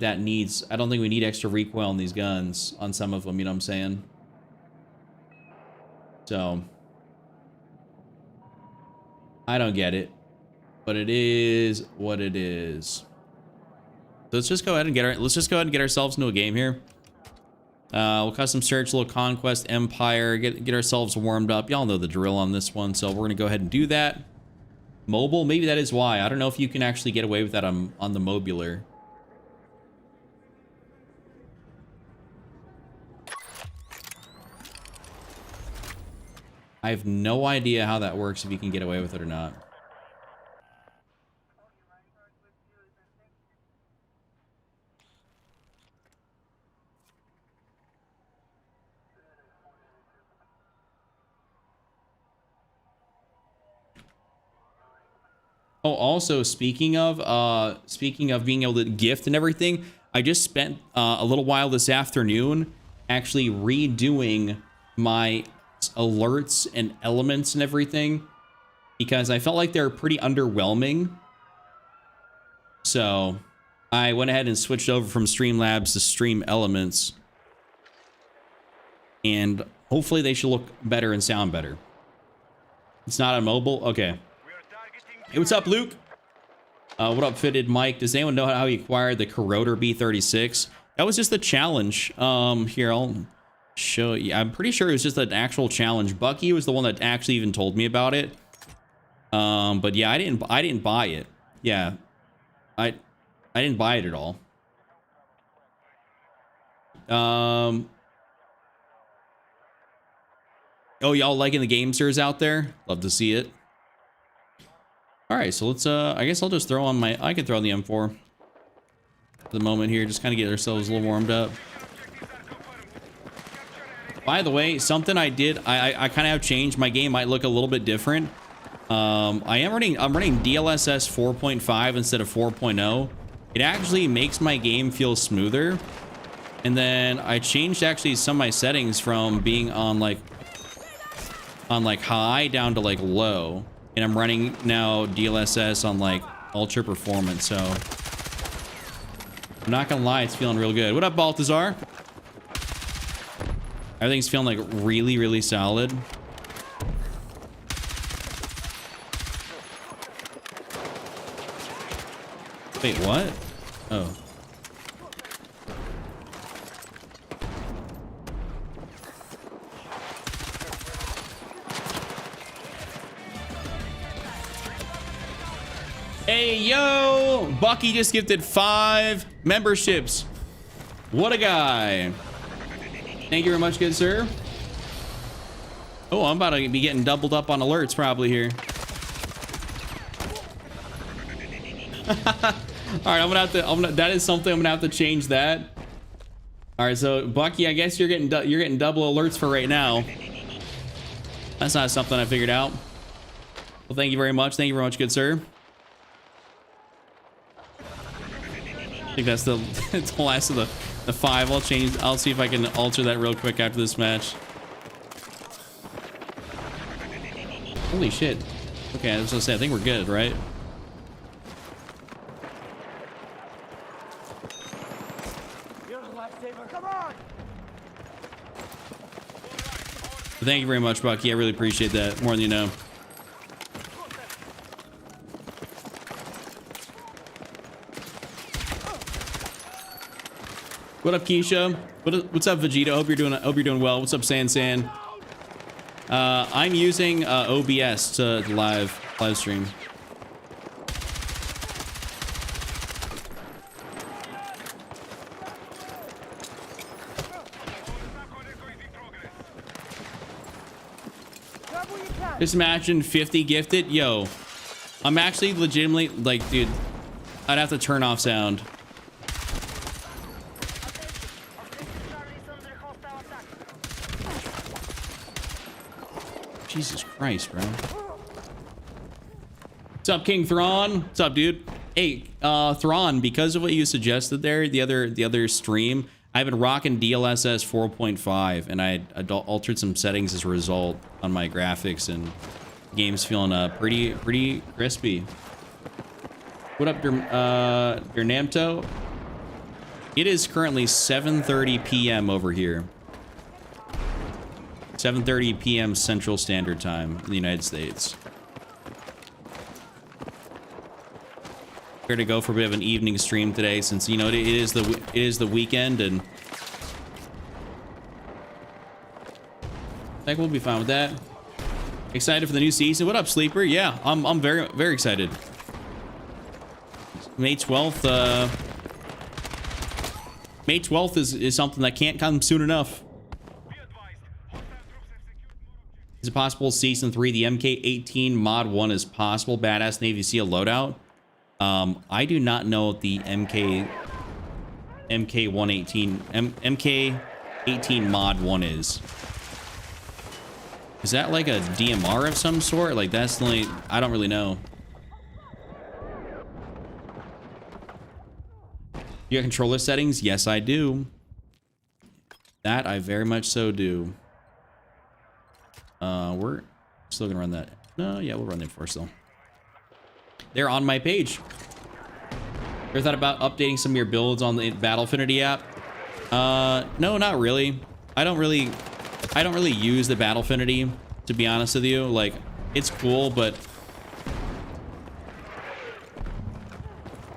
that needs, I don't think we need extra recoil on these guns on some of them, you know what I'm saying? So I don't get it, but it is what it is. Let's just go ahead and get ourselves into a game here. We'll custom search, a little Conquest Empire, get ourselves warmed up. Y'all know the drill on this one, so we're gonna go ahead and do that. Mobile, maybe that is why. I don't know if you can actually get away with that on the mobular. I have no idea how that works, if you can get away with it or not. Oh, also speaking of being able to gift and everything, I just spent a little while this afternoon actually redoing my alerts and elements and everything, because I felt like they were pretty underwhelming. So I went ahead and switched over from Streamlabs to Stream Elements, and hopefully they should look better and sound better. It's not on mobile? Okay. Hey, what's up, Luke? What up, Fitted Mike? Does anyone know how he acquired the Corroder B36? That was just the challenge. Here, I'll show you. I'm pretty sure it was just an actual challenge. Bucky was the one that actually even told me about it. But yeah, I didn't buy it. Yeah. I didn't buy it at all. Oh, y'all liking the gamesters out there? Love to see it. All right, so let's, I guess I'll just throw on I can throw on the M4 for the moment here, just kind of get ourselves a little warmed up. By the way, something I did, I kind of have changed. My game might look a little bit different. I'm running DLSS 4.5 instead of 4.0. It actually makes my game feel smoother. And then I changed actually some of my settings from being on like high down to like low. And I'm running now DLSS on like ultra performance, so I'm not gonna lie, it's feeling real good. What up, Baltazar? Everything's feeling like really, really solid. Wait, what? Oh. Hey, yo! Bucky just gifted 5 memberships. What a guy. Thank you very much, good sir. Oh, I'm about to be getting doubled up on alerts probably here. All right, that is something I'm gonna have to change that. All right, so Bucky, I guess you're getting double alerts for right now. That's not something I figured out. Well, thank you very much. Thank you very much, good sir. I think that's the last of the 5. I'll see if I can alter that real quick after this match. Holy shit. Okay, I was gonna say, I think we're good, right? Come on. Thank you very much, Bucky. I really appreciate that, more than you know. What up, Keisha? What's up, Vegeta? Hope you're doing well. What's up, San? I'm using OBS to live stream. Just imagine 50 gifted. Yo, I'm actually legitimately like, dude, I'd have to turn off sound. Jesus Christ, bro. What's up, King Thrawn? What's up, dude? Hey, Thrawn, because of what you suggested there, the other stream, I've been rocking DLSS 4.5, and I altered some settings as a result on my graphics, and the game's feeling pretty crispy. What up, your Namto? It is currently 7:30 p.m. over here. 7:30 p.m. Central Standard Time in the United States. Here to go for a bit of an evening stream today, since you know it is the weekend, and I think we'll be fine with that. Excited for the new season. What up, Sleeper? Yeah, I'm very, very excited. May 12th. May 12th is something that can't come soon enough. Is it possible season 3 the MK18 mod 1 is possible? Badass Navy SEAL loadout. I do not know what the MK18 mod 1 is. Is that like a DMR of some sort? Like that's the only, I don't really know. You got controller settings? Yes, I do. That I very much so do. We're still gonna run that. No, yeah, we'll run that for still. They're on my page. Ever thought about updating some of your builds on the Battlefinity app? No, not really. I don't really use the Battlefinity, to be honest with you. Like, it's cool, but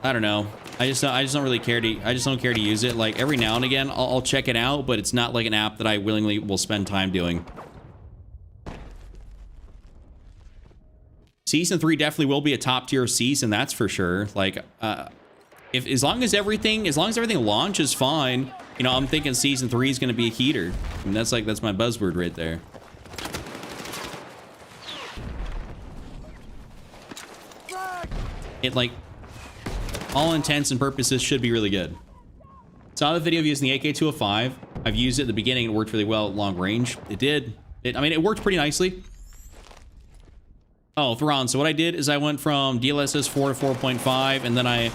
I don't know. I just don't really care to. I just don't care to use it. Like every now and again, I'll check it out, but it's not like an app that I willingly will spend time doing. Season 3 definitely will be a top tier season, that's for sure. Like, if as long as everything launches fine, you know, I'm thinking season 3 is going to be a heater. I mean, that's my buzzword right there. It like, all intents and purposes should be really good. Saw the video of using the AK-205. I've used it at the beginning. It worked really well at long range. It did. I mean, it worked pretty nicely. Oh, Thrawn. So what I did is I went from DLSS 4 to 4.5, and then I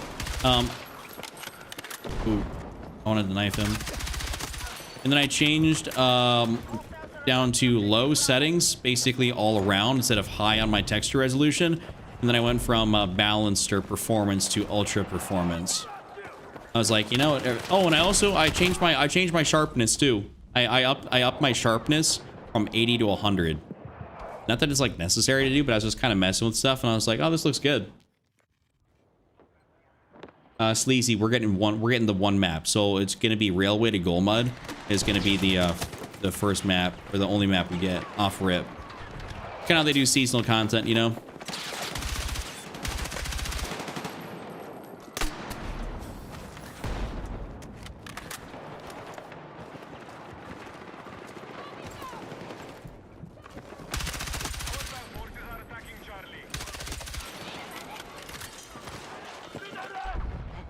wanted to knife him. And then I changed down to low settings, basically all around, instead of high on my texture resolution. And then I went from balanced or performance to ultra performance. I was like, you know what? Oh, and I changed my sharpness too. I upped my sharpness from 80 to 100. Not that it's like necessary to do, but I was just kind of messing with stuff, and I was like, oh, this looks good. Sleazy, we're getting the one map, so it's gonna be Railway to Golmud is gonna be the first map, or the only map we get off rip. Kind of how they do seasonal content, you know.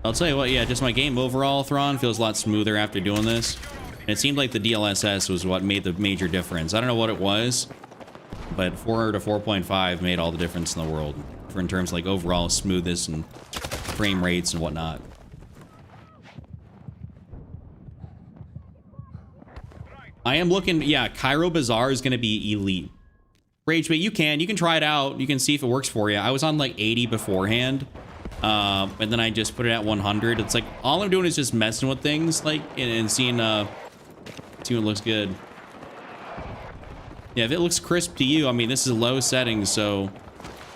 I'll tell you what, yeah, just my game overall, Thrawn, feels a lot smoother after doing this. And it seemed like the DLSS was what made the major difference. I don't know what it was, but 4 to 4.5 made all the difference in the world in terms of like overall smoothness and frame rates and whatnot. I am looking, yeah, Cairo Bazaar is going to be elite. Ragebait, you can try it out. You can see if it works for you. I was on like 80 beforehand. And then I just put it at 100. It's like all I'm doing is just messing with things, like, and seeing what looks good. Yeah, if it looks crisp to you, I mean, this is low settings, so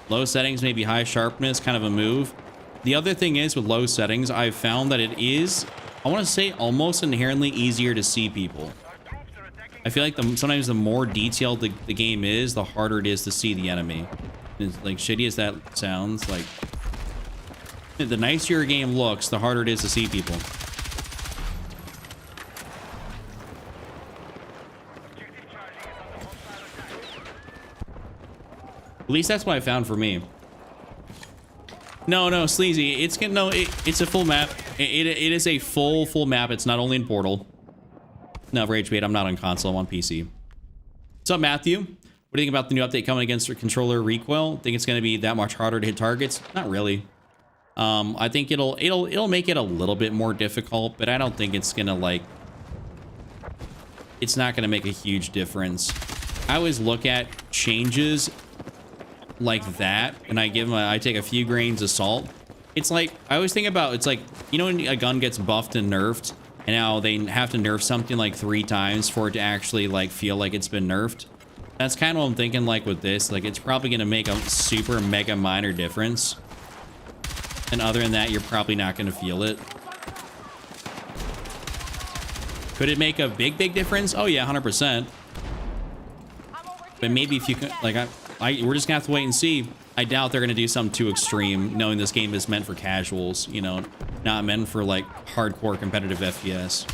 low settings, maybe high sharpness, kind of a move. The other thing is with low settings, I've found that it is, I want to say, almost inherently easier to see people. I feel like sometimes the more detailed the game is, the harder it is to see the enemy. It's like shitty as that sounds, like, the nicer your game looks, the harder it is to see people. At least that's what I found for me. No, Sleazy, it's a full map. It is a full map. It's not only in Portal. No, Ragebait, I'm not on console, I'm on PC. What's up, Matthew? What do you think about the new update coming against your controller recoil? Think it's going to be that much harder to hit targets? Not really. I think it'll make it a little bit more difficult, but I don't think it's gonna like, it's not gonna make a huge difference. I always look at changes like that, and I take a few grains of salt, It's like, I always think about, it's like, you know when a gun gets buffed and nerfed, and now they have to nerf something like 3 times for it to actually like feel like it's been nerfed? That's kind of what I'm thinking like with this. Like, it's probably going to make a super mega minor difference. And other than that, you're probably not going to feel it. Could it make a big difference? Oh yeah, 100%. But maybe if you could, like, we're just gonna have to wait and see. I doubt they're gonna do something too extreme, knowing this game is meant for casuals, you know, not meant for like hardcore competitive FPS.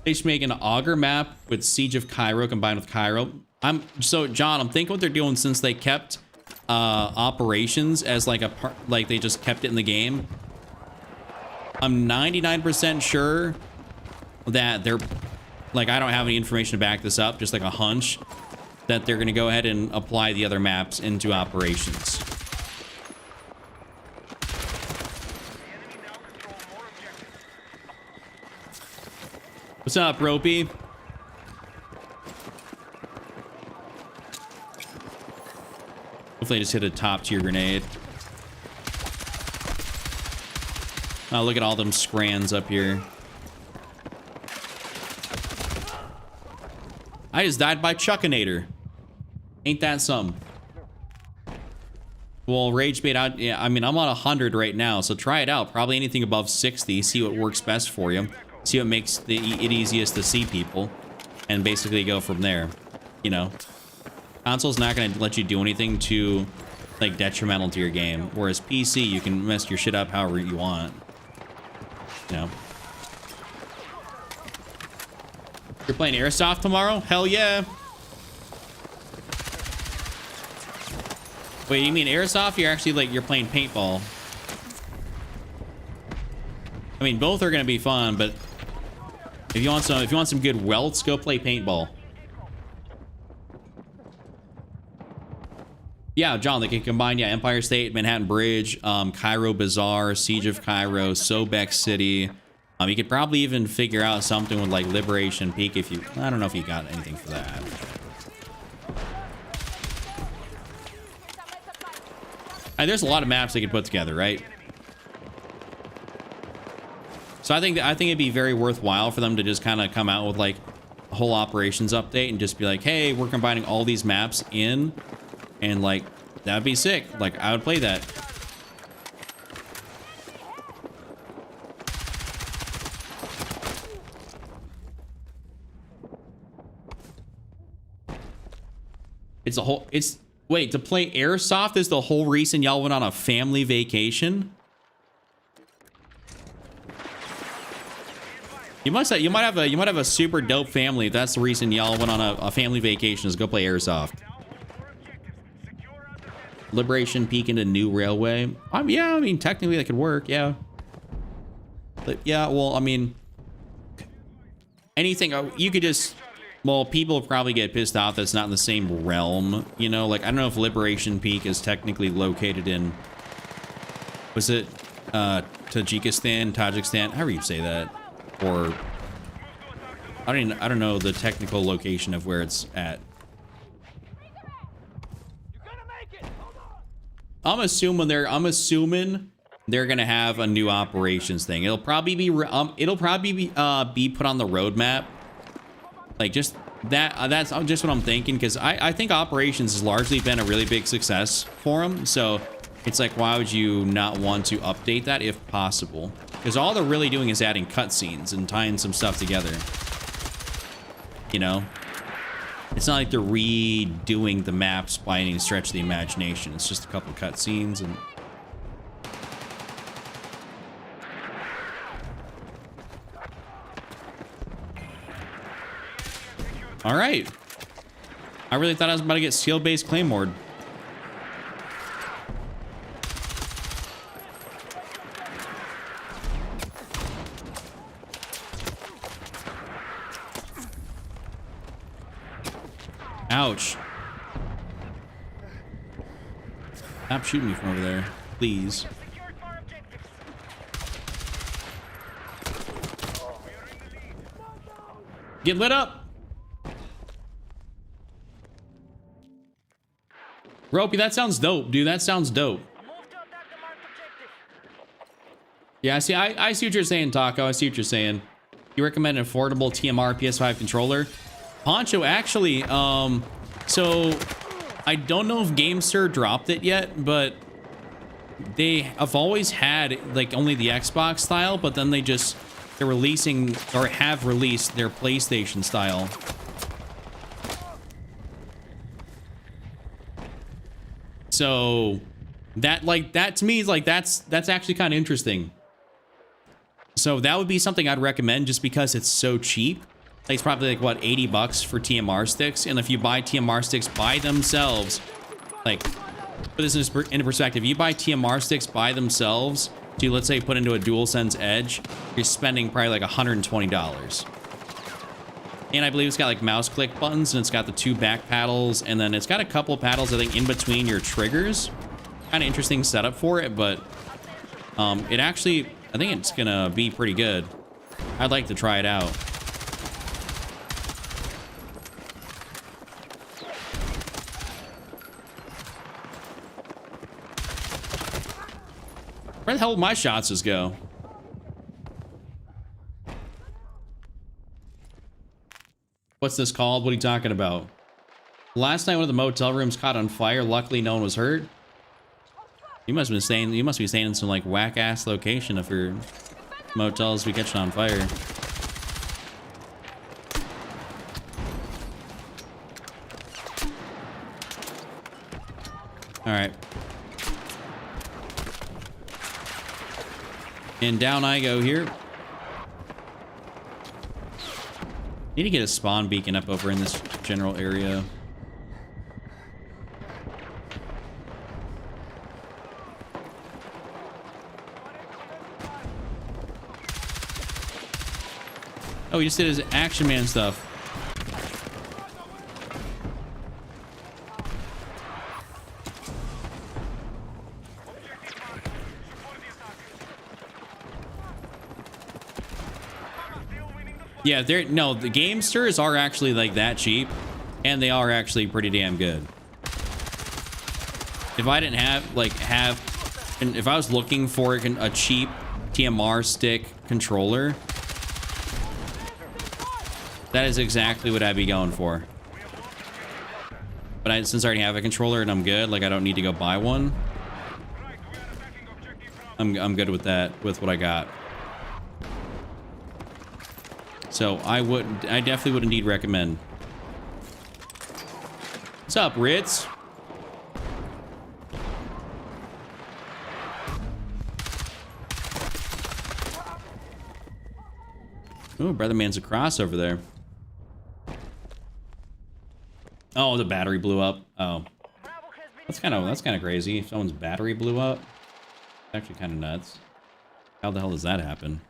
They should make an Augur map with Siege of Cairo combined with Cairo. So John, I'm thinking what they're doing, since they kept operations as like a part, like they just kept it in the game. I'm 99% sure that they're, like, I don't have any information to back this up, just like a hunch, that they're going to go ahead and apply the other maps into operations. What's up, Ropey? Hopefully I just hit a top tier grenade. Oh, look at all them scrans up here. I just died by Chuckinator. Ain't that some? Well, rage bait out. Yeah, I mean, I'm on 100 right now, so try it out. Probably anything above 60. See what works best for you. See what makes it easiest to see people. And basically go from there. You know? Console's not going to let you do anything too, like, detrimental to your game. Whereas PC, you can mess your shit up however you want. You know? You're playing Airsoft tomorrow? Hell yeah. Wait, you mean Airsoft? You're actually like, you're playing paintball. I mean, both are gonna be fun, but if you want some good welts, go play paintball. Yeah, John, they can combine, yeah, Empire State, Manhattan Bridge, Cairo Bazaar, Siege of Cairo, Sobek City. You could probably even figure out something with like Liberation Peak if you, I don't know if you got anything for that. There's a lot of maps they could put together, right? So I think it'd be very worthwhile for them to just kind of come out with like a whole operations update and just be like, hey, we're combining all these maps in, and like, that'd be sick. Like, I would play that. Wait, to play Airsoft is the whole reason y'all went on a family vacation? You might have a super dope family if that's the reason y'all went on a family vacation, is go play Airsoft. Liberation Peak into New Railway. Yeah, I mean, technically that could work, yeah. But yeah, well, I mean, anything, you could just, well, people probably get pissed off that's not in the same realm, you know? Like, I don't know if Liberation Peak is technically located in, was it Tajikistan, however you say that, or I don't know the technical location of where it's at. I'm assuming they're gonna have a new operations thing. It'll probably be put on the roadmap. Like, just that's just what I'm thinking, because I think operations has largely been a really big success for them. So it's like, why would you not want to update that if possible? Because all they're really doing is adding cutscenes and tying some stuff together. You know? It's not like they're redoing the maps by any stretch of the imagination. It's just a couple cutscenes and... All right. I really thought I was about to get steel-based claymored. Ouch. Stop shooting me from over there, please. Get lit up. Ropey, that sounds dope, dude. That sounds dope. Yeah, see, I see what you're saying, Taco. I see what you're saying. You recommend an affordable TMR PS5 controller? Poncho, actually, so I don't know if GameSir dropped it yet, but they have always had like only the Xbox style, but then they're releasing or have released their PlayStation style. So that to me is like that's actually kind of interesting. So that would be something I'd recommend just because it's so cheap. Like it's probably like what, 80 bucks for TMR sticks, and if you buy TMR sticks by themselves, like put this into perspective, you buy TMR sticks by themselves to, let's say, put into a DualSense Edge, you're spending probably like $120. And I believe it's got like mouse click buttons, and it's got the 2 back paddles, and then it's got a couple of paddles, I think, in between your triggers. Kind of interesting setup for it, but it actually, I think it's gonna be pretty good. I'd like to try it out. Where the hell did my shots just go? What's this called? What are you talking about? Last night one of the motel rooms caught on fire. Luckily no one was hurt. You must be staying in some like whack ass location if your motels be catching on fire. All right. And down I go here. Need to get a spawn beacon up over in this general area. Oh, he just did his Action Man stuff. Yeah, no, the GameSters are actually like that cheap, and they are actually pretty damn good. If I didn't and if I was looking for a cheap TMR stick controller, that is exactly what I'd be going for. But since I already have a controller and I'm good, like I don't need to go buy one. I'm good with that, with what I got. So I definitely would indeed recommend. What's up, Ritz? Ooh, Brother Man's a cross over there. Oh, the battery blew up. Oh, that's kind of crazy. If someone's battery blew up, it's actually kind of nuts. How the hell does that happen?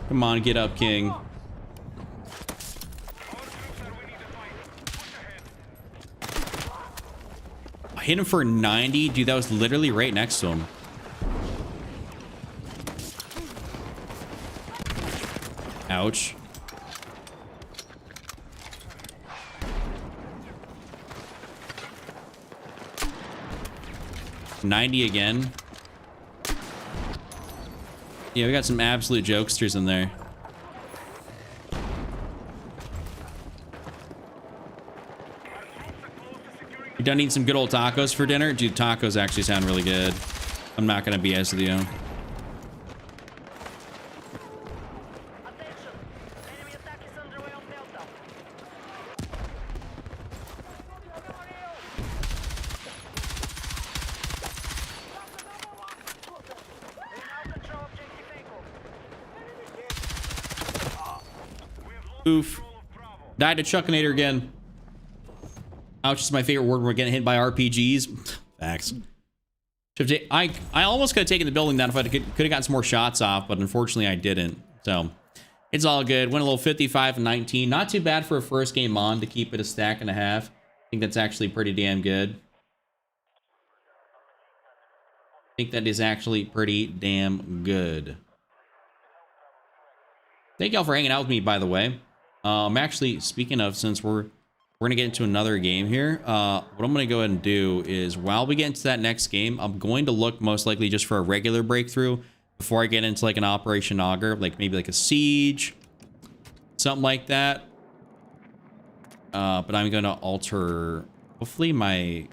Come on, get up, King. I hit him for 90. Dude, that was literally right next to him. Ouch. $90 again. Yeah, we got some absolute jokesters in there. You done eating some good old tacos for dinner? Dude, tacos actually sound really good. I'm not gonna BS with you. Oof. Died to Chuckinator again. Ouch is my favorite word when we're getting hit by RPGs. Facts. I almost could have taken the building down if I could have gotten some more shots off, but unfortunately I didn't. So it's all good. Went a little 55-19. Not too bad for a first game on to keep it a stack and a half. I think that's actually pretty damn good. I think that is actually pretty damn good. Thank y'all for hanging out with me, by the way. Actually, speaking of, since we're gonna get into another game here, what I'm gonna go ahead and do is, while we get into that next game, I'm going to look most likely just for a regular breakthrough before I get into like an Operation Augur, like maybe like a siege, something like that. But I'm gonna alter, hopefully, my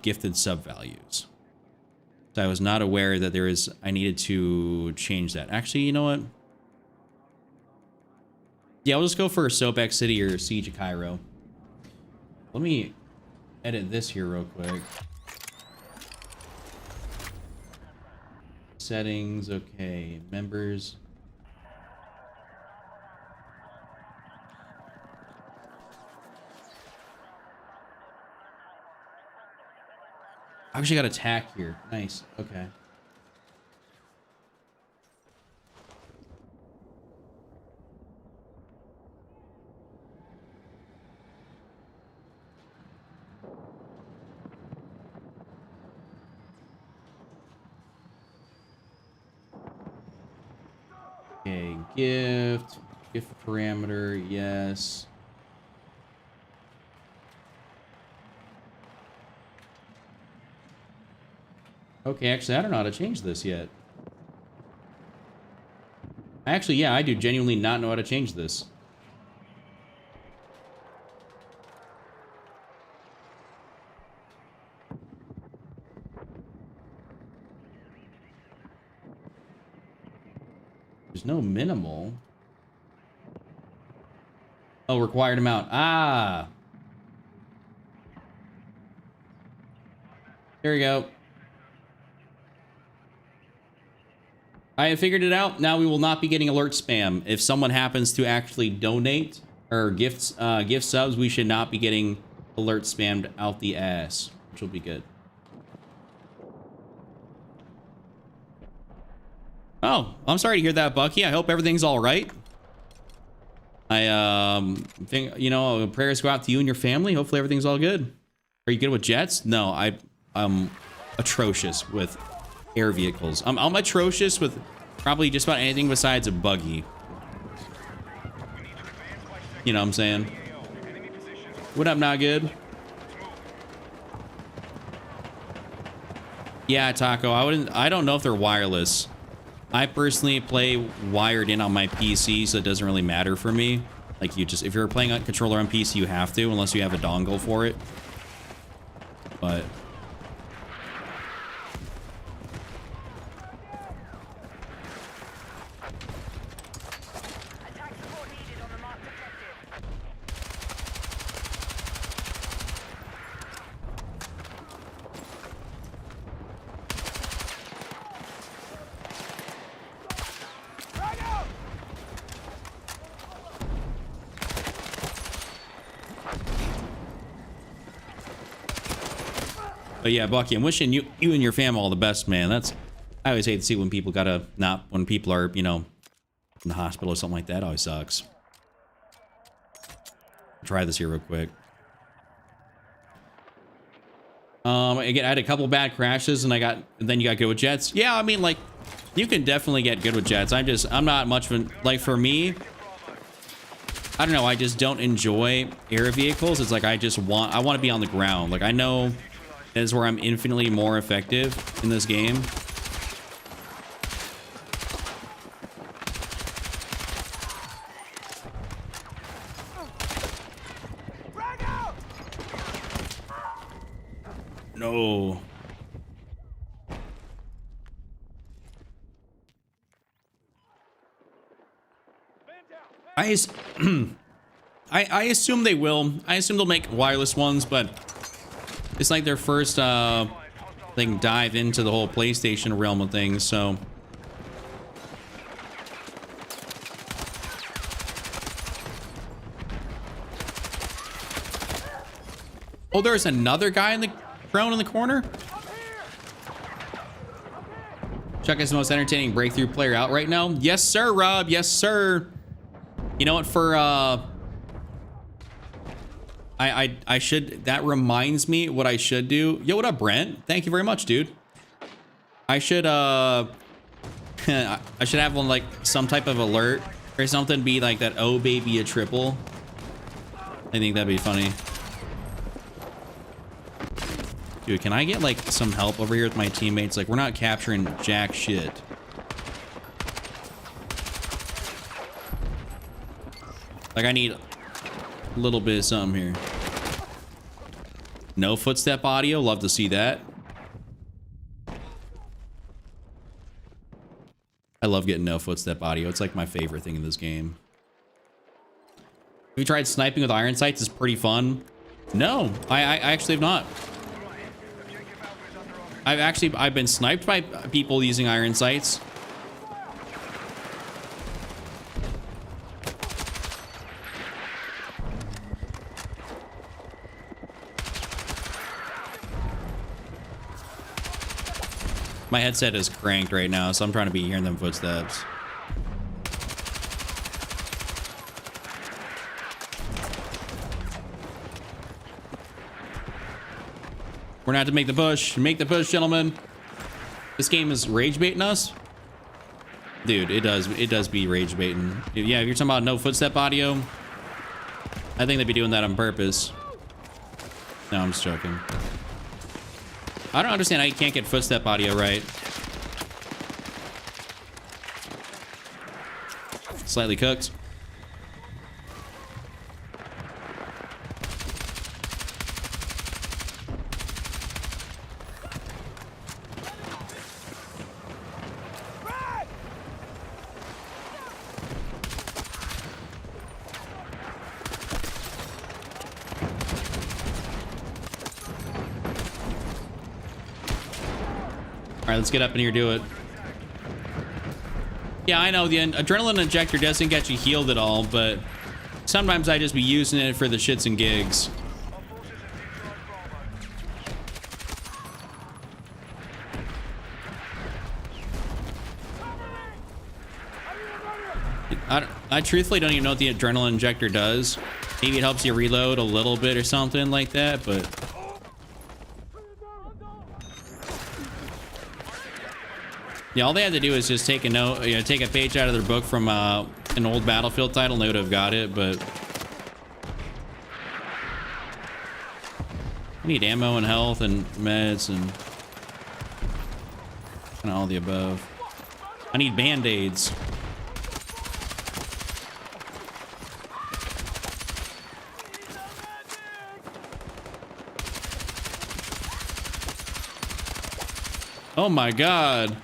gifted sub values. So I was not aware that I needed to change that. Actually, you know what? Yeah, I'll just go for Sobek City or Siege of Cairo. Let me edit this here real quick. Settings, okay. Members. I actually got attack here. Nice. Okay. Okay, gift parameter, yes. Okay, actually, I don't know how to change this yet. Actually, yeah, I do genuinely not know how to change this. There's no minimal. Oh, required amount. Ah. There we go. I have figured it out. Now we will not be getting alert spam. If someone happens to actually donate or gift subs, we should not be getting alert spammed out the ass, which will be good. Oh, I'm sorry to hear that, Bucky. I hope everything's all right. I think, you know, prayers go out to you and your family. Hopefully everything's all good. Are you good with jets? No, I'm atrocious with air vehicles. I'm atrocious with probably just about anything besides a buggy. You know what I'm saying? What up, not good? Yeah, Taco. I don't know if they're wireless. I personally play wired in on my PC, so it doesn't really matter for me. Like, if you're playing a controller on PC, you have to, unless you have a dongle for it. But yeah, Bucky, I'm wishing you and your fam all the best, man. I always hate to see when people when people are, you know, in the hospital or something like that. It always sucks. Try this here real quick. Again, I had a couple bad crashes, and then you got good with jets. Yeah, I mean, like, you can definitely get good with jets. I'm not much of like, for me, I don't know, I just don't enjoy air vehicles. It's like I want to be on the ground. Like, I know that is where I'm infinitely more effective in this game. No. I assume they will. I assume they'll make wireless ones, but it's like their first thing dive into the whole PlayStation realm of things, so. Oh, there's another guy in the prone in the corner. Chuck is the most entertaining breakthrough player out right now. Yes, sir, Rob. Yes, sir. You know what? For I should. That reminds me what I should do. Yo, what up, Brent? Thank you very much, dude. I should I should have one like some type of alert or something, be like that, oh baby, a triple. I think that'd be funny. Dude, can I get like some help over here with my teammates? Like, we're not capturing jack shit. Like, I need a little bit of something here. No footstep audio. Love to see that. I love getting no footstep audio. It's like my favorite thing in this game. Have you tried sniping with iron sights? It's pretty fun. No, I actually have not. I've been sniped by people using iron sights. My headset is cranked right now, so I'm trying to be hearing them footsteps. We're gonna have to make the push. Make the push, gentlemen. This game is rage baiting us. Dude, it does be rage baiting. Yeah, if you're talking about no footstep audio, I think they'd be doing that on purpose. No, I'm just joking. I don't understand how you can't get footstep audio right. Slightly cooked. All right, let's get up in here, do it. Yeah, I know the adrenaline injector doesn't get you healed at all, but sometimes I just be using it for the shits and gigs. I truthfully don't even know what the adrenaline injector does. Maybe it helps you reload a little bit or something like that, but... Yeah, all they had to do is just take a note, you know, take a page out of their book from an old Battlefield title, and they would have got it, but... I need ammo and health and meds and... kind of all the above. I need band-aids. Oh my god.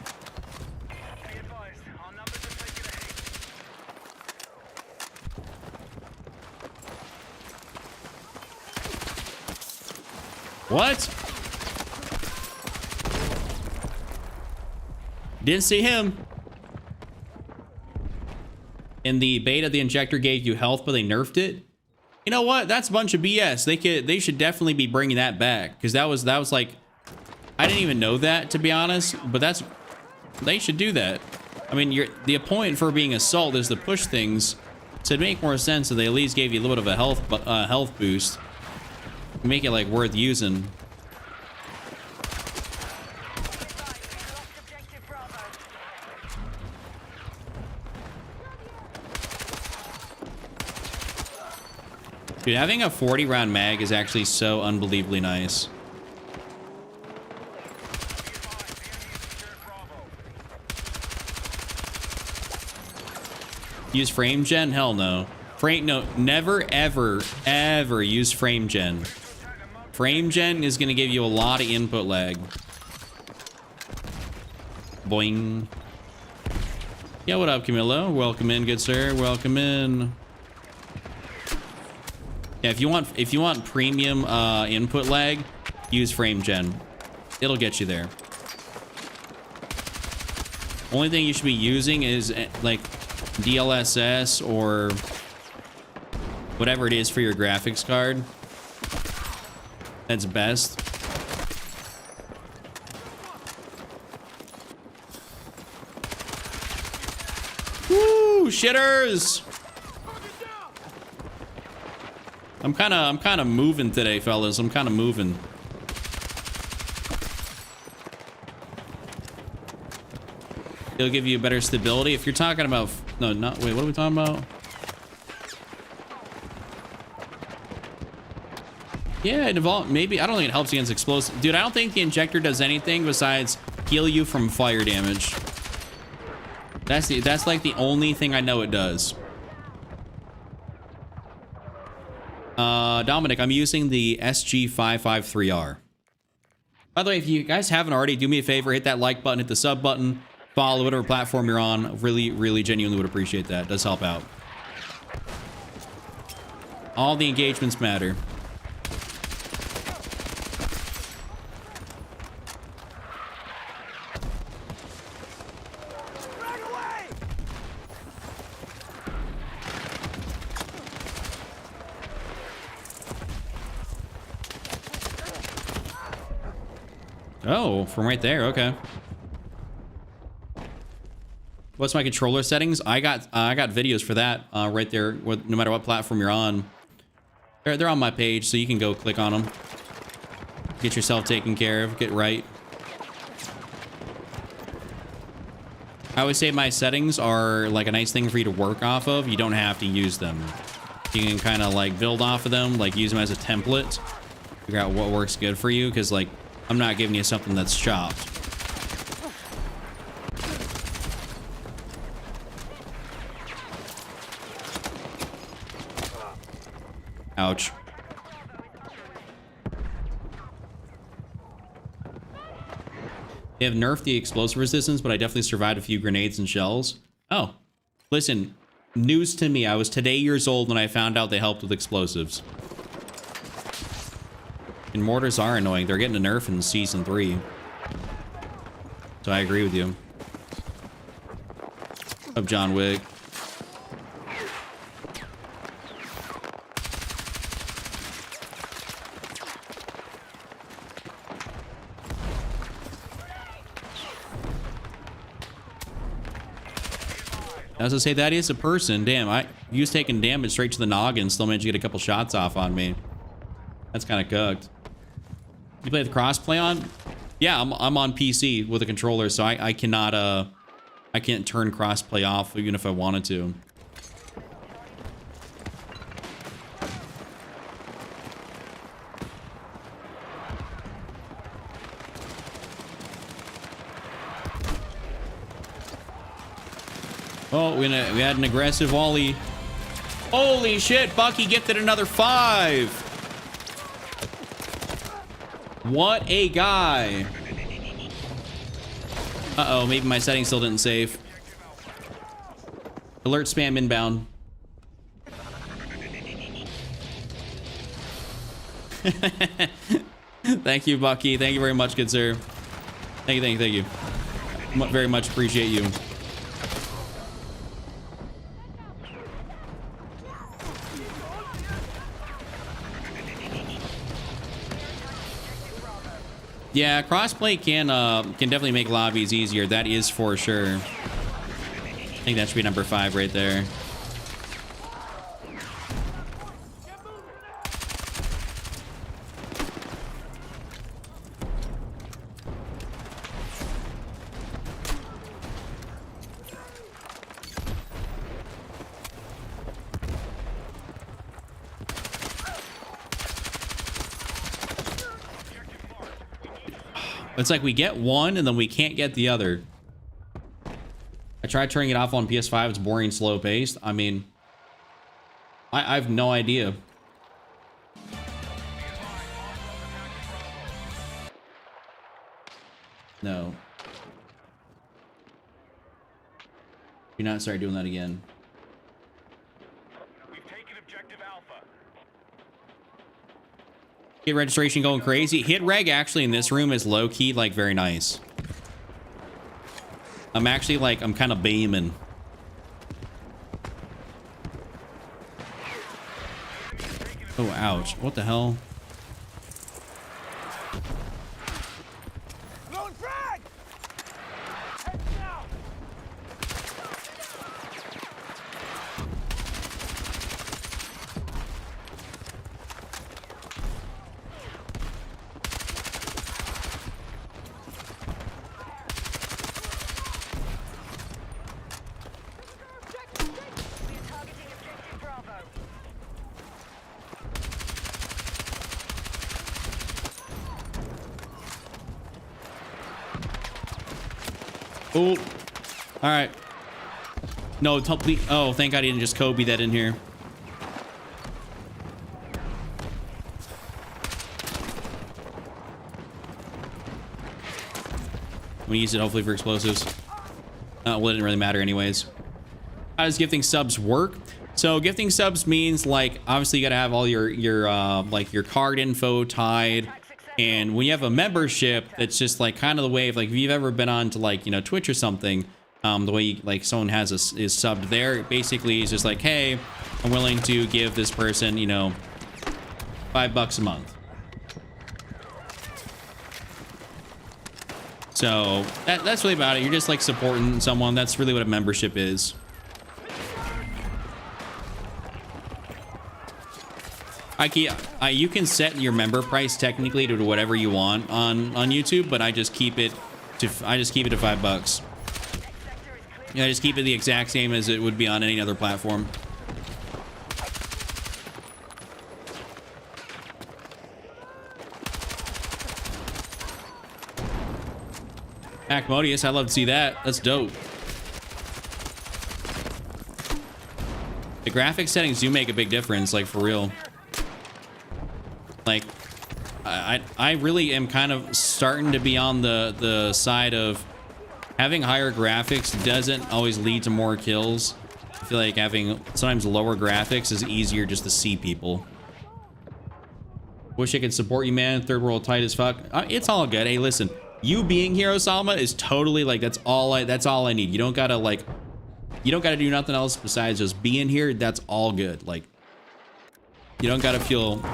What? Didn't see him. In the beta, the injector gave you health, but they nerfed it. You know what? That's a bunch of BS. They should definitely be bringing that back, because that was like, I didn't even know that, to be honest, but they should do that. I mean, the point for being assault is to push things, so it'd make more sense if they at least gave you a little bit of a health boost. Make it like worth using. Dude, having a 40 round mag is actually so unbelievably nice. Use frame gen? Hell no. No, never ever use frame gen. Frame gen is gonna give you a lot of input lag. Boing. Yeah, what up, Camillo? Welcome in, good sir. Welcome in. Yeah, if you want premium input lag, use frame gen. It'll get you there. Only thing you should be using is like DLSS or whatever it is for your graphics card. That's best. Woo, shitters! I'm kind of moving today, fellas. I'm kind of moving. It'll give you better stability. If you're talking about... No, not... Wait, what are we talking about? Yeah, it evolved. Maybe. I don't think it helps against explosive. Dude, I don't think the injector does anything besides heal you from fire damage. That's like the only thing I know it does. Dominic, I'm using the SG553R. By the way, if you guys haven't already, do me a favor, hit that like button, hit the sub button, follow whatever platform you're on. Really, really genuinely would appreciate that. It does help out. All the engagements matter. Oh, from right there. Okay. What's my controller settings? I got videos for that right there. No matter what platform you're on, they're on my page, so you can go click on them. Get yourself taken care of. Get right. I always say my settings are like a nice thing for you to work off of. You don't have to use them. You can kind of like build off of them, like use them as a template. Figure out what works good for you, because like I'm not giving you something that's chopped. Ouch. They have nerfed the explosive resistance, but I definitely survived a few grenades and shells. Oh, listen, news to me. I was today years old when I found out they helped with explosives. And mortars are annoying. They're getting a nerf in season 3. So I agree with you. Of John Wick. I was gonna say, that is a person. Damn, he was taking damage straight to the noggin, still managed to get a couple shots off on me. That's kind of cooked. You play the crossplay on? Yeah, I'm on PC with a controller, so I cannot I can't turn crossplay off even if I wanted to. Oh, we had an aggressive volley. Holy shit, Bucky gifted another 5. What a guy. Uh-oh, maybe my settings still didn't save. Alert spam inbound. Thank you, Bucky. Thank you very much, good sir. Thank you. Very much appreciate you. Yeah, crossplay can definitely make lobbies easier. That is for sure. I think that should be number 5 right there. It's like we get one and then we can't get the other. I tried turning it off on PS5. It's boring, slow paced. I mean, I have no idea. No. Do not start doing that again. Hit registration going crazy. Hit reg actually in this room is low key, like very nice. I'm actually like, I'm kind of beaming. Oh, ouch. What the hell? Oh, all right. No, please. Oh, thank God he didn't just Kobe that in here. I'm gonna use it hopefully for explosives. Well, it didn't really matter anyways. How does gifting subs work? So gifting subs means like obviously you gotta have all your like your card info tied. And when you have a membership, it's just like kind of the way of like if you've ever been on to like, you know, Twitch or something, the way you, like someone has is subbed there, basically is just like, hey, I'm willing to give this person, you know, $5 a month. So that's really about it. You're just like supporting someone. That's really what a membership is. You can set your member price technically to whatever you want on YouTube, but I just keep it to $5. Yeah, I just keep it the exact same as it would be on any other platform. Acmodius, I'd love to see that. That's dope. The graphics settings do make a big difference, like for real. Like, I really am kind of starting to be on the side of having higher graphics doesn't always lead to more kills. I feel like having sometimes lower graphics is easier just to see people. Wish I could support you, man. Third world tight as fuck. It's all good. Hey, listen, you being here, Osama, is totally like that's all I need. You don't gotta do nothing else besides just being here. That's all good. Like, you don't gotta feel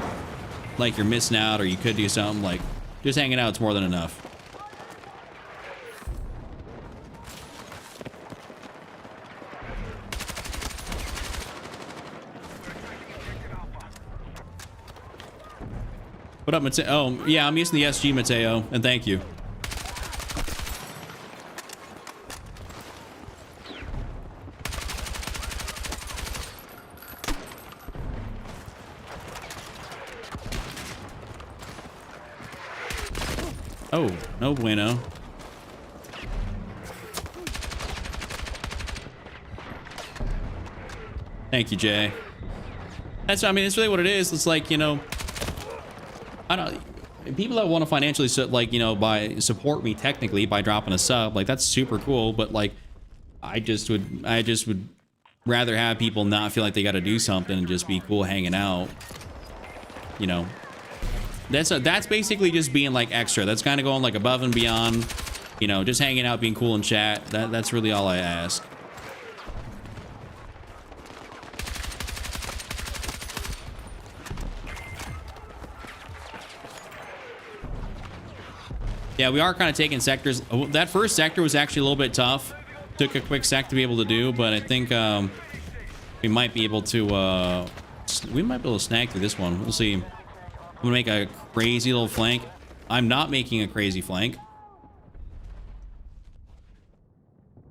like you're missing out or you could do something. Like, just hanging out, it's more than enough. What up, Mateo? Oh, yeah, I'm using the SG, Mateo, and thank you. Oh, no bueno. Thank you, Jay. I mean, it's really what it is. It's like, you know, I don't, people that want to financially, like, you know, support me technically by dropping a sub, like, that's super cool. But like, I just would rather have people not feel like they got to do something and just be cool hanging out, you know. That's basically just being like extra. That's kind of going like above and beyond, you know, just hanging out, being cool in chat. That's really all I ask. Yeah, we are kind of taking sectors. That first sector was actually a little bit tough. Took a quick sec to be able to do, but I think we might be able to snag through this one. We'll see. I'm gonna make a crazy little flank. I'm not making a crazy flank.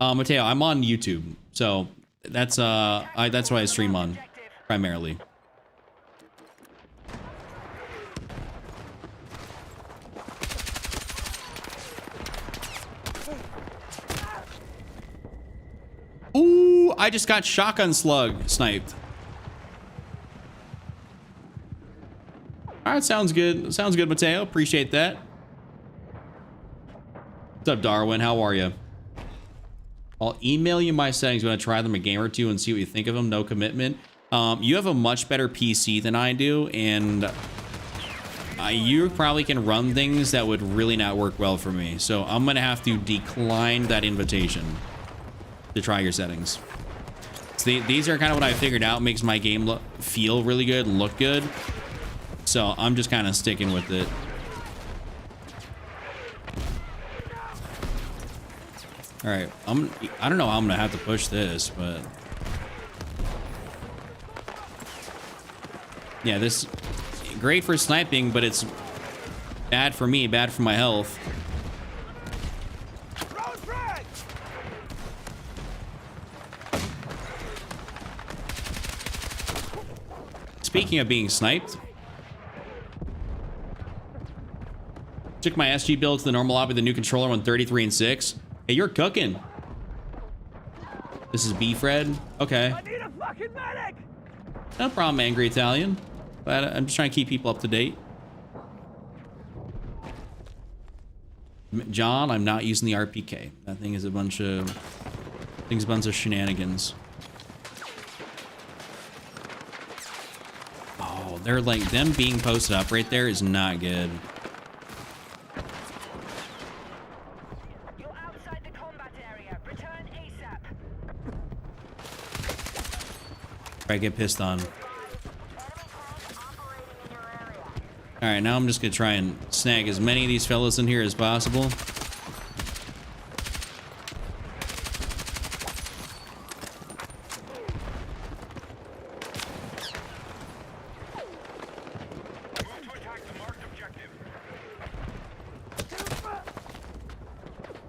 Mateo, I'm on YouTube, so that's what I stream on primarily. Ooh, I just got shotgun slug sniped. All right, sounds good. Sounds good, Mateo. Appreciate that. What's up, Darwin? How are you? I'll email you my settings when I try them a game or two and see what you think of them. No commitment. You have a much better PC than I do, and you probably can run things that would really not work well for me. So I'm gonna have to decline that invitation to try your settings. So these are kind of what I figured out makes my game feel really good, look good. So I'm just kind of sticking with it. All right, I don't know how I'm gonna have to push this, but yeah, this great for sniping, but it's bad for me, bad for my health. Speaking of being sniped, took my SG build to the normal lobby, the new controller, 133 and 6. Hey, you're cooking. This is B-Fred. Okay. I need a fucking medic! No problem, Angry Italian. But I'm just trying to keep people up to date. John, I'm not using the RPK. That thing is a bunch of shenanigans. Oh, they're like, them being posted up right there is not good. You're outside the combat area. Return ASAP. I get pissed on. Alright, now I'm just gonna try and snag as many of these fellas in here as possible.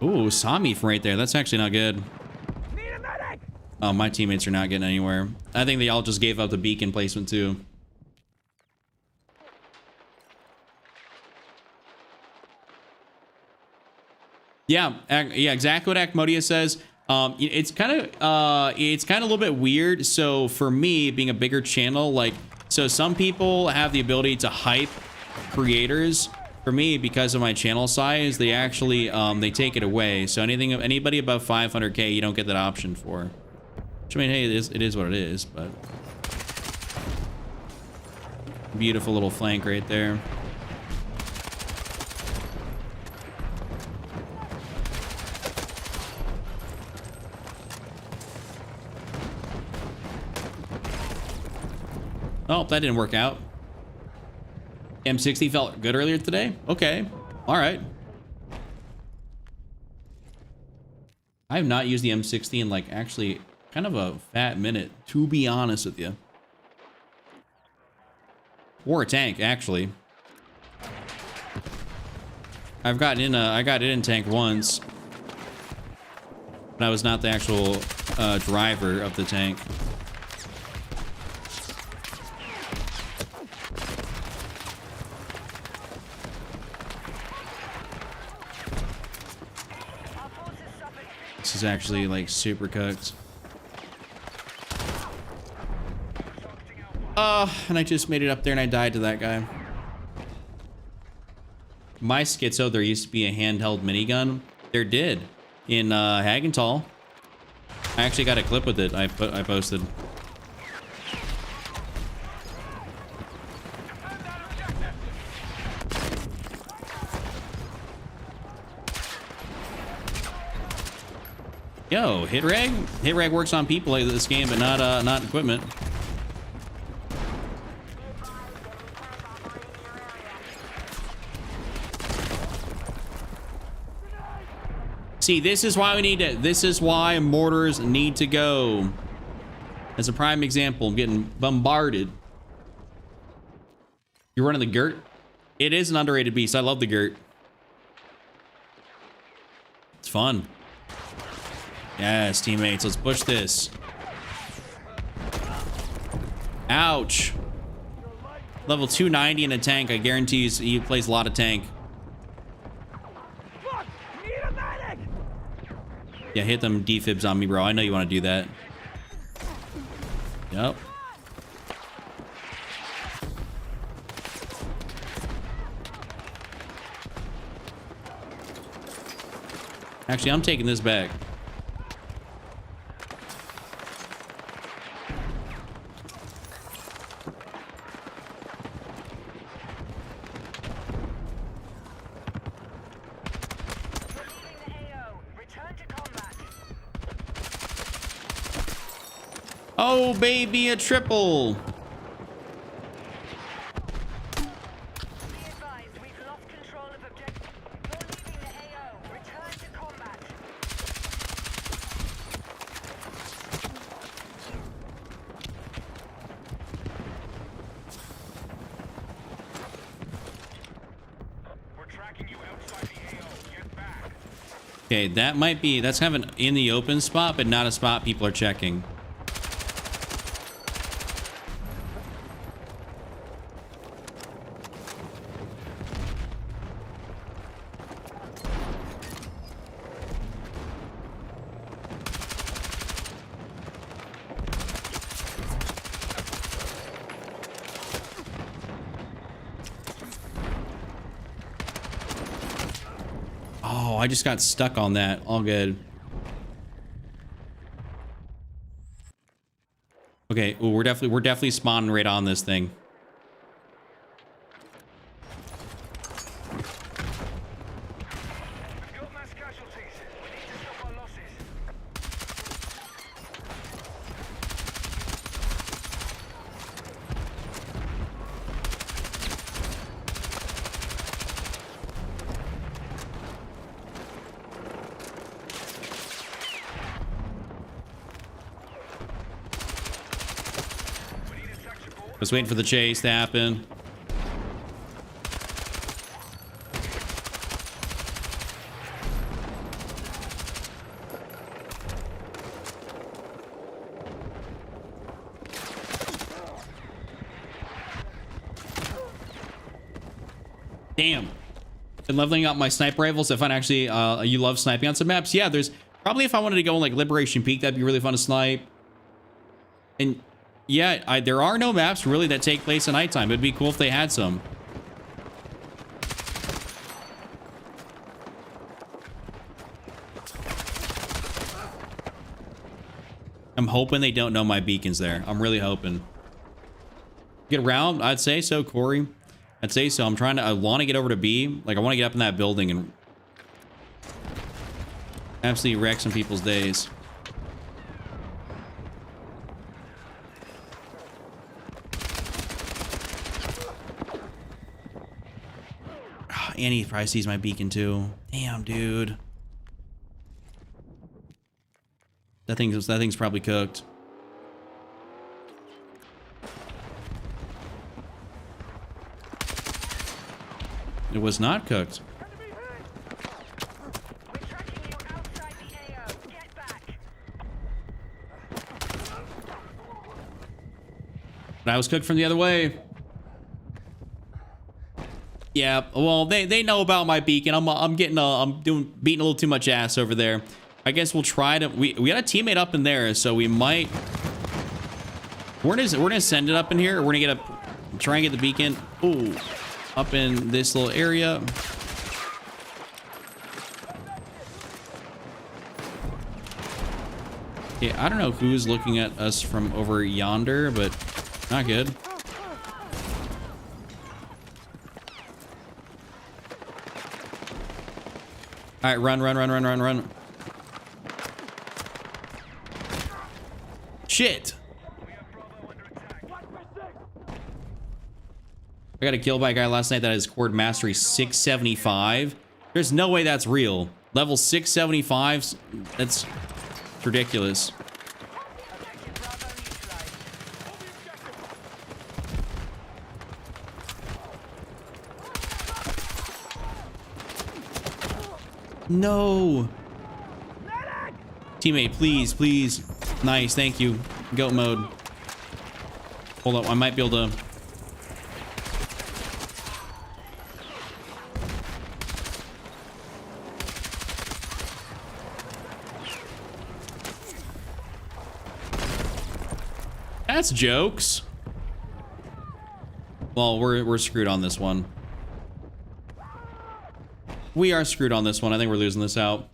Ooh, saw me from right there. That's actually not good. Need a medic! Oh, my teammates are not getting anywhere. I think they all just gave up the beacon placement too. Yeah, exactly what Acmodia says. It's kind of a little bit weird. So for me, being a bigger channel, like, so some people have the ability to hype creators. For me, because of my channel size, they actually they take it away. So anybody above 500K, you don't get that option for. Which, I mean, hey, it is what it is. But beautiful little flank right there. Oh, that didn't work out. M60 felt good earlier today? Okay. All right. I have not used the M60 in, like, actually kind of a fat minute, to be honest with you. Or a tank, actually. I got it in tank once. But I was not the actual driver of the tank. This is actually like super cooked. And I just made it up there and I died to that guy. My Schizo, there used to be a handheld minigun. There did in Hagenthal. I actually got a clip with it. I posted. Yo, hit rag? Hit rag works on people like this game, but not equipment. See, this is why we need to. This is why mortars need to go. As a prime example, I'm getting bombarded. You're running the Gert? It is an underrated beast. I love the Gert. It's fun. Yes, teammates, let's push this. Ouch. Level 290 in a tank, I guarantee he plays a lot of tank. Fuck! Need a medic! Yeah, hit them defibs on me, bro. I know you want to do that. Yep. Actually, I'm taking this back. Oh, baby, a triple. Be advised, we've lost control of objective. You're leaving the AO. Return to combat. We're tracking you outside the AO. Get back. Okay, that might be, that's kind of an in the open spot, but not a spot people are checking. I just got stuck on that. All good. Okay, ooh, we're definitely spawning right on this thing. We've got mass casualties. We need to stop our losses. We need attack support. Just waiting for the chase to happen. Damn. Been leveling up my sniper rifles. If I actually, you love sniping on some maps. Yeah, there's probably, if I wanted to go on like Liberation Peak, that'd be really fun to snipe. And yeah, there are no maps really that take place at nighttime. It'd be cool if they had some. I'm hoping they don't know my beacon's there. I'm really hoping. Get around? I'd say so, Corey. I'd say so. I want to get over to B. Like, I want to get up in that building and absolutely wreck some people's days. And he probably sees my beacon too. Damn, dude. That thing's probably cooked. It was not cooked. We're tracking you outside the AO. Get back. But I was cooked from the other way. Yeah, well, they know about my beacon. I'm beating a little too much ass over there. I guess we'll try to. We got a teammate up in there, so we might. We're gonna send it up in here. We're gonna try and get the beacon. Ooh, up in this little area. Yeah, I don't know who's looking at us from over yonder, but not good. All right, run. Shit. I got a kill by a guy last night that has Chord Mastery 675. There's no way that's real. Level 675, that's ridiculous. Objective Bravo neutralized. No. Teammate, please. Nice, thank you. Goat mode. Hold up, I might be able to. That's jokes. Well, we're screwed on this one. We are screwed on this one. I think we're losing this out.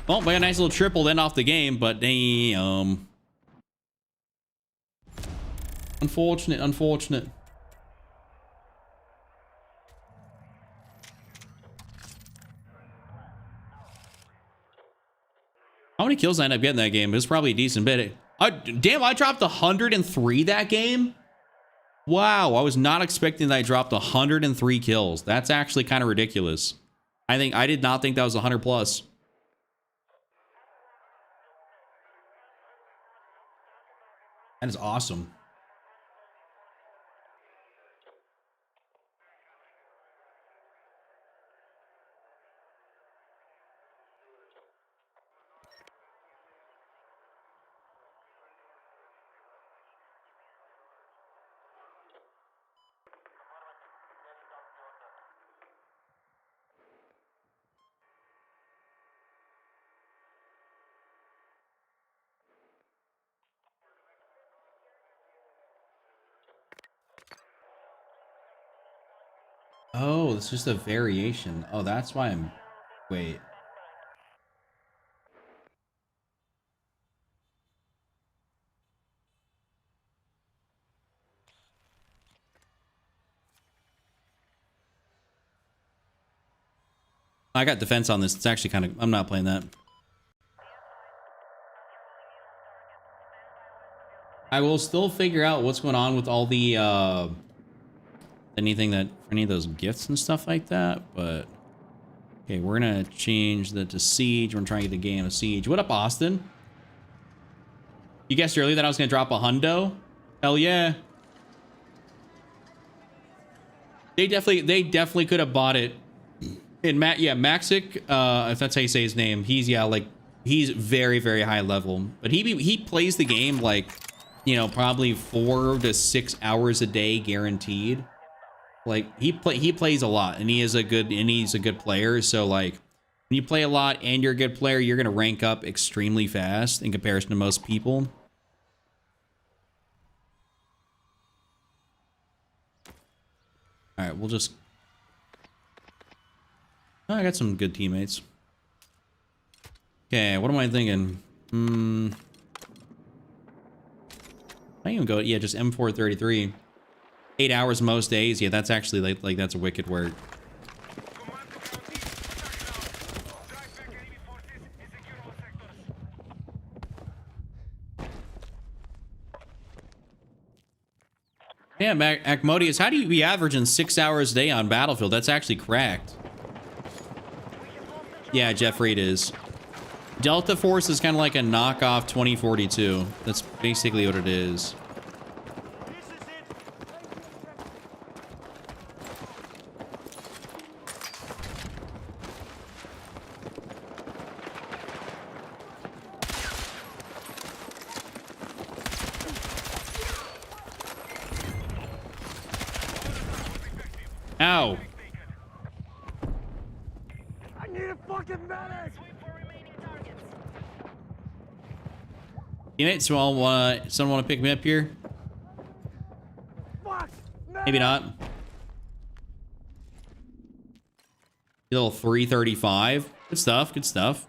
Well, we got a nice little triple then off the game, but damn. Unfortunate. How many kills I end up getting that game? It was probably a decent bit. Damn, I dropped 103 that game? Wow, I was not expecting that I dropped 103 kills. That's actually kind of ridiculous. I did not think that was 100 plus. That is awesome. Oh, it's just a variation. Oh, that's why I'm... Wait. I got defense on this. It's actually kind of... I'm not playing that. I will still figure out what's going on with all the, anything that... Any of those gifts and stuff like that, but... Okay, we're gonna change that to Siege. We're gonna try and get the game of Siege. What up, Austin? You guessed earlier that I was gonna drop a hundo? Hell yeah. They definitely could have bought it. And Maxic, if that's how you say his name, he's he's very, very high level. But he plays the game like, you know, probably 4 to 6 hours a day guaranteed. Like he plays a lot, and he's a good player. So like when you play a lot and you're a good player, you're gonna rank up extremely fast in comparison to most people. All right, we'll just... Oh, I got some good teammates. Okay, what am I thinking? I even go, yeah, just M433. 8 hours most days. Yeah, that's actually like that's a wicked word. Yeah, Acmodius, how do you be averaging 6 hours a day on Battlefield? That's actually cracked. Yeah, Jeffrey, it is. Delta Force is kind of like a knockoff 2042. That's basically what it is. Ow. I need a fucking medic! Teammates, someone want to pick me up here? Fuck! Maybe not. Little 335. Good stuff. Good stuff.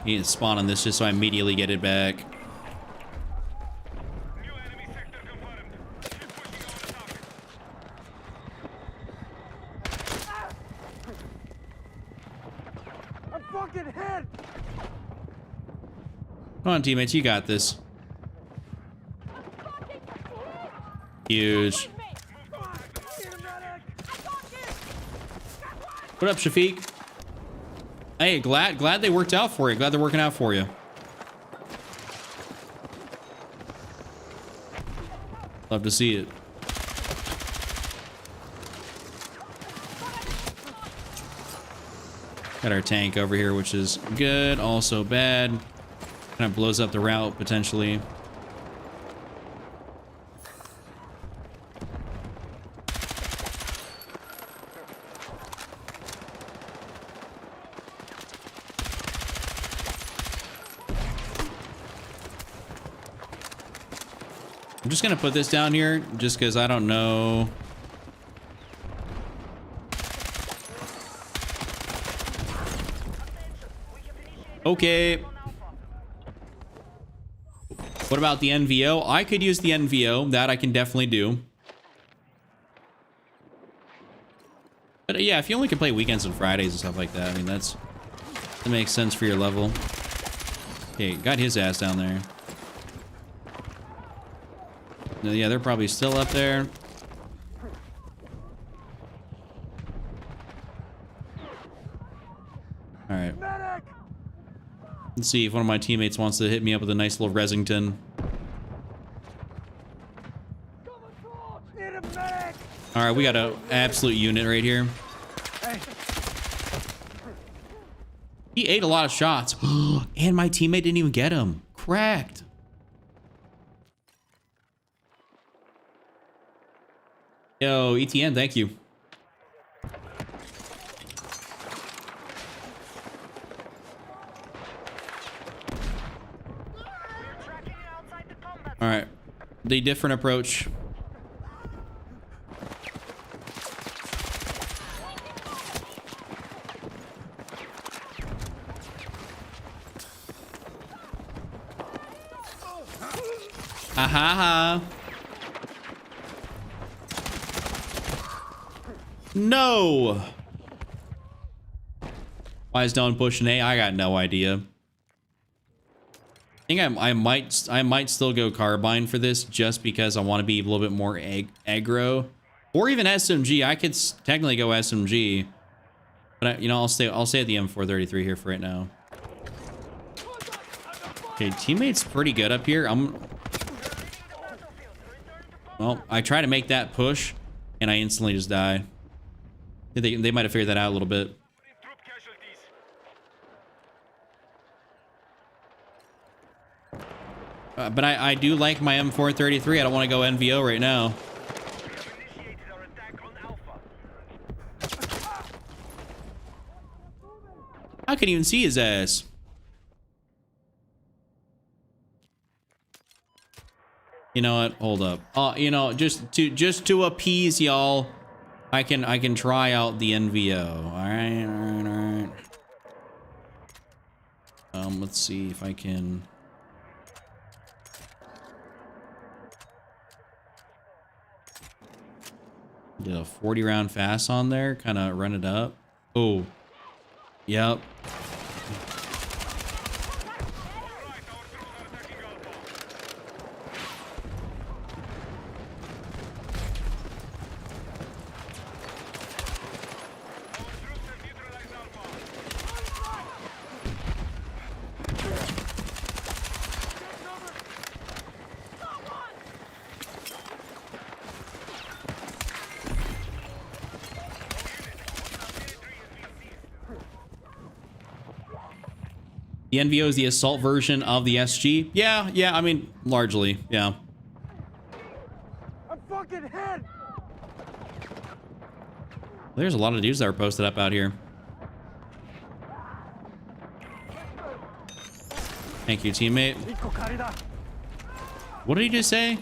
Need to spawn on this just so I immediately get it back. New enemy sector confirmed. Keep pushing on the target. I'm fucking hit! Come on, teammates, you got this. Huge. What up, Shafiq? Hey, glad they worked out for you. Glad they're working out for you. Love to see it. Got our tank over here, which is good, also bad. Kind of blows up the route, potentially. I'm just gonna put this down here, just because I don't know. Okay. What about the NVO? I could use the NVO. That I can definitely do. But yeah, if you only can play weekends and Fridays and stuff like that, I mean, that makes sense for your level. Okay, got his ass down there. No, yeah, they're probably still up there. All right. Let's see if one of my teammates wants to hit me up with a nice little Resington. All right, we got an absolute unit right here. He ate a lot of shots. And my teammate didn't even get him. Cracked. Yo, ETN, thank you. All right, the different approach. Ahaha. No. Why is no one pushing A? I got no idea. I think I might still go carbine for this just because I want to be a little bit more aggro, or even SMG. I could technically go SMG, but you know, I'll stay at the M433 here for right now. Okay, teammate's pretty good up here. Well, I try to make that push, and I instantly just die. They might have figured that out a little bit. Troop casualties. But I do like my M433. I don't want to go NVO right now. We have initiated our attack on Alpha. I couldn't even see his ass. You know what? Hold up. You know, just to appease y'all, I can try out the NVO. All right. Let's see if I can. Did a 40 round fast on there, kind of run it up. Oh, yep. The NVO is the assault version of the SG. Yeah, I mean, largely, yeah. I'm fucking hit! There's a lot of dudes that are posted up out here. Thank you, teammate. What did he just say?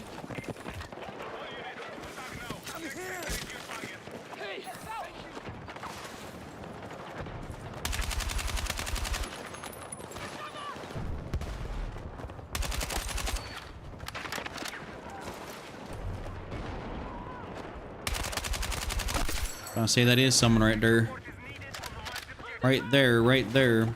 I'll say that is someone right there. Right there, right there.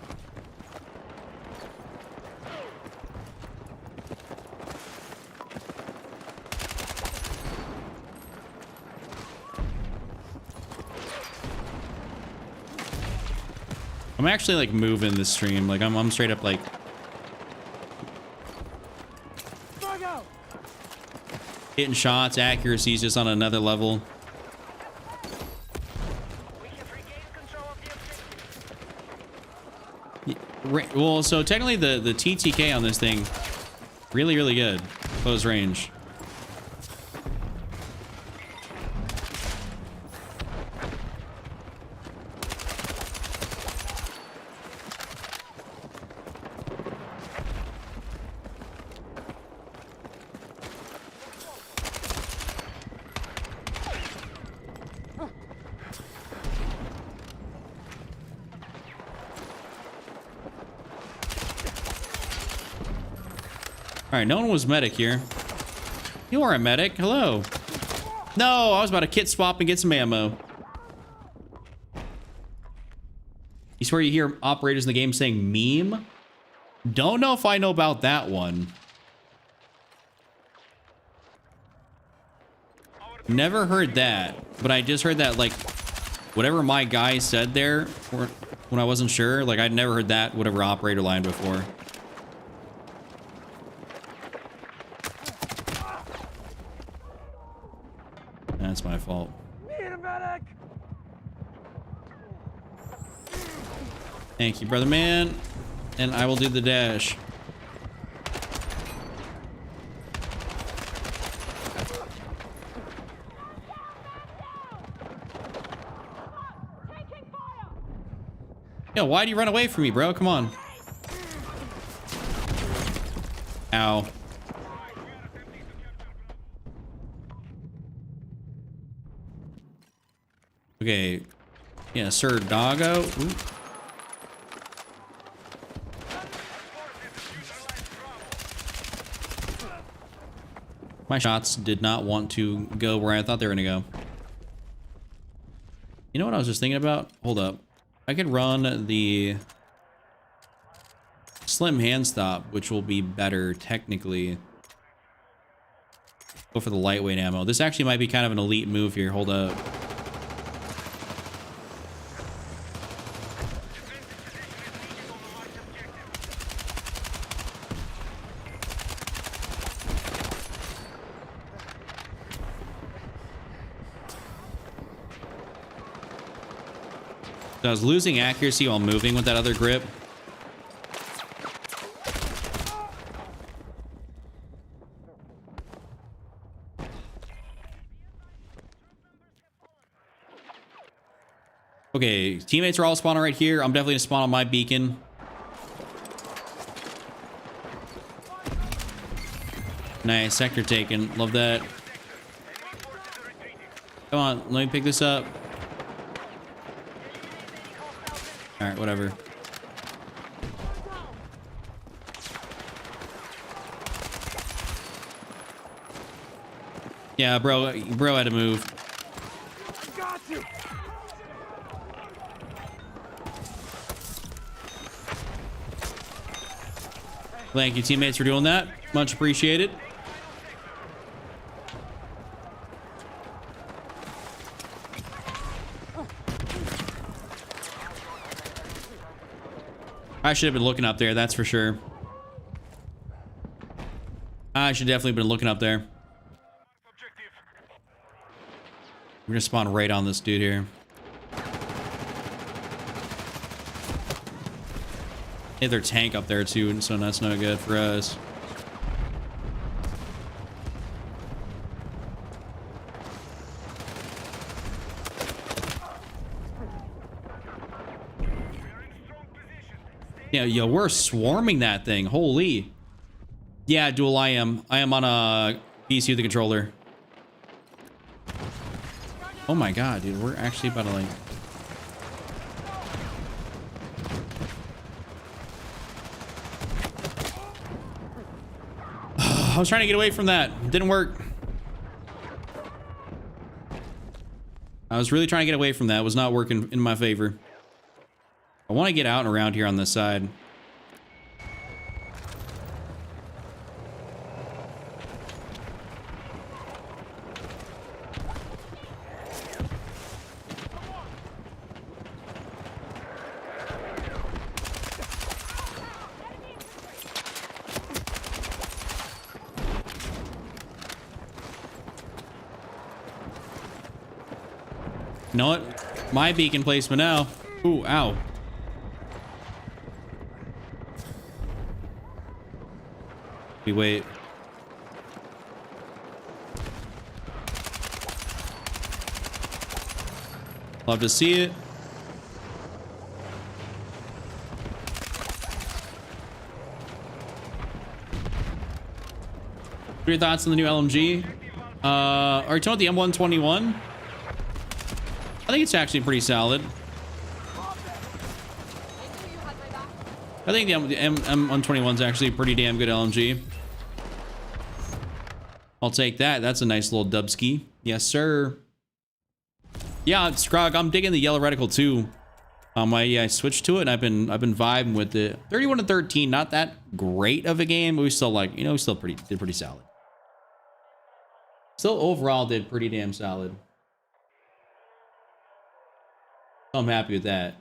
I'm actually like moving this stream. Like I'm straight up like hitting shots, accuracy is just on another level. Well, so technically the TTK on this thing, really good, close range. All right, no one was medic here. You are a medic. Hello. No, I was about to kit swap and get some ammo. You swear you hear operators in the game saying meme? Don't know if I know about that one. Never heard that, but I just heard that like whatever my guy said there when I wasn't sure, like I'd never heard that whatever operator line before. That's my fault. Need a medic! Thank you, brother man. And I will do the dash. Yo, why do you run away from me, bro? Come on. Ow. Okay. Yeah, Sir Doggo. Ooh. My shots did not want to go where I thought they were gonna go. You know what I was just thinking about? Hold up. I could run the slim hand stop, which will be better technically. Go for the lightweight ammo. This actually might be kind of an elite move here. Hold up. So I was losing accuracy while moving with that other grip. Okay, teammates are all spawning right here. I'm definitely gonna spawn on my beacon. Nice, sector taken. Love that. Come on, let me pick this up. All right, whatever. Yeah, bro had to move. Got you. Thank you, teammates, for doing that. Much appreciated. I should have been looking up there, that's for sure. I should definitely have been looking up there. Objective. We're gonna spawn right on this dude here. They have their tank up there too, so that's no good for us. Yeah, yo, we're swarming that thing. Holy. Yeah, Duel, I am on a PC with the controller. Oh my god, dude, we're actually about to like... I was trying to get away from that. Didn't work. I was really trying to get away from that. It was not working in my favor. I want to get out and around here on this side. You know what? My beacon placement now. Ooh, ow. We wait. Love to see it. What are your thoughts on the new LMG? Are you talking about the M121? I think it's actually pretty solid. I think the M121 is actually a pretty damn good LMG. I'll take that. That's a nice little dubski. Yes, sir. Yeah, Scrog, I'm digging the yellow reticle too. I switched to it and I've been vibing with it. 31 to 13, not that great of a game, but we still like, you know, we still did pretty solid. Still overall did pretty damn solid. I'm happy with that.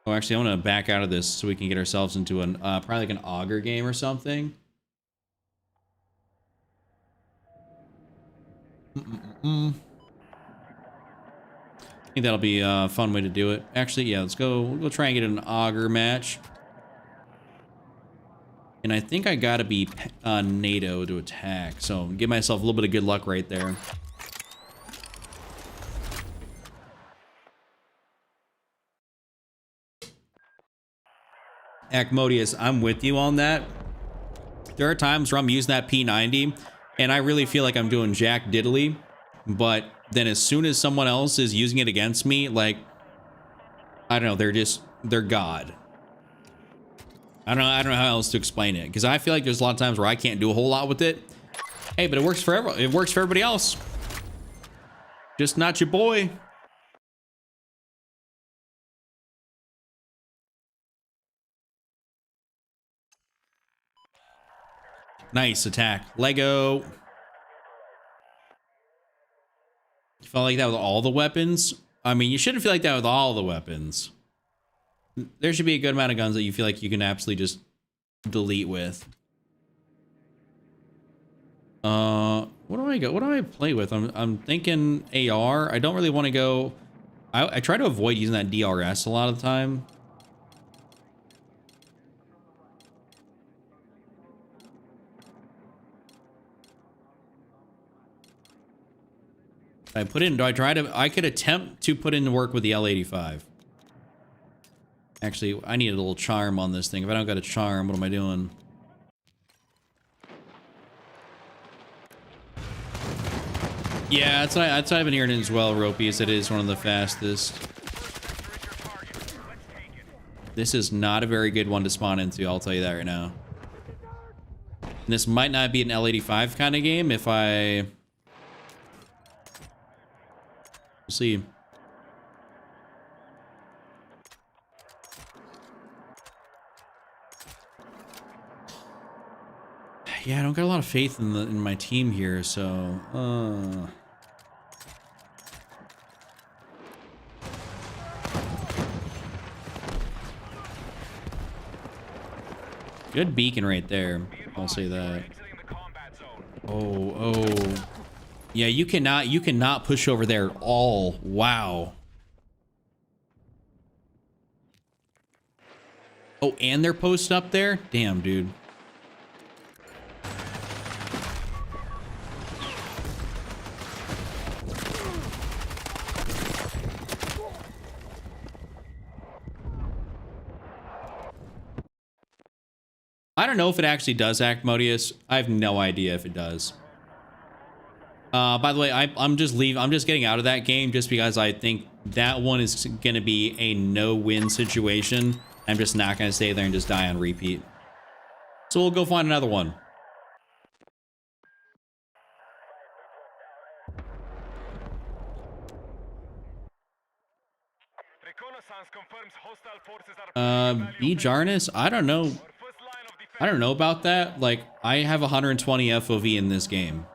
Oh, actually, I want to back out of this so we can get ourselves into an probably like an auger game or something. I think that'll be a fun way to do it. Actually, yeah, let's go. We'll go try and get an auger match. And I think I gotta be NATO to attack. So give myself a little bit of good luck right there. Acmodius, I'm with you on that. there are times where I'm using that P90 and I really feel like I'm doing jack diddly, but then as soon as someone else is using it against me, like, I don't know, they're God. I don't know how else to explain it, because I feel like there's a lot of times where I can't do a whole lot with it. Hey, but it works for everybody else. Just not your boy. Nice attack. Lego. You felt like that with all the weapons? I mean, you shouldn't feel like that with all the weapons. There should be a good amount of guns that you feel like you can absolutely just delete with. What do I go? What do I play with? I'm thinking AR. I don't really want to go. I try to avoid using that DRS a lot of the time. I could attempt to put in work with the L85. Actually, I need a little charm on this thing. If I don't got a charm, what am I doing? Yeah, that's what I've been hearing as well, Ropey, is it is one of the fastest. This is not a very good one to spawn into, I'll tell you that right now. And this might not be an L85 kind of game if I... We'll see. Yeah, I don't got a lot of faith in my team here, so good beacon right there. I'll say that. Oh. Yeah, you cannot push over there at all. Wow. Oh, and they're posted up there? Damn, dude. I don't know if it actually does, Acmodius. I have no idea if it does. By the way, I'm just getting out of that game just because I think that one is going to be a no-win situation. I'm just not going to stay there and just die on repeat. So we'll go find another one. B. Jarnus? I don't know. I don't know about that. Like, I have 120 FOV in this game.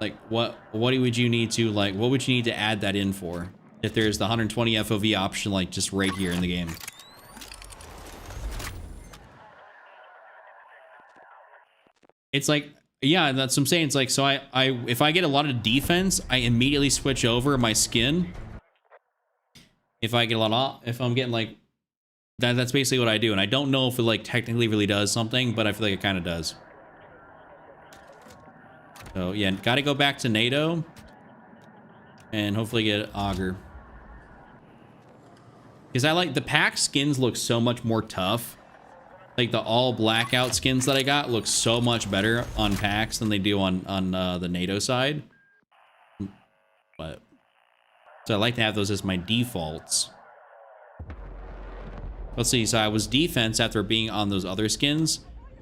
Like, what would you need to, like, what would you need to add that in for? If there's the 120 FOV option, like, just right here in the game. It's like, yeah, that's what I'm saying. It's like, so if I get a lot of defense, I immediately switch over my skin. If I get a lot of, if I'm getting like, that's basically what I do. And I don't know if it like technically really does something, but I feel like it kind of does. So yeah, got to go back to NATO and hopefully get Augur. Because I like the pack skins look so much more tough. Like the all blackout skins that I got look so much better on packs than they do on the NATO side. But so I like to have those as my defaults. Let's see. So I was defense after being on those other skins.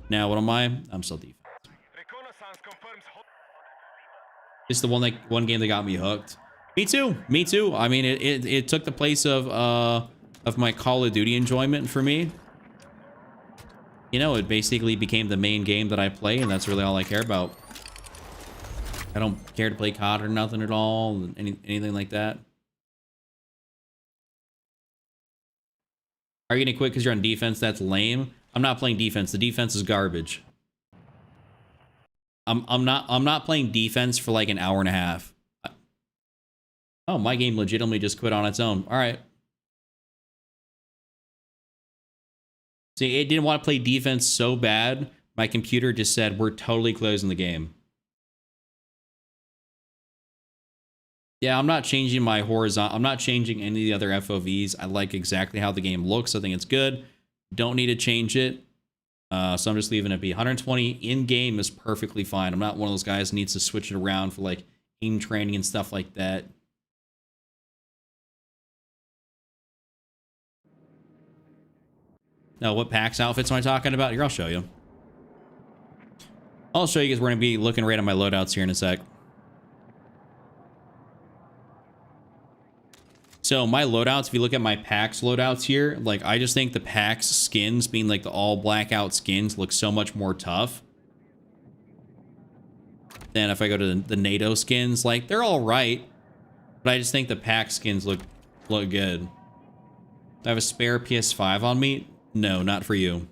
Now what am I? I'm still defense. It's the one game that got me hooked. Me too. Me too. I mean, it took the place of my Call of Duty enjoyment for me. You know, it basically became the main game that I play, and that's really all I care about. I don't care to play COD or nothing at all, anything like that. Are you gonna quit because you're on defense? That's lame. I'm not playing defense. The defense is garbage. I'm not playing defense for like an hour and a half. Oh, my game legitimately just quit on its own. All right. See, it didn't want to play defense so bad. My computer just said, we're totally closing the game. Yeah, I'm not changing my horizontal. I'm not changing any of the other FOVs. I like exactly how the game looks. I think it's good. Don't need to change it. So I'm just leaving it be. 120 in game is perfectly fine. I'm not one of those guys who needs to switch it around for like aim training and stuff like that. Now, what PAX outfits am I talking about? Here, I'll show you. I'll show you because we're going to be looking right at my loadouts here in a sec. So my loadouts, if you look at my PAX loadouts here, like I just think the PAX skins being like the all blackout skins look so much more tough than if I go to the NATO skins. Like they're all right, but I just think the PAX skins look good. I have a spare PS5 on me. No, not for you.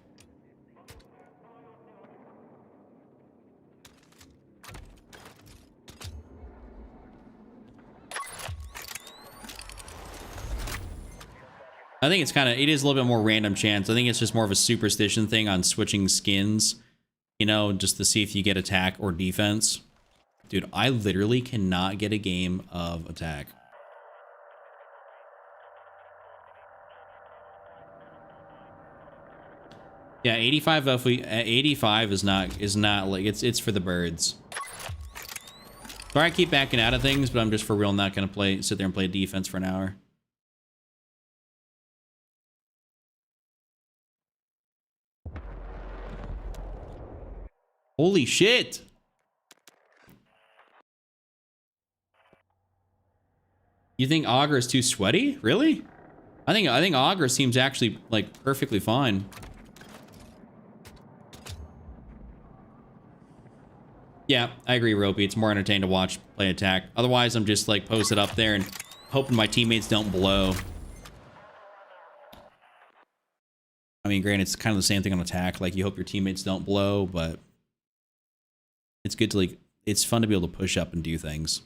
I think it's it is a little bit more random chance. I think it's just more of a superstition thing on switching skins, you know, just to see if you get attack or defense. Dude, I literally cannot get a game of attack. Yeah, 85 85 is not like it's for the birds. Sorry I keep backing out of things, but I'm just for real not gonna sit there and play defense for an hour. Holy shit. You think Augur is too sweaty? Really? I think Augur seems actually like perfectly fine. Yeah, I agree, Ropey. It's more entertaining to watch play attack. Otherwise, I'm just like posted up there and hoping my teammates don't blow. I mean, granted, it's kind of the same thing on attack. Like, you hope your teammates don't blow, but it's good to like, it's fun to be able to push up and do things.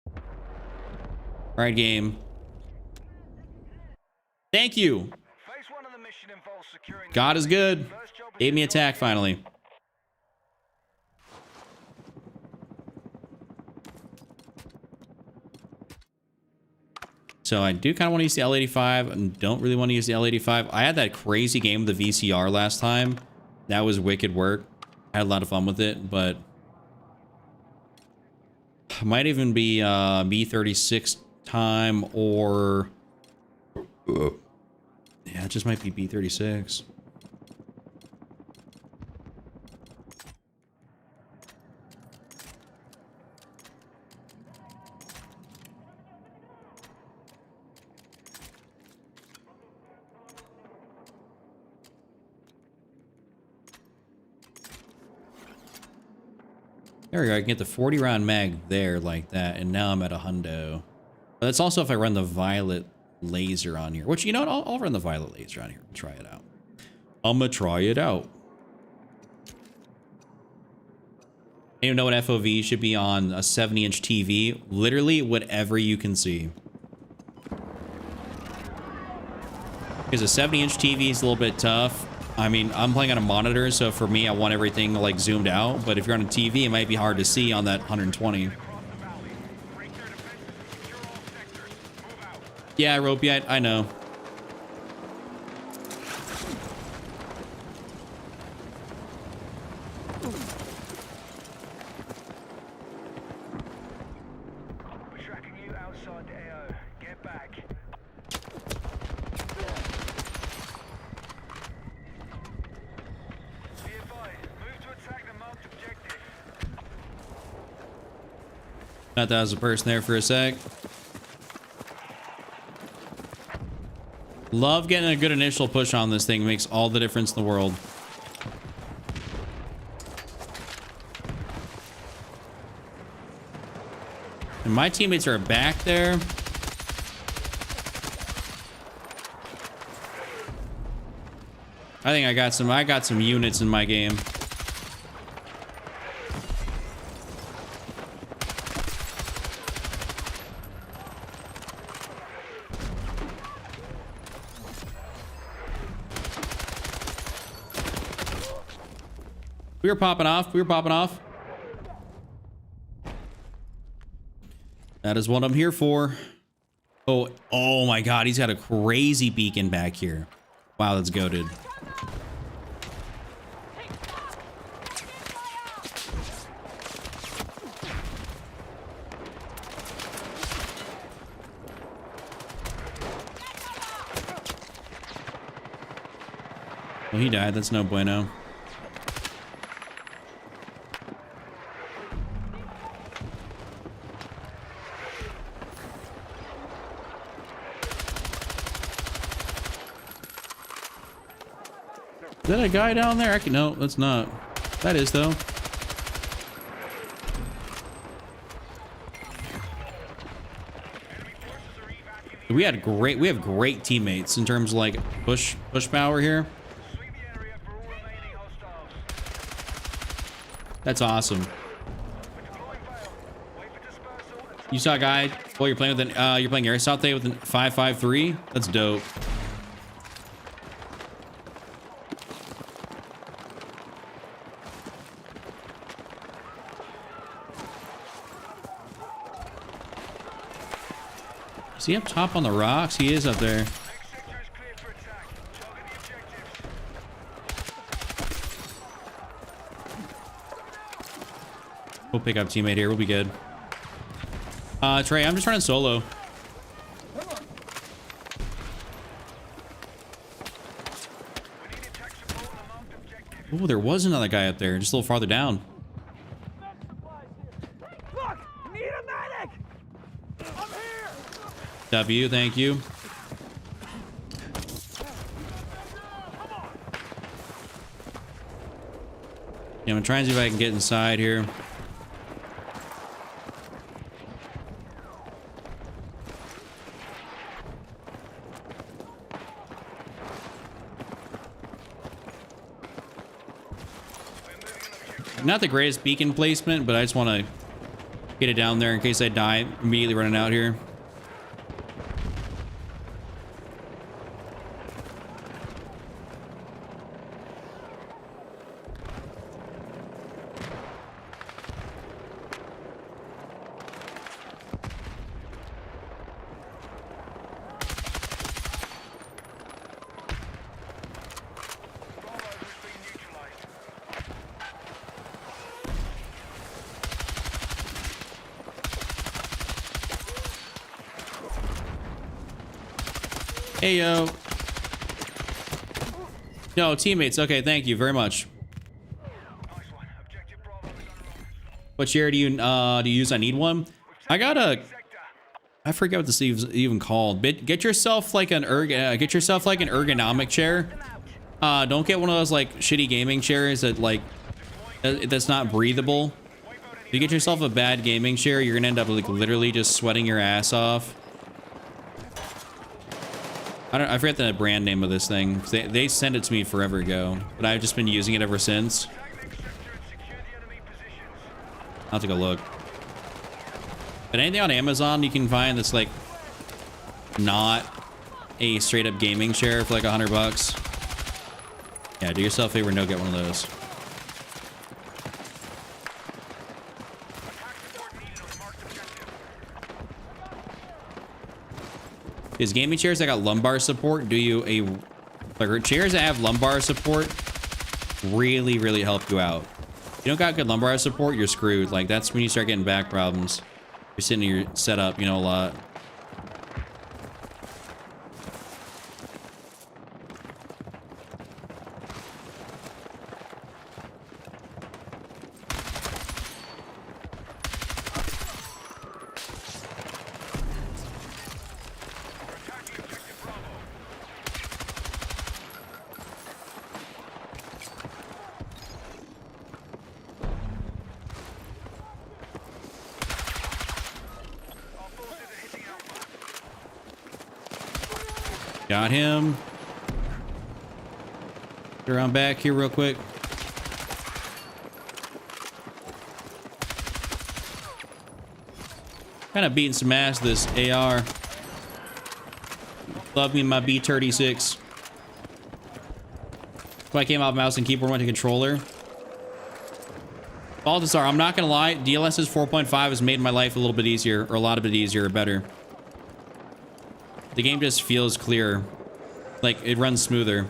All right, game. Thank you. Phase 1 of the mission involves securing the God is good. first job is Gave me to attack finally. So I do kind of want to use the L85 and don't really want to use the L85. I had that crazy game with the VCR last time. That was wicked work. I had a lot of fun with it, but might even be B36 time or yeah, it just might be B36. There we go. I can get the 40 round mag there like that, and now I'm at a hundo. But that's also if I run the violet laser on here, which, you know what, I'll run the violet laser on here. Try it out. I'm gonna try it out. I don't know what FOV should be on a 70-inch TV. Literally whatever you can see. Because a 70-inch TV is a little bit tough. I mean, I'm playing on a monitor, so for me, I want everything like zoomed out. But if you're on a TV, it might be hard to see on that 120. Yeah, Ropey, I know. We're tracking you outside the AO. Get back. Be advised, move to attack the marked objective. Thought that was a person there for a sec. Love getting a good initial push on this thing. It makes all the difference in the world. And my teammates are back there. I think I got some units in my game. We were popping off. We were popping off. That is what I'm here for. Oh my God. He's got a crazy beacon back here. Wow, that's goated. Well, he died. That's no bueno. Is that a guy down there? No, that's not. That is though. We have great teammates in terms of like push power here. Sweep the area for all remaining hostiles. That's awesome. We're deploying fail. Wait for dispersal and You saw a guy. Oh, you're playing with an you're playing airsoft today with an 5.53. That's dope. Is he up top on the rocks? He is up there. next sector is clear for attack. Target the objectives. We'll pick up teammate here. We'll be good. Trey, I'm just running solo. We need attack support on the marked objective. Oh, there was another guy up there, just a little farther down. Look! Need a medic! I'm here! W, thank you. Yeah, I'm gonna try and see if I can get inside here. Not the greatest beacon placement, but I just want to get it down there in case I die immediately running out here. Bravo has been neutralized. Hey, yo. No, teammates. Okay, thank you very much. Nice one. Objective Bravo is under lock. What chair do you use? I need one. I got a. Sector. I forget what this is even called. But get yourself like an ergonomic chair. Don't get one of those like shitty gaming chairs that like that's not breathable. If you get yourself a bad gaming chair, you're gonna end up like literally just sweating your ass off. I forget the brand name of this thing. They sent it to me forever ago, but I've just been using it ever since. Tag next sector and secure the enemy positions. I'll take a look. But anything on Amazon you can find that's like not a straight up gaming chair for like $100. Yeah, do yourself a favor and go get one of those. Attack support needed on the marked objective. Is gaming chairs that got lumbar support do you a like chairs that have lumbar support really help you out. If you don't got good lumbar support, you're screwed. Like that's when you start getting back problems. You're sitting in your setup, you know, a lot. Attacking objective Bravo. Our forces are hitting Alpha. Got him. Get around back here real quick. Kind of beating some ass this AR. Love me my B36. So I came off mouse and keyboard, went to controller. Baltasar, I'm not gonna lie, DLSS 4.5 has made my life a little bit easier, or a lot of bit easier, or better. The game just feels clearer. Like, it runs smoother.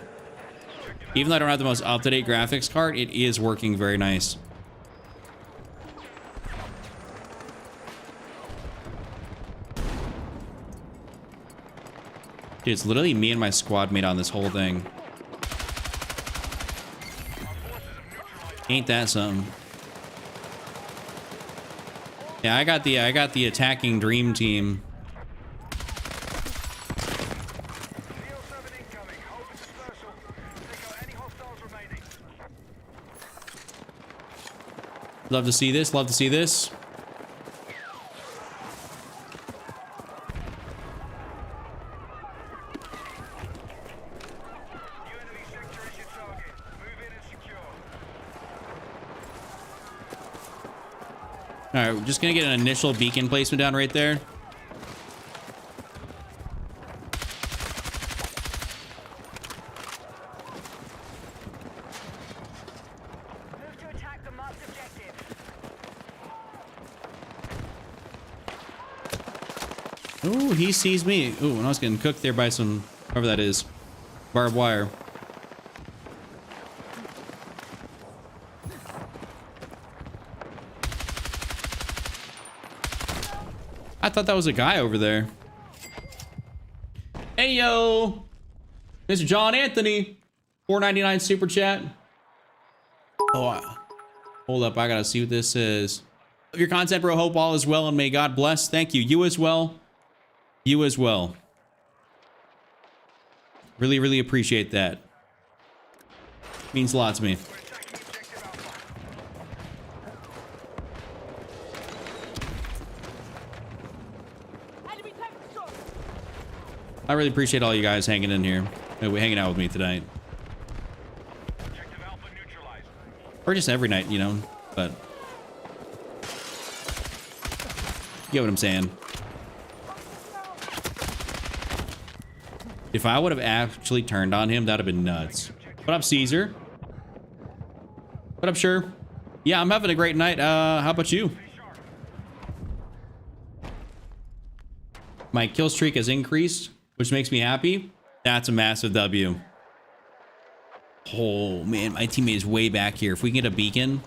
Even though I don't have the most up-to-date graphics card, it is working very nice. Dude, it's literally me and my squad mate on this whole thing. Ain't that something? Yeah, I got the attacking dream team. CO7 incoming. Hold the dispersal. Take out any hostiles remaining. Love to see this. Love to see this. New enemy sector is your target. Move in and secure. All right, we're just gonna get an initial beacon placement down right there. Move to attack the marked objective. Ooh, he sees me. Ooh, and I was getting cooked there by some, whoever that is, barbed wire. I thought that was a guy over there. Hey, yo. Mr. John Anthony. $4.99 super chat. Oh, hold up. I got to see what this is. Love your content, bro. Hope all is well and may God bless. Thank you. You as well. You as well. Really, really appreciate that. Means a lot to me. We're attacking objective Alpha. Enemy tank shot. I really appreciate all you guys hanging in here. Hanging out with me tonight. Objective Alpha neutralized. Or just every night, you know. But you get what I'm saying. If I would have actually turned on him, that'd have been nuts. What up, Caesar? What up, sure? Yeah, I'm having a great night. How about you? My kill streak has increased, which makes me happy. That's a massive W. Oh, man, my teammate is way back here. If we can get a beacon.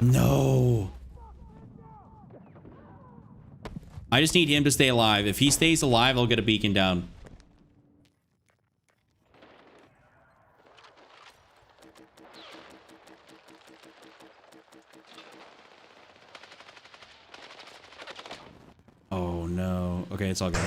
No. I just need him to stay alive. If he stays alive, I'll get a beacon down. Oh, no. Okay, it's all good.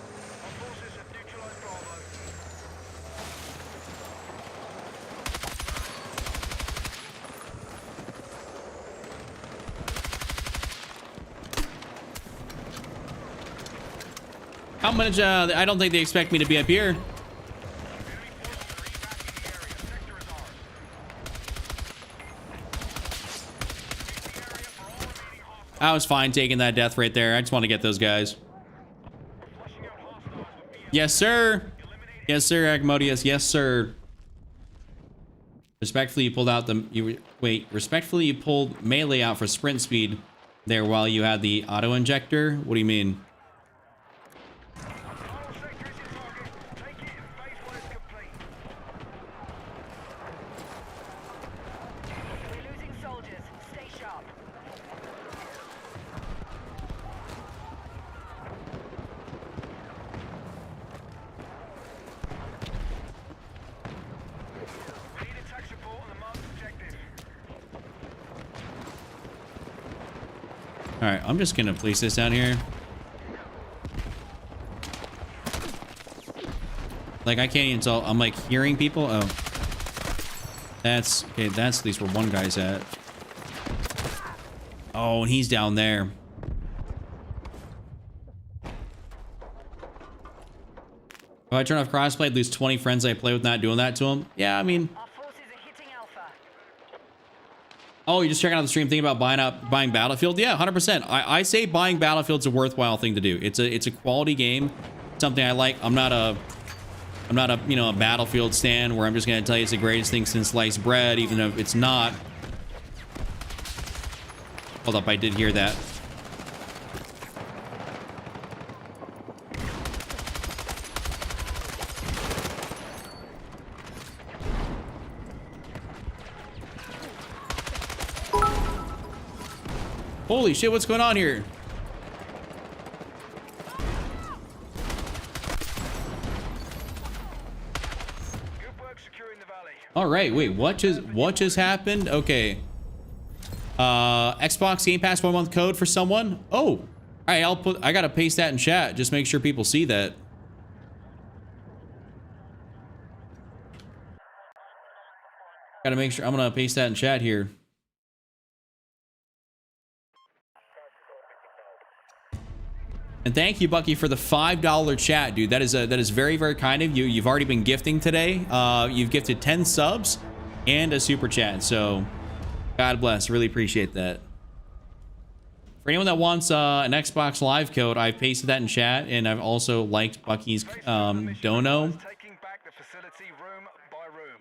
Our forces have neutralized Bravo. How much? I don't think they expect me to be up here. Enemy forces are evacking the area. Sector is ours. Sweep the area for all remaining hostiles. I was fine taking that death right there. I just want to get those guys. Flushing out hostiles with BS. Yes, sir. Eliminate Yes, sir, Agmodius. Yes, sir. Respectfully, you pulled out the... Respectfully, you pulled melee out for sprint speed there while you had the auto-injector? What do you mean? Final sector is your target. Take it and face when it's complete. We're losing soldiers. Stay sharp. We need attack support on the marked objective. All right, I'm just going to place this down here. Like, I can't even tell. I'm, like, hearing people. Oh. That's... Okay, that's at least where one guy's at. Oh, and he's down there. If I turn off crossplay, I'd lose 20 friends I play with not doing that to them. Yeah, I mean... Our forces are hitting Alpha. Oh, you're just checking out the stream thinking about buying Battlefield? Yeah, 100%. I say buying Battlefield's a worthwhile thing to do. It's a quality game. Something I like. I'm not a you know, a Battlefield stan where I'm just gonna tell you it's the greatest thing since sliced bread, even if it's not. Hold up, I did hear that. Holy shit, what's going on here? Good work securing the valley. All right, wait, what just happened? Okay. Xbox Game Pass 1 month code for someone. Oh, all right, I gotta paste that in chat. Just make sure people see that. Gotta make sure. I'm gonna paste that in chat here. And thank you, Bucky, for the $5 chat, dude. That is very, very kind of you. You've already been gifting today. You've gifted 10 subs and a super chat. So, God bless. Really appreciate that. For anyone that wants an Xbox Live code, I've pasted that in chat, and I've also liked Bucky's dono. Taking back the facility room by room.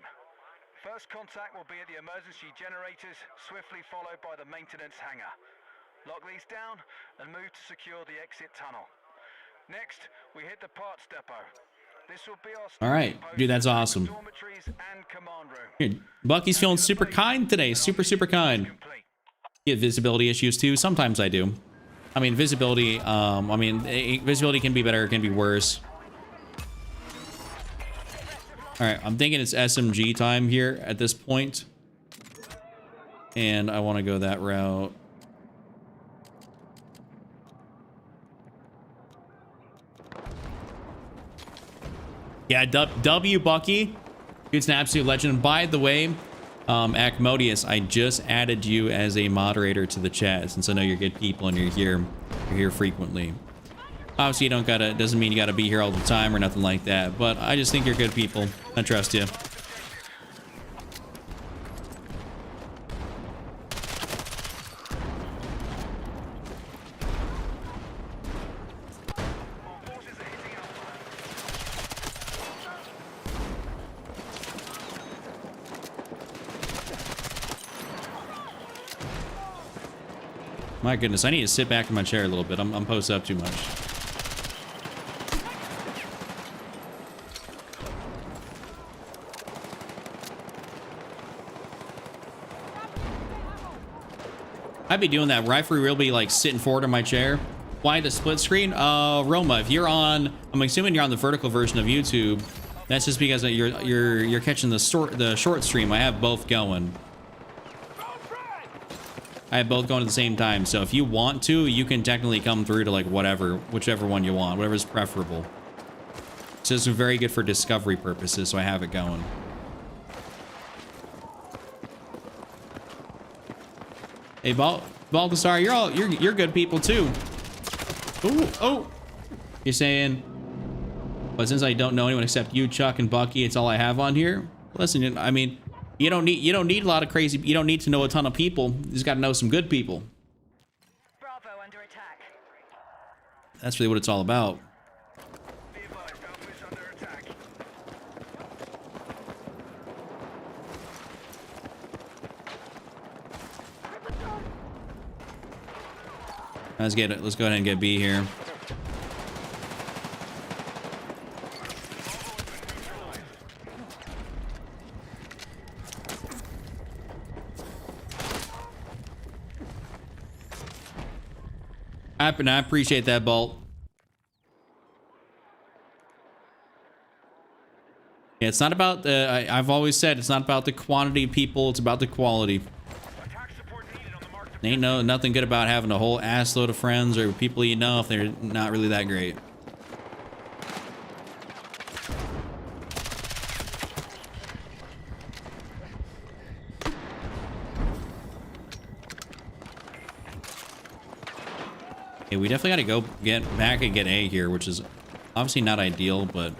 First contact will be at the emergency generators, swiftly followed by the maintenance hangar. Lock these down and move to secure the exit tunnel. Next, we hit the parts depot. This will be our All right, dude, that's awesome. dormitories and command room. Here, Bucky's feeling super kind today. Super, super kind. Complete. You have visibility issues too. Sometimes I do. I mean, visibility. Visibility can be better. It can be worse. All right, I'm thinking it's SMG time here at this point, and I want to go that route. Yeah, W Bucky. Dude's an absolute legend. By the way, Acmodius, I just added you as a moderator to the chat since I know you're good people and you're here frequently. Obviously, you don't gotta, doesn't mean you gotta be here all the time or nothing like that, but I just think you're good people. I trust you. My goodness, I need to sit back in my chair a little bit. I'm posted up too much. I'd be doing that. Referee will be like sitting forward in my chair. Why the split screen? Roma, if you're on, I'm assuming you're on the vertical version of YouTube. That's just because you're catching the short stream. I have both going. I have both going at the same time, so if you want to, you can technically come through to like whichever one you want, whatever's preferable. So it's very good for discovery purposes, so I have it going. Hey, Balthasar, you're good people too. Ooh, oh, you're saying, but since I don't know anyone except you, Chuck, and Bucky, it's all I have on here. Listen, I mean. You don't need a lot of crazy. You don't need to know a ton of people. You just got to know some good people. Bravo under attack. That's really what it's all about. Be advised, Alpha is under attack. Let's get it. Let's go ahead and get B here. I appreciate that, Bolt. Yeah, it's not about the. I've always said it's not about the quantity of people. It's about the quality. Attack support needed on the mark. Ain't nothing good about having a whole ass load of friends or people you know if they're not really that great. Okay, we definitely got to go get back and get A here, which is obviously not ideal, but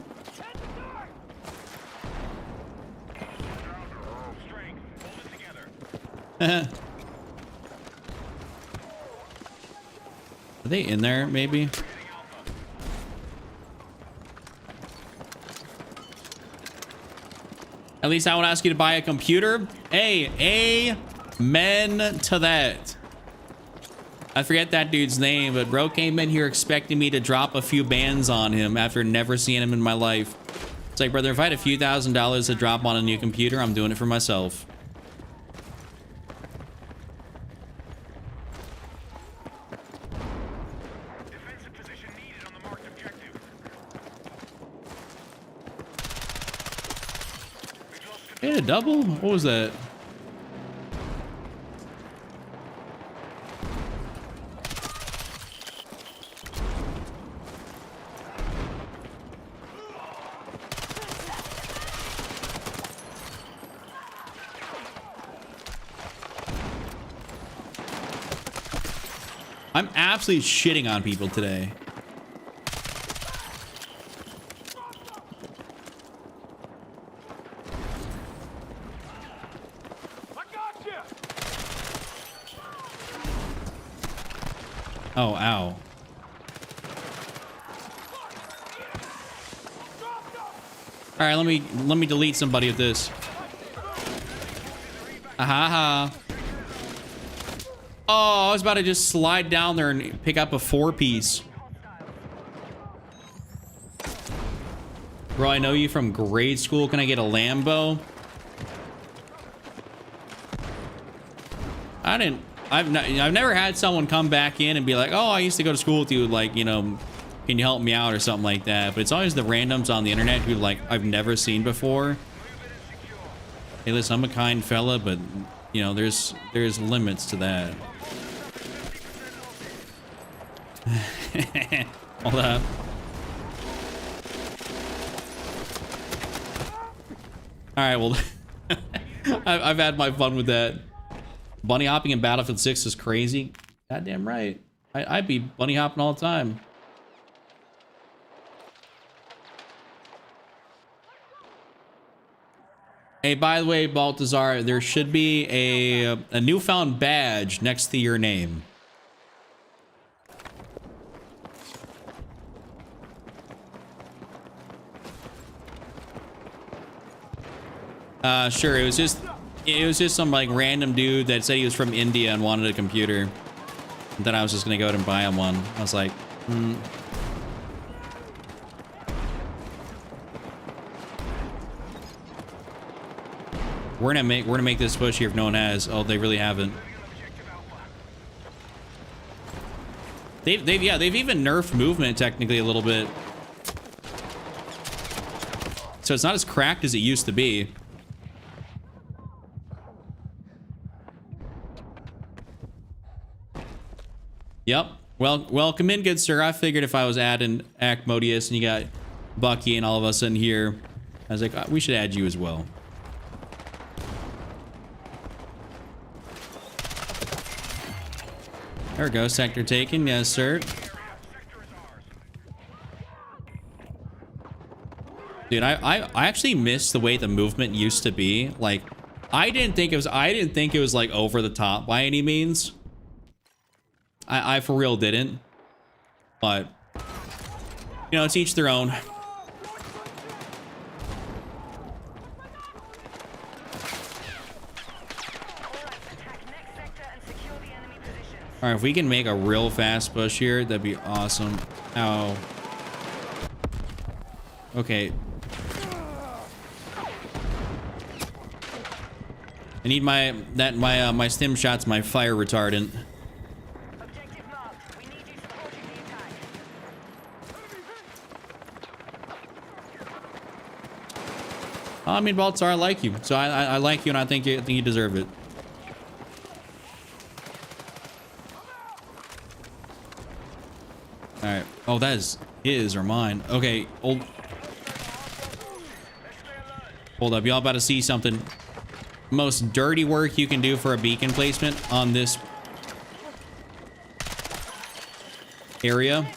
are they in there, maybe? At least I won't ask you to buy a computer. Hey, amen to that. I forget that dude's name, but bro came in here expecting me to drop a few bands on him after never seeing him in my life. It's like, brother, if I had a few $1,000s to drop on a new computer, I'm doing it for myself. Defensive position needed on the marked objective. We've lost control. Hit a double? What was that? I'm absolutely shitting on people today. I got you. Oh, ow. All right, let me delete somebody with this. Aha. Oh, I was about to just slide down there and pick up a 4-piece. Bro, I know you from grade school. Can I get a Lambo? I've never had someone come back in and be like, oh, I used to go to school with you. Like, you know, can you help me out or something like that? But it's always the randoms on the internet who like I've never seen before. Hey, listen, I'm a kind fella, but you know, there's limits to that. Hold up. All right, well, I've had my fun with that. Bunny hopping in Battlefield 6 is crazy. Goddamn right. I'd be bunny hopping all the time. Hey, by the way, Baltazar, there should be a newfound badge next to your name. Sure. It was just some like random dude that said he was from India and wanted a computer. And then I was just gonna go out and buy him one. I was like, We're gonna make this push here if no one has. Oh, they really haven't. They've even nerfed movement technically a little bit. So it's not as cracked as it used to be. Yep. Well, welcome in, good sir. I figured if I was adding Acmodius and you got Bucky and all of us in here, I was like, we should add you as well. There we go. Sector taken. Yes, sir. Dude, I actually miss the way the movement used to be. Like, I didn't think it was like over the top by any means. I for real didn't. But you know, it's each their own. All right, if we can make a real fast push here, that'd be awesome. Ow. Okay. I need my stim shots, my fire retardant. Objective marked. We need you supporting the attack. I mean, Baltzar, I like you. So I like you, and I think you deserve it. All right. Oh, that is his or mine. Okay. Hold up. Y'all about to see something. Most dirty work you can do for a beacon placement on this area.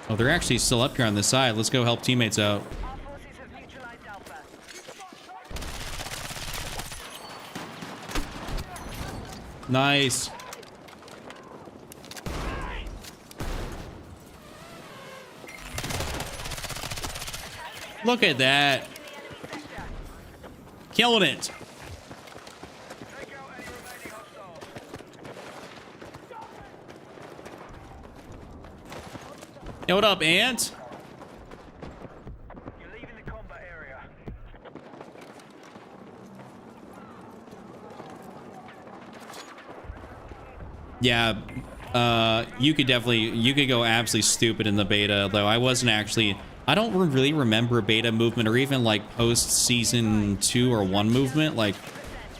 Oh, they're actually still up here on this side. Let's go help teammates out. Our forces have neutralized Alpha. Nice. Look at that. Killing it. Take out any remaining hostiles. Hey, what up, Ant? You're leaving the combat area. Yeah, you could go absolutely stupid in the beta, though I wasn't actually, I don't really remember beta movement or even like post season 2 or 1 movement. Like,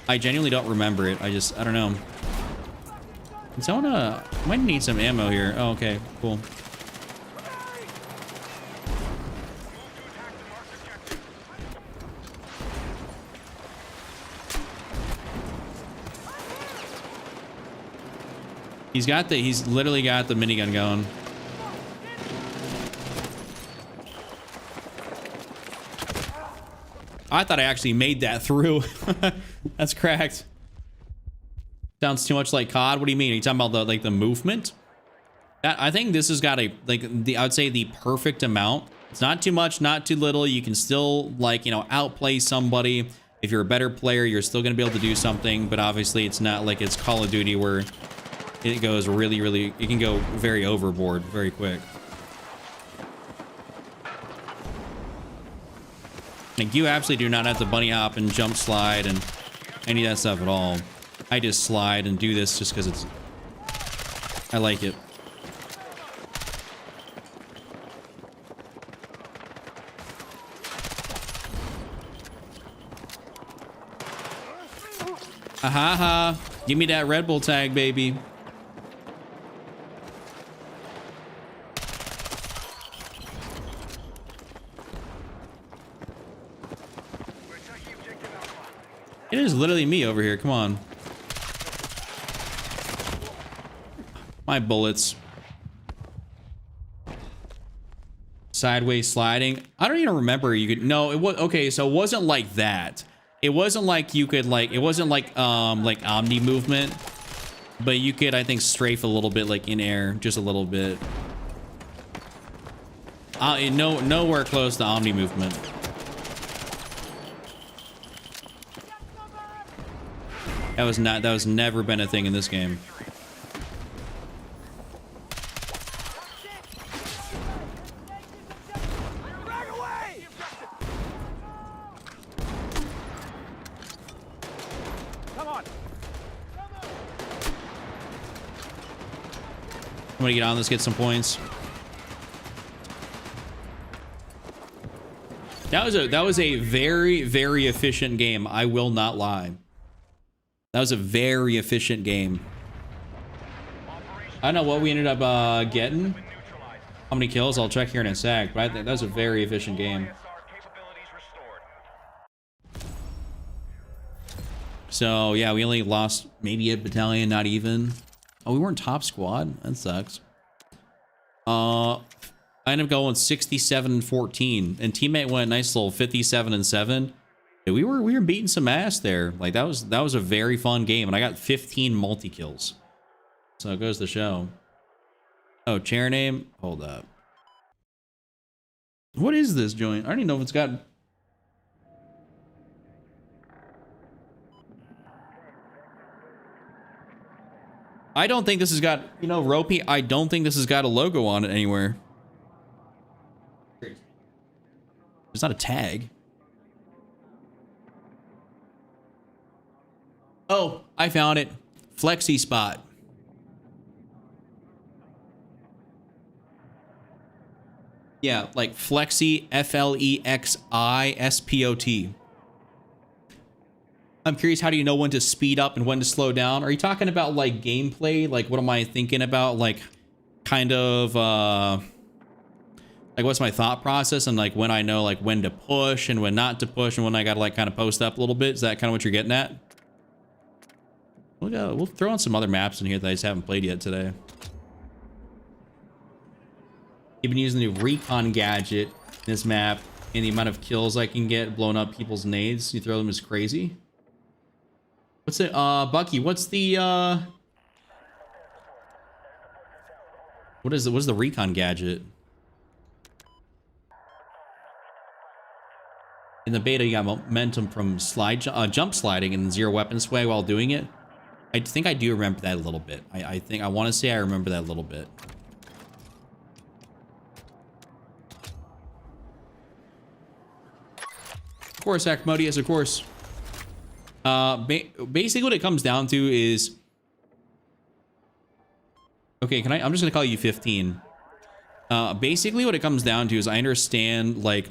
I genuinely don't remember it. I don't know. So I might need some ammo here. Oh, okay, cool. He's literally got the minigun going. I thought I actually made that through. That's cracked. Sounds too much like COD. What do you mean? Are you talking about the movement? I think this has got I would say the perfect amount. It's not too much, not too little. You can still outplay somebody. If you're a better player, you're still gonna be able to do something, but obviously it's not like it's Call of Duty where it goes really, it can go very overboard very quick. Like, you absolutely do not have to bunny hop and jump slide and any of that stuff at all. I just slide and do this just because I like it. Aha ha. Give me that Red Bull tag, baby. It is literally me over here. Come on. My bullets. Sideways sliding. I don't even remember you could. No, it was okay. So it wasn't like that. It wasn't like you could it wasn't like omni movement, but you could, I think, strafe a little bit like in air, just a little bit. Nowhere close to omni movement. That was never been a thing in this game. I'm gonna get on this, get some points. That was a very, very efficient game. I will not lie. That was a very efficient game. I don't know what we ended up getting. How many kills? I'll check here in a sec. But I think that was a very efficient game. So yeah, we only lost maybe a battalion, not even. Oh, we weren't top squad. That sucks. I ended up going 67-14, and teammate went nice little 57-7. We were beating some ass there. Like that was a very fun game, and I got 15 multi kills. So it goes to show. Oh, chair name. Hold up. What is this joint? I don't even know if it's got. I don't think this has got, Ropey, I don't think this has got a logo on it anywhere. It's not a tag. Oh, I found it. Flexi Spot. Yeah, like Flexi, Flexi-SPOT. I'm curious, how do you know when to speed up and when to slow down? Are you talking about like gameplay? Like, what am I thinking about? Like, kind of, like, what's my thought process and like when I know like when to push and when not to push and when I gotta like kind of post up a little bit? Is that kind of what you're getting at? We'll throw on some other maps in here that I just haven't played yet today. You've been using the recon gadget in this map, and the amount of kills I can get blowing up people's nades. You throw them as crazy. What's it, Bucky? What's the what's the recon gadget? In the beta, you got momentum from jump sliding and zero weapon sway while doing it. I think I do remember that a little bit. I want to say I remember that a little bit. Of course, Acmodius, of course. Basically what it comes down to is... Okay, I'm just gonna call you 15. Basically what it comes down to is I understand, like,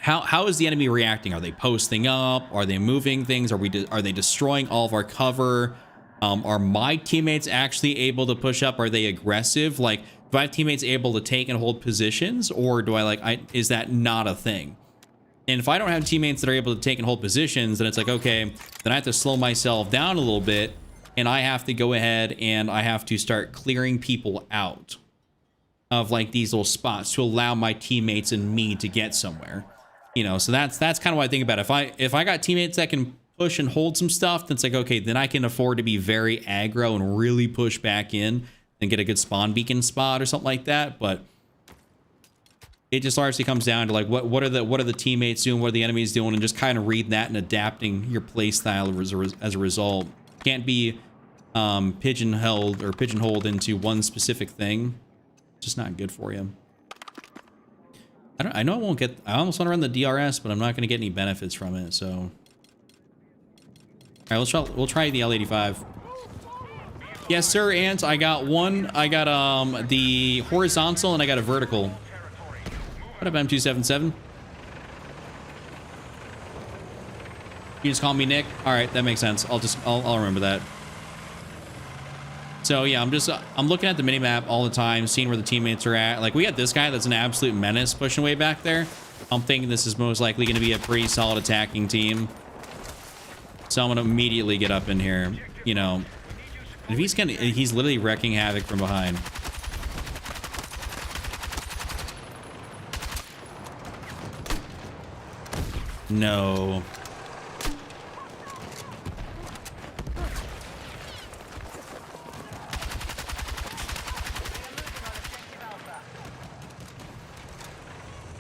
how is the enemy reacting? Are they posting up? Are they moving things? Are they destroying all of our cover? Are my teammates actually able to push up? Are they aggressive? Like, do I have teammates able to take and hold positions, or do is that not a thing? And if I don't have teammates that are able to take and hold positions, then it's like, okay, then I have to slow myself down a little bit, and I have to go ahead and I have to start clearing people out of like these little spots to allow my teammates and me to get somewhere. You know, so that's kind of what I think about it. If I got teammates that can push and hold some stuff, then it's like, okay, then I can afford to be very aggro and really push back in and get a good spawn beacon spot or something like that. But it just largely comes down to like what are the teammates doing, what are the enemies doing, and just kind of read that and adapting your play style as a result. Can't be pigeonholed into one specific thing. It's just not good for you. I know I won't get... I almost want to run the DRS, but I'm not going to get any benefits from it, so... Alright, we'll try the L85. Yes, sir, Ant. I got one. I got the horizontal and I got a vertical. What up, M277? You just call me Nick? Alright, that makes sense. I'll remember that. So yeah, I'm looking at the minimap all the time, seeing where the teammates are at. Like, we got this guy that's an absolute menace pushing way back there. I'm thinking this is most likely going to be a pretty solid attacking team. So I'm going to immediately get up in here, you know. If he's literally wrecking havoc from behind. No.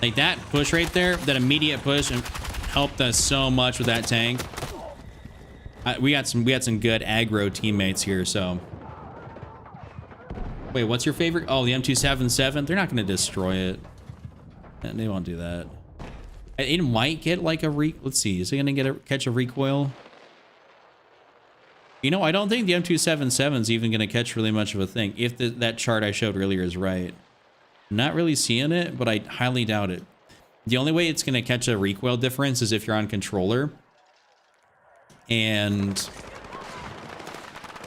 Like that push right there, that immediate push helped us so much with that tank. We had some good aggro teammates here, so. Wait, what's your favorite? Oh, the M277. They're not going to destroy it. They won't do that. It might get like a let's see. Is it going to catch a recoil? You know, I don't think the M277 is even going to catch really much of a thing if that chart I showed earlier is right. Not really seeing it, but I highly doubt it. The only way it's going to catch a recoil difference is if you're on controller. And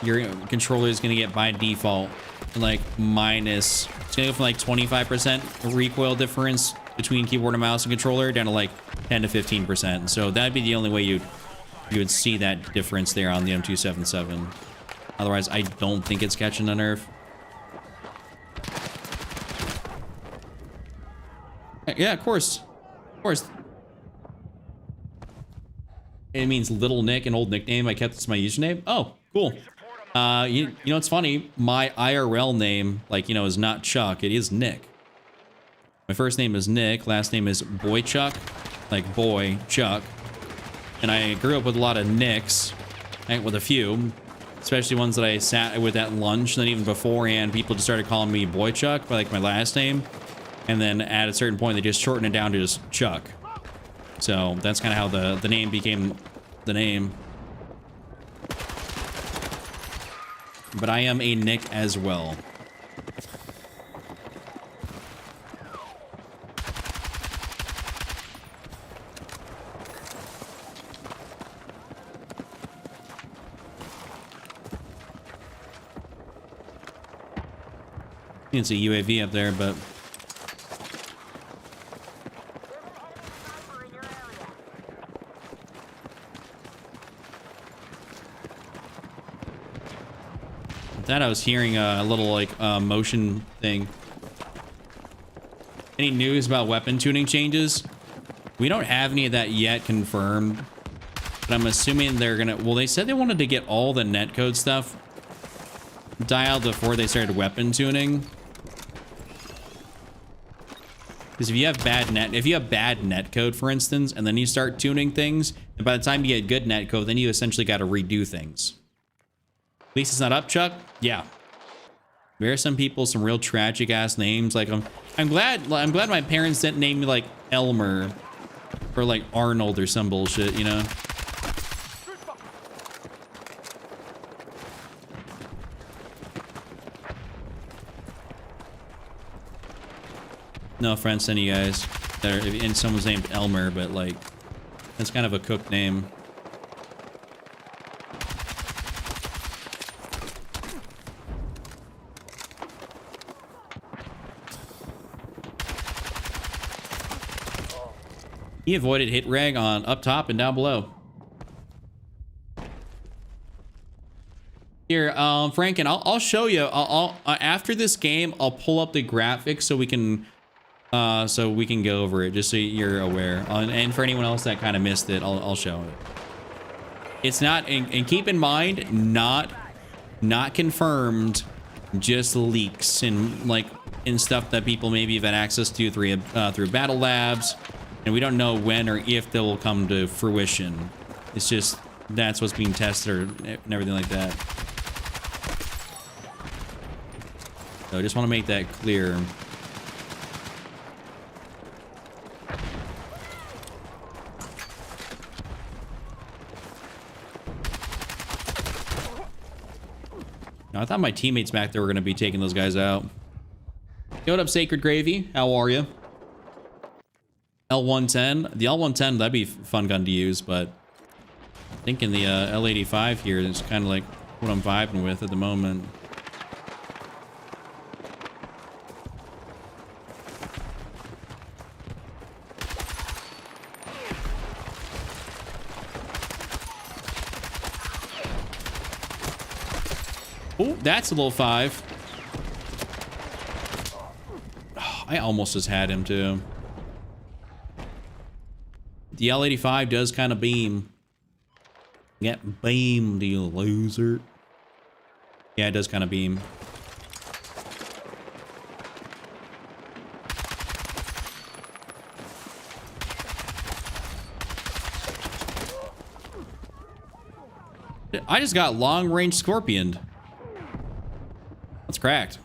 your controller is going to get by default like minus... It's going to go from like 25% recoil difference between keyboard and mouse and controller down to like 10 to 15%. So that'd be the only way you would see that difference there on the M277. Otherwise, I don't think it's catching a nerf. Yeah, of course. Of course. It means Little Nick, an old nickname. I kept this my username. Oh, cool. You know, it's funny. My IRL name, like, you know, is not Chuck. It is Nick. My first name is Nick. Last name is Boychuk. Like boy, Chuck. And I grew up with a lot of Nicks. With a few. Especially ones that I sat with at lunch. And then even beforehand, people just started calling me Boychuk by like my last name. And then at a certain point, they just shortened it down to just Chuck. So that's kind of how the name became the name. But I am a Nick as well. You can see UAV up there, but... That I was hearing a little like motion thing. Any news about weapon tuning changes? We don't have any of that yet confirmed, but I'm assuming they're gonna... Well, they said they wanted to get all the netcode stuff dialed before they started weapon tuning. Because if you have bad net code, for instance, and then you start tuning things, and by the time you get good net code, then you essentially got to redo things. At least it's not up, Chuck. Yeah. There are some people, some real tragic ass names. Like I'm glad my parents didn't name me like Elmer or like Arnold or some bullshit, you know. No offense to any guys that are, and someone's named Elmer, but like that's kind of a cooked name. He avoided hit reg on up top and down below. Here, Franken, I'll show you. I'll after this game, I'll pull up the graphics so we can go over it, just so you're aware. And for anyone else that kind of missed it, I'll show it. It's not, and keep in mind, not confirmed, just leaks and like in stuff that people maybe have had access to through Battle Labs. And we don't know when or if they will come to fruition. It's just, that's what's being tested and everything like that. So I just want to make that clear. Now, I thought my teammates back there were going to be taking those guys out. Yo, what up, Sacred Gravy? How are you? L110. The L110, that'd be a fun gun to use, but I think in the L85 here is kind of like what I'm vibing with at the moment. Oh, that's a little 5. Oh, I almost just had him too. The L85 does kind of beam. Get beamed, you loser. Yeah, it does kind of beam. I just got long-range scorpioned. That's cracked.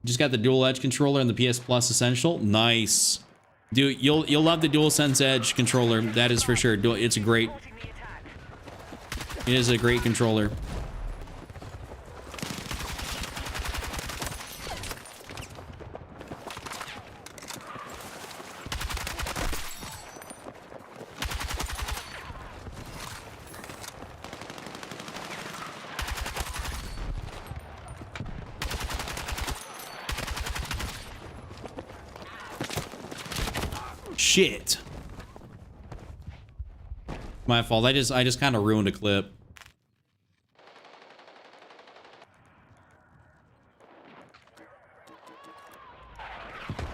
Just got the dual edge controller and the PS Plus Essential. Nice. Dude, you'll love the DualSense Edge controller. That is for sure. It's a great. It is a great controller. Shit. My fault. I just kind of ruined a clip.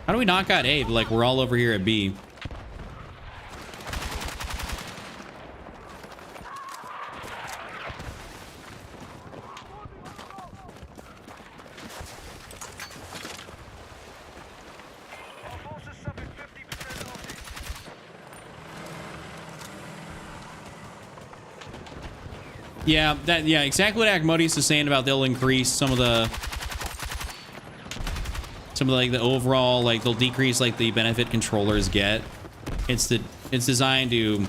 How do we knock out A? Like we're all over here at B. Yeah, exactly what Acmodius is saying about they'll increase some of the like the overall, like they'll decrease like the benefit controllers get. It's designed to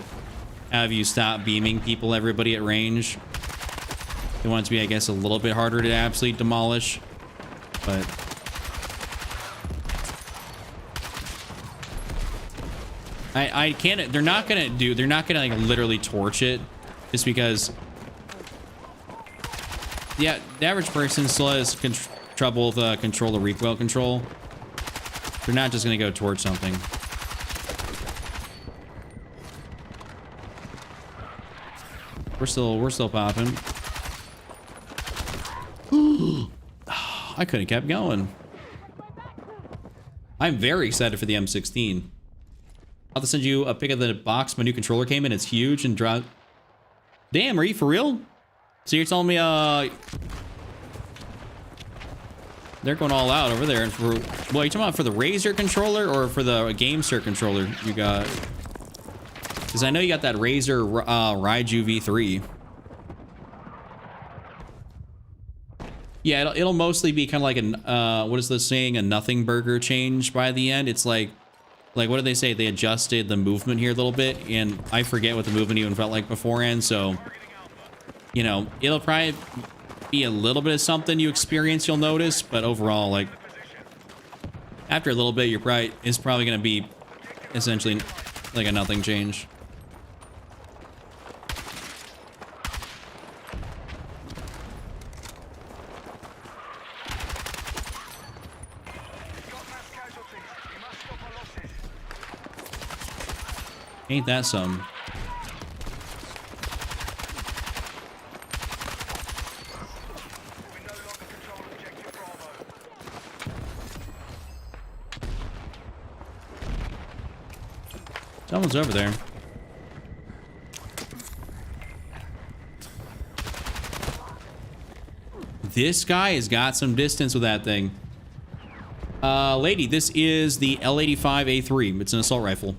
have you stop beaming everybody at range. They want it to be, I guess, a little bit harder to absolutely demolish, but I can't. They're not gonna like literally torch it, just because. Yeah, the average person still has trouble with controller recoil control. They're not just gonna go towards something. We're still popping. I could have kept going. I'm very excited for the M16. I'll have to send you a pic of the box my new controller came in. It's huge and drop. Damn, are you for real? So you're telling me, they're going all out over there. And for, well, you talking about for the Razer controller or for the GameSir controller you got? Because I know you got that Razer Raiju V3. Yeah, it'll mostly be kind of like an, what is this saying? A nothing burger change by the end. It's like what did they say? They adjusted the movement here a little bit, and I forget what the movement even felt like beforehand, so, you know, it'll probably be a little bit of something you experience, you'll notice, but overall, like, after a little bit, it's probably going to be essentially like a nothing change. Ain't that some? Someone's over there. This guy has got some distance with that thing. Lady, this is the L85A3. It's an assault rifle.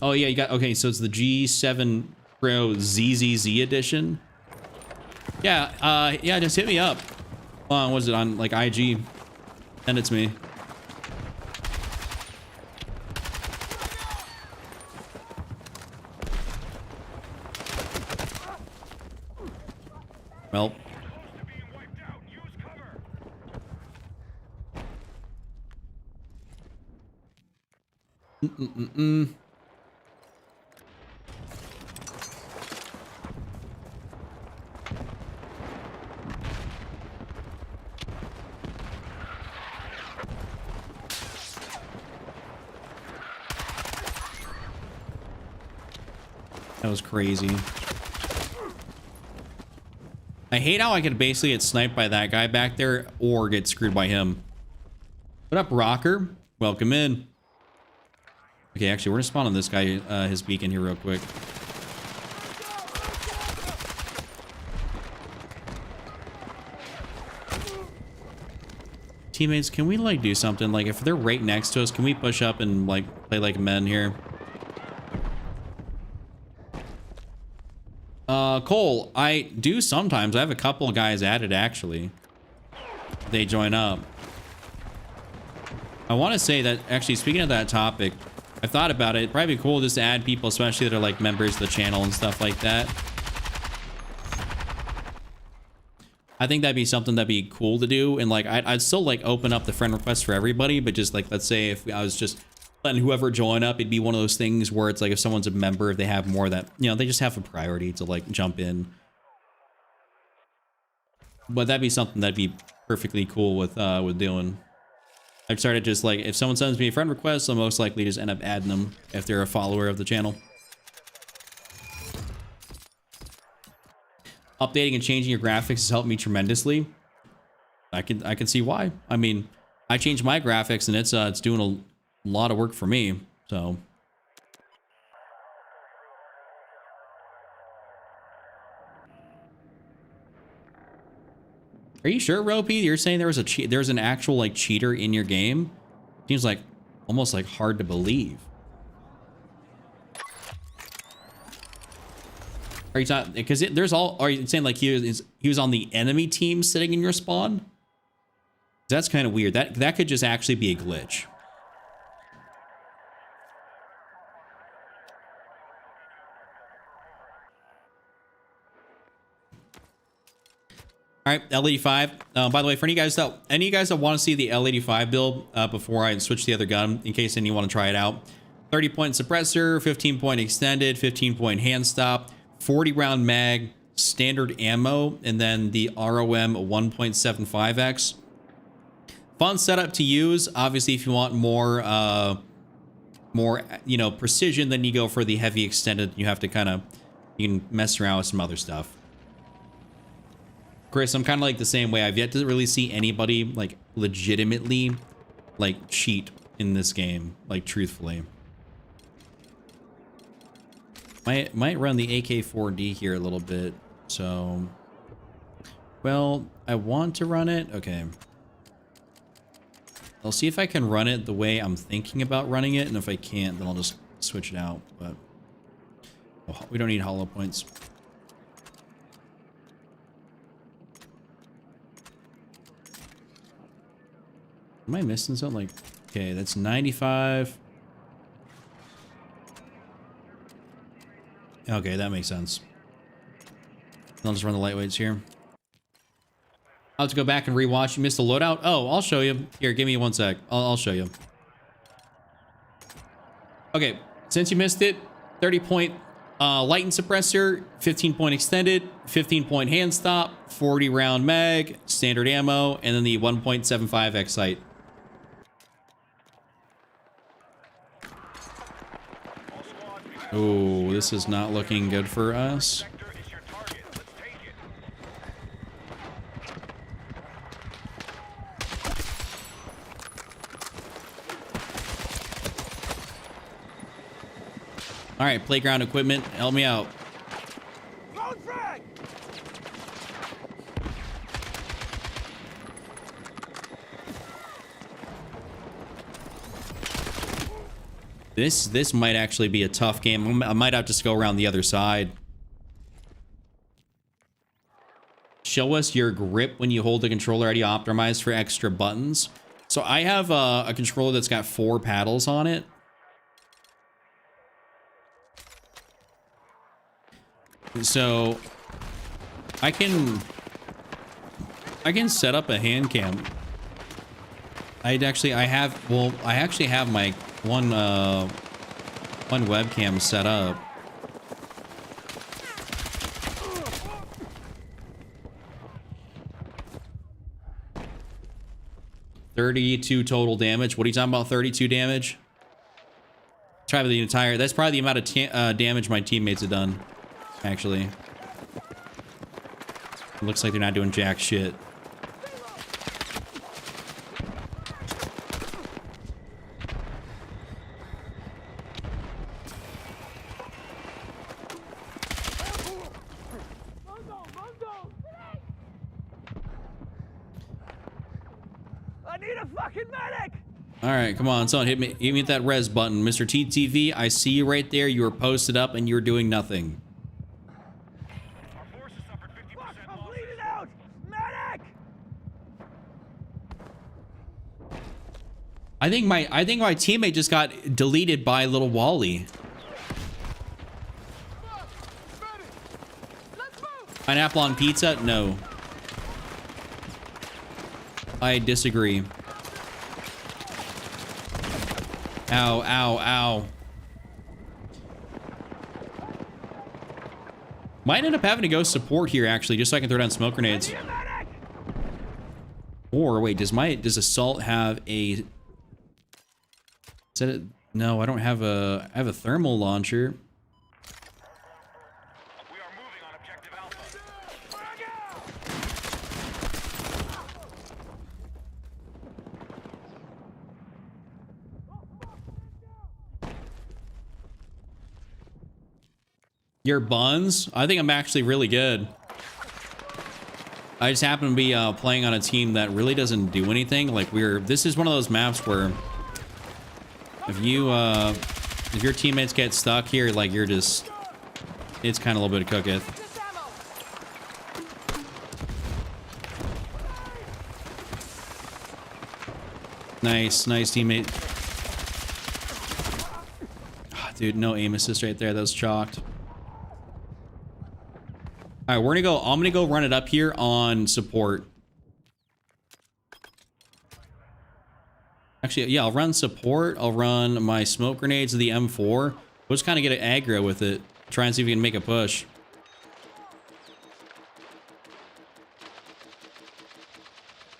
Oh yeah, you got, okay, so it's the G7 Pro ZZZ edition. Yeah, yeah, just hit me up. What is it on, like, IG? Send it to me. Well. That was crazy. I hate how I could basically get sniped by that guy back there or get screwed by him. What up, Rocker? Welcome in. Okay, actually, we're gonna spawn on this guy, his beacon here real quick. Teammates, can we, like, do something? Like, if they're right next to us, can we push up and, like, play like men here? Cole, I do sometimes. I have a couple of guys added, actually. They join up. I want to say that, actually, speaking of that topic, I thought about it. It'd probably be cool just to add people, especially that are, like, members of the channel and stuff like that. I think that'd be something that'd be cool to do. And, like, I'd still, like, open up the friend request for everybody, but just, like, let's say if I was just letting whoever join up, it'd be one of those things where it's like if someone's a member, if they have more that, you know, they just have a priority to, like, jump in. But that'd be something that'd be perfectly cool with doing. I've started just, like, if someone sends me a friend request, I'll most likely just end up adding them if they're a follower of the channel. Updating and changing your graphics has helped me tremendously. I can see why. I mean, I changed my graphics and it's doing a lot of work for me, so. Are you sure, Ropey? You're saying there was there's an actual, like, cheater in your game? Seems like almost like hard to believe. Are you not, because there's all, are you saying like he was on the enemy team sitting in your spawn? That's kind of weird. That could just actually be a glitch. All right, L85. By the way, for any of you guys that want to see the L85 build before I switch to the other gun, in case any want to try it out, 30-point suppressor, 15-point extended, 15-point hand stop, 40-round mag, standard ammo, and then the ROM 1.75x. Fun setup to use. Obviously, if you want more, you know, precision, then you go for the heavy extended. You have to you can mess around with some other stuff. Chris, I'm kind of like the same way. I've yet to really see anybody, like, legitimately, like, cheat in this game, like, truthfully. Might run the AK-4D here a little bit, so. Well, I want to run it. Okay. I'll see if I can run it the way I'm thinking about running it, and if I can't, then I'll just switch it out. But oh, we don't need hollow points. Am I missing something? Like, okay, that's 95. Okay, that makes sense. I'll just run the lightweights here. I'll have to go back and rewatch. You missed the loadout? Oh, I'll show you. Here, give me 1 sec. I'll show you. Okay, since you missed it, 30-point light and suppressor, 15-point extended, 15-point hand stop, 40-round mag, standard ammo, and then the 1.75 X-sight. Oh, this is not looking good for us. Sector is your target. Let's take it. All right, playground equipment, help me out. Throwing frag! This might actually be a tough game. I might have to just go around the other side. Show us your grip when you hold the controller. Already optimized for extra buttons. So I have a controller that's got 4 paddles on it. So I can set up a hand cam. I actually have my one webcam set up. $32 total damage. What are you talking about? 32 damage? Try the entire. That's probably the amount of damage my teammates have done. Actually, it looks like they're not doing jack shit. I need a fucking medic! All right, come on, someone hit me with that res button. Mr. TTV, I see you right there. You were posted up and you're doing nothing. Our forces suffered 50% Fuck, I'm losses. bleeding out! Medic! I think my teammate just got deleted by little Wally. Pineapple on pizza? No. I disagree. Ow, ow, ow. Might end up having to go support here, actually, just so I can throw down smoke grenades. Need a medic! Or, wait, does Assault have a... Is that it? No, I don't have a... I have a thermal launcher. We are moving on objective Alpha. Frag out! Your buns? I think I'm actually really good. I just happen to be playing on a team that really doesn't do anything. Like this is one of those maps where if your teammates get stuck here, like you're just, it's kind of a little bit of cooketh. Nice teammate. Ah, dude, no aim assist right there. That was chalked. All right, I'm gonna go run it up here on support. Actually, yeah, I'll run support. I'll run my smoke grenades to the M4. We'll just kind of get an aggro with it. Try and see if we can make a push.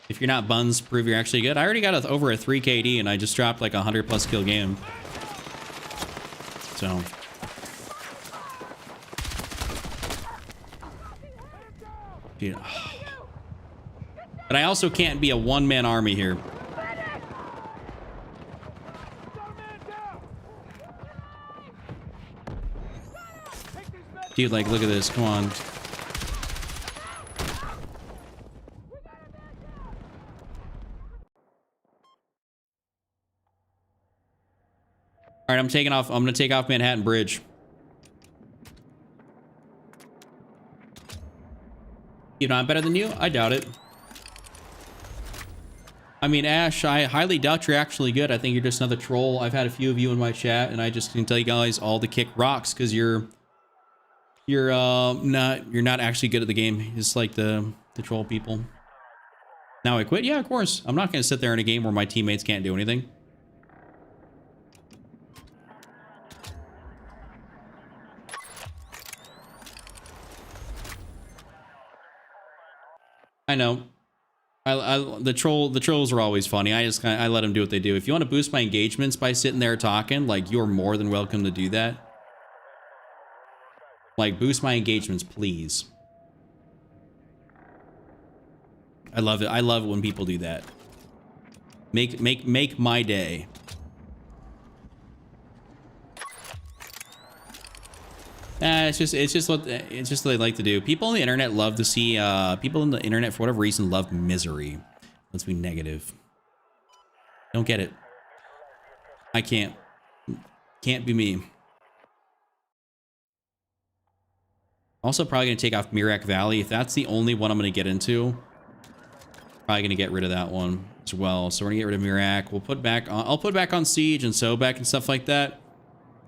If you're not buns, prove you're actually good. I already got over a 3 KD and I just dropped like a 100+ kill game. So. Dude. But I also can't be a one-man army here. Dude, like, look at this. Come on. All right, I'm taking off. I'm gonna take off Manhattan Bridge. You know I'm better than you? I doubt it. I mean, Ash, I highly doubt you're actually good. I think you're just another troll. I've had a few of you in my chat, and I just can tell you guys all to kick rocks because you're not actually good at the game. It's like the troll people. Now I quit? Yeah, of course. I'm not gonna sit there in a game where my teammates can't do anything. I know. The trolls are always funny. I let them do what they do. If you want to boost my engagements by sitting there talking, like, you're more than welcome to do that. Like, boost my engagements, please. I love it. I love it when people do that. Make my day. It's just what they like to do. People on the internet love to see people on the internet for whatever reason love misery. Let's be negative. Don't get it. I can't be me. Also probably gonna take off Mirak Valley. If that's the only one I'm gonna get into, probably gonna get rid of that one as well. So we're gonna get rid of Mirak. We'll put back on, I'll put back on Siege and Sobek and stuff like that.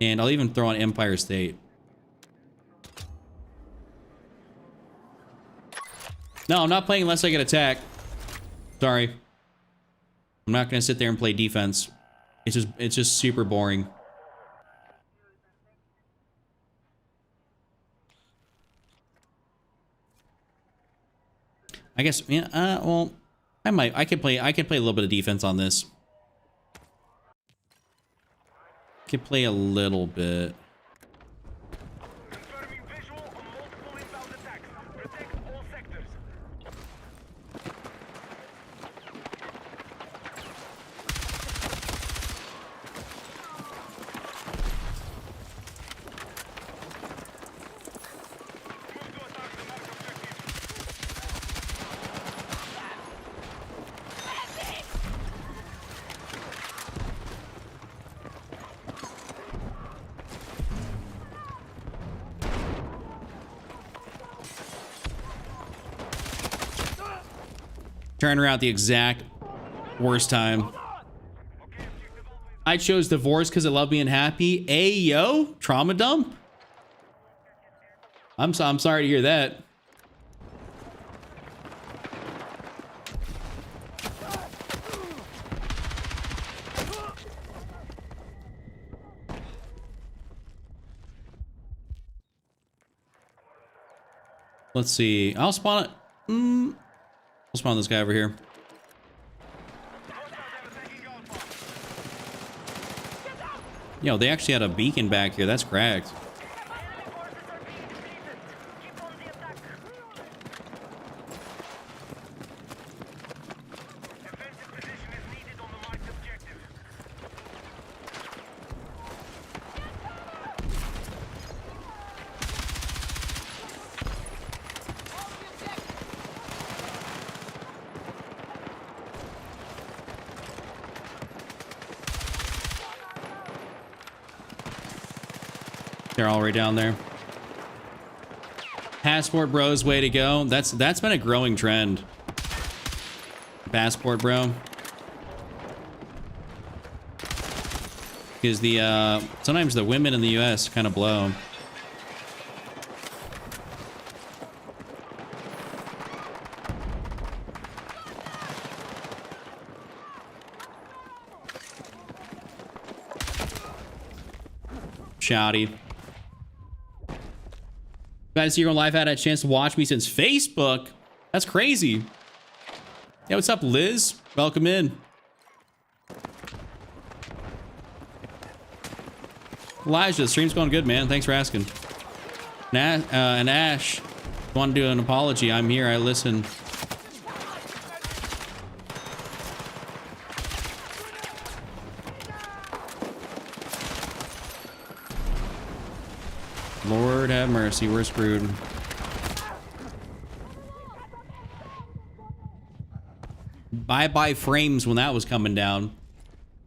And I'll even throw on Empire State. No, I'm not playing unless I get attacked. Sorry. I'm not gonna sit there and play defense. It's just super boring. I guess, yeah, well, I could play a little bit of defense on this. Could play a little bit. Confirming visual on multiple inbound attacks. Protect all sectors. Move to attack the marked objective. Turn around at the exact worst time. I chose divorce because I love being happy. Ayo, trauma dump. I'm sorry to hear that. Let's see. I'll spawn it. I'll spawn this guy over here. Yo, they actually had a beacon back here. That's cracked. Enemy forces are being depleted. Keep on the attack. Defensive position is needed on the marked objective. They're all right down there. Passport bros, way to go. That's been a growing trend. Passport bro. Because the sometimes the women in the US kind of blow. Shouty. Guys, you're on live. Had a chance to watch me since Facebook. That's crazy. Yeah, what's up, Liz? Welcome in. Elijah, the stream's going good, man. Thanks for asking. And Ash, want to do an apology? I'm here. I listen. Lord have mercy, we're screwed. Bye-bye frames when that was coming down.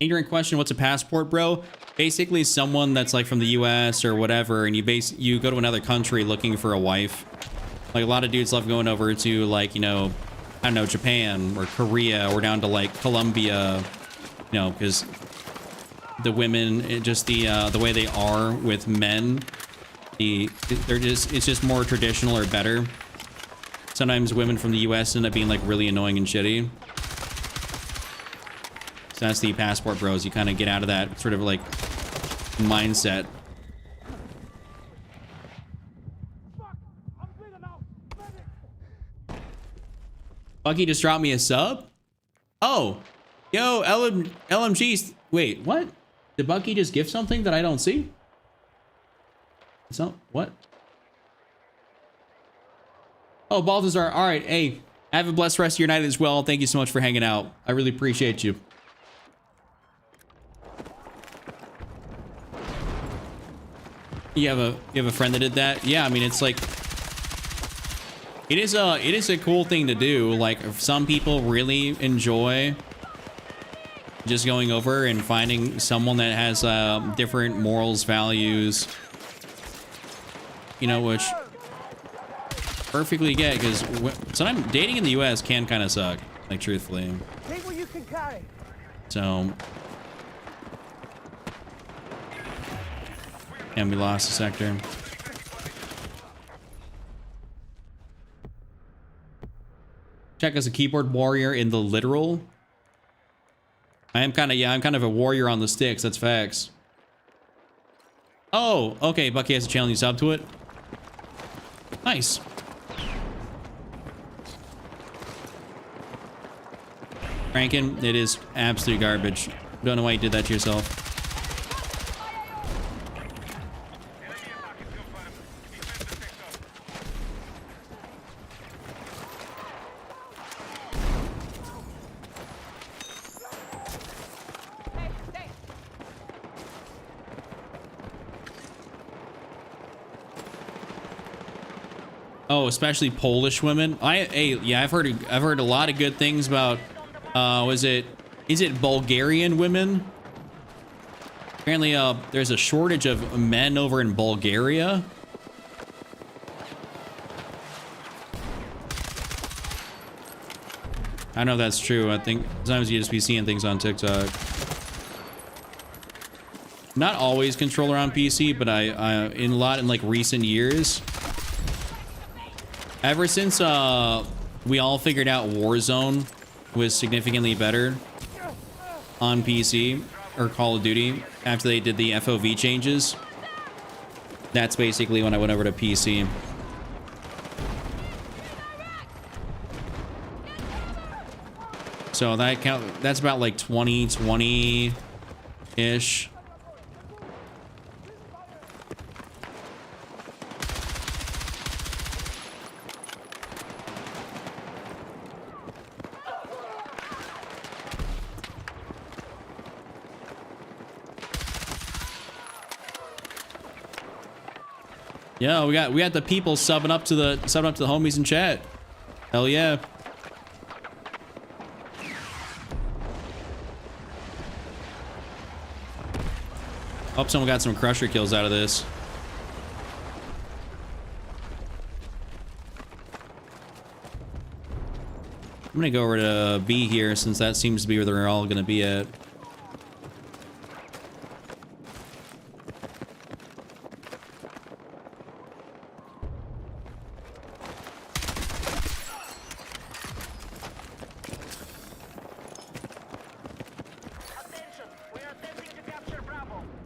Ignorant question, what's a passport, bro? basically someone that's like from the US or whatever, and you go to another country looking for a wife. Like a lot of dudes love going over to like, you know, I don't know, Japan or Korea or down to like Colombia, you know, because the women, just the way they are with men, it's just more traditional or better. Sometimes women from the US end up being like really annoying and shitty. So that's the passport bros. You kind of get out of that sort of like mindset. Bucky just dropped me a sub? Oh, yo, LMGs. Wait, what? Did Bucky just gift something that I don't see? So, what? Oh, Balthazar. All right. Hey, have a blessed rest of your night as well. Thank you so much for hanging out. I really appreciate you. You have a friend that did that? Yeah, I mean, it's like it is a cool thing to do. Like some people really enjoy just going over and finding someone that has different morals, values, you know, which perfectly get, because sometimes dating in the US can kind of suck, like truthfully. Take what you can carry. So, and we lost the sector. Check as a keyboard warrior in the literal. I'm kind of a warrior on the sticks. That's facts. Oh, okay. Bucky has a channel. You sub to it. Nice. Franken, it is absolute garbage. Don't know why you did that to yourself. Oh, especially Polish women. Yeah, I've heard a lot of good things about. Is it Bulgarian women? Apparently, there's a shortage of men over in Bulgaria. I don't know if that's true. I think sometimes you just be seeing things on TikTok. Not always controller on PC, but in like recent years. Ever since we all figured out Warzone was significantly better on PC or Call of Duty after they did the FOV changes, that's basically when I went over to PC. So that's about like 2020-ish. Yeah, we got the people subbing up to the homies in chat. Hell yeah. Hope someone got some crusher kills out of this. I'm gonna go over to B here since that seems to be where they're all gonna be at.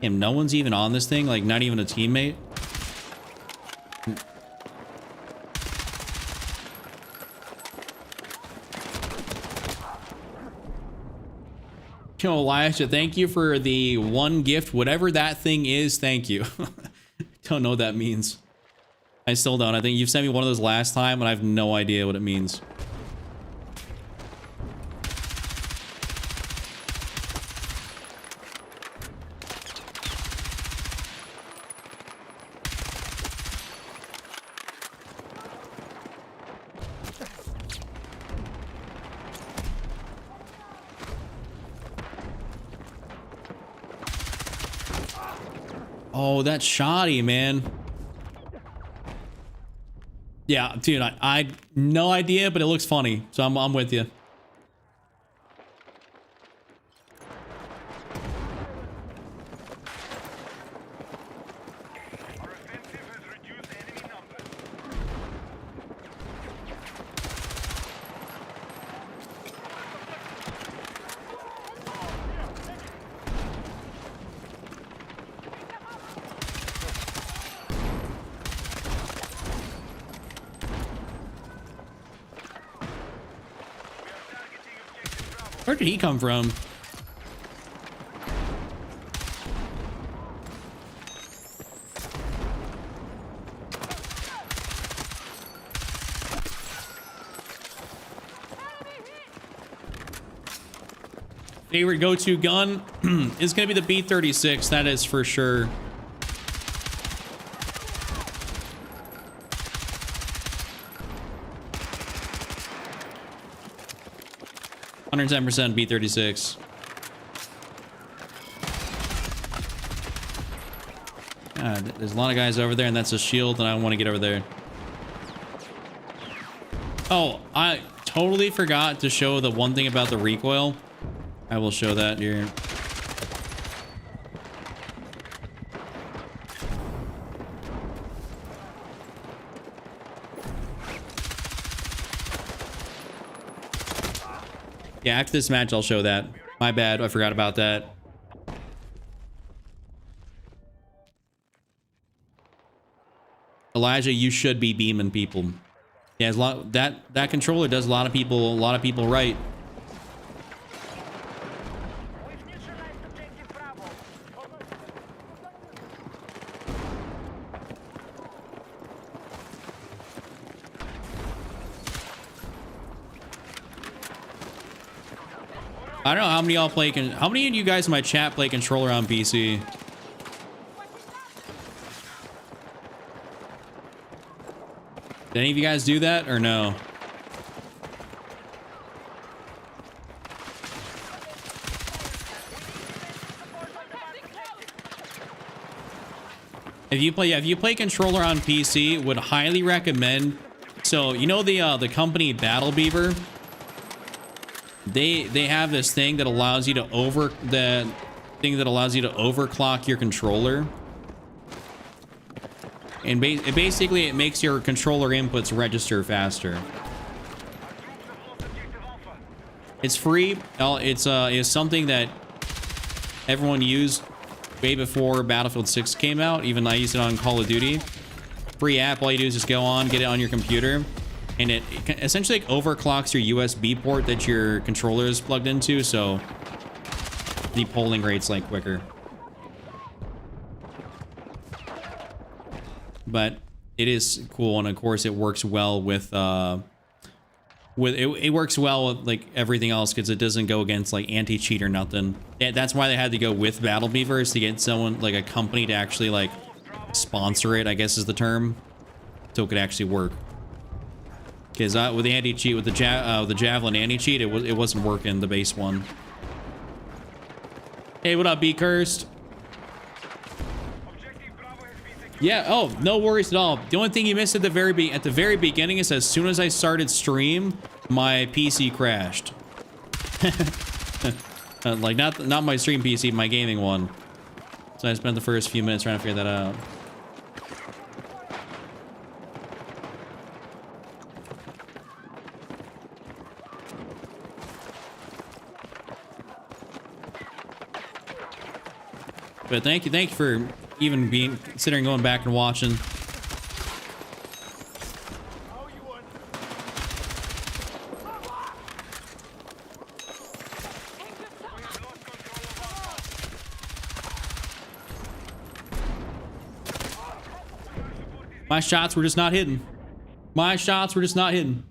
And no one's even on this thing, like not even a teammate. Yo, Elisha, thank you for the one gift, whatever that thing is. Thank you. Don't know what that means. I still don't. I think you've sent me one of those last time, and I have no idea what it means. Oh, that's shoddy, man. Yeah, dude, I no idea, but it looks funny, so I'm with you. Our offensive has reduced enemy numbers. Where did he come from? Favorite go-to gun is going to be the B-36. That is for sure. %, B-36. God, there's a lot of guys over there, and that's a shield, and I don't want to get over there. Oh, I totally forgot to show the one thing about the recoil. I will show that here. Yeah, after this match, I'll show that. My bad, I forgot about that. Elijah, you should be beaming people. Yeah, that controller does a lot of people right. We've neutralized objective Bravo. I don't know how many y'all play. How many of you guys in my chat play controller on PC? Did any of you guys do that or no? If you play controller on PC, would highly recommend. So you know the company Battle Beaver. They have this thing that allows you to overclock your controller, and basically it makes your controller inputs register faster. It's free. It's something that everyone used way before Battlefield 6 came out. Even I used it on Call of Duty. Free app. All you do is just go on, get it on your computer. And it essentially like overclocks your USB port that your controller is plugged into, so the polling rate's like quicker. But it is cool, and of course it works well with it works well with like everything else because it doesn't go against like anti-cheat or nothing. That's why they had to go with Battle Beaver, is to get someone like a company to actually like sponsor it, I guess is the term, so it could actually work. Because with the anti-cheat, with the Javelin anti-cheat, it wasn't working, the base one. Hey, what up, B Cursed? Yeah, oh, no worries at all. The only thing you missed at the very beginning is as soon as I started stream, my PC crashed. Like not my stream PC, my gaming one. So I spent the first few minutes trying to figure that out. But thank you for even considering going back and watching. My shots were just not hitting. My shots were just not hitting.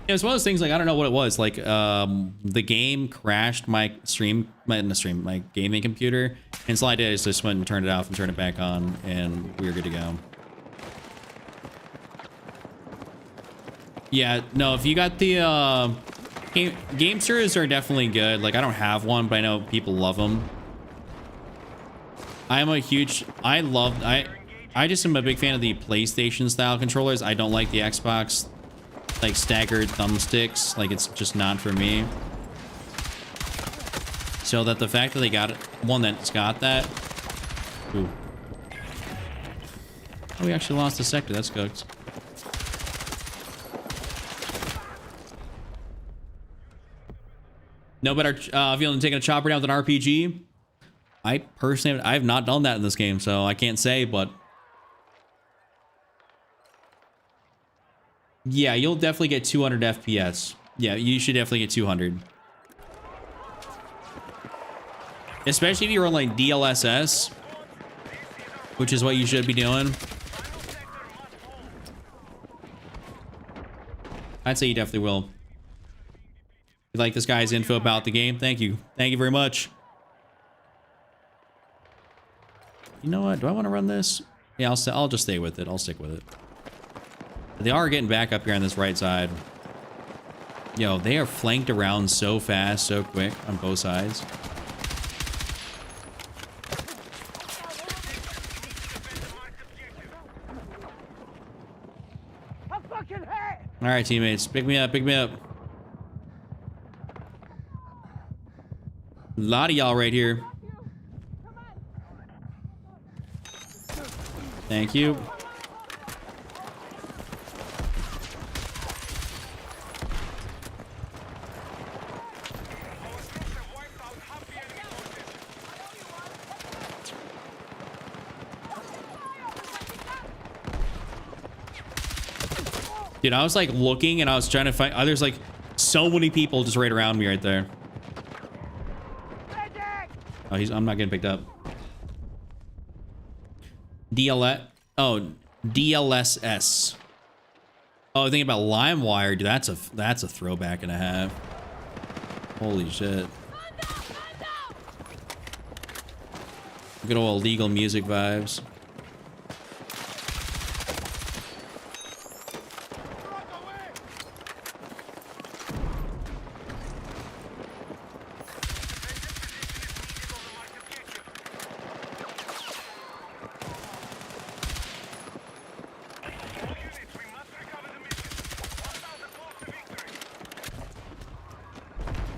It was one of those things, like, I don't know what it was. Like, the game crashed my my gaming computer. And so all I did is just went and turned it off and turned it back on, and we were good to go. Yeah, no, if you got the, Gamesters are definitely good. Like, I don't have one, but I know people love them. I'm a huge, I just am a big fan of the PlayStation style controllers. I don't like the Xbox, like staggered thumbsticks. Like it's just not for me. So that the fact that they got one that's got that. Ooh. Oh, we actually lost a sector. That's cooked. No better feeling than taking a chopper down with an RPG. I personally, I have not done that in this game, so I can't say, but yeah, you'll definitely get 200 FPS. Yeah, you should definitely get 200. Especially if you run like DLSS, which is what you should be doing. I'd say you definitely will. You like this guy's info about the game? Thank you. Thank you very much. You know what? Do I want to run this? Yeah, I'll just stay with it. I'll stick with it. They are getting back up here on this right side. Yo, they are flanked around so fast, so quick on both sides. I'm fucking hurt. All right, teammates, pick me up, pick me up. A lot of y'all right here. Thank you. Dude, I was like looking and I was trying to find, there's like so many people just right around me right there. Oh, I'm not getting picked up. DLSS. Oh, thinking about LimeWire, dude, that's a throwback and a half. Holy shit. Good old legal music vibes.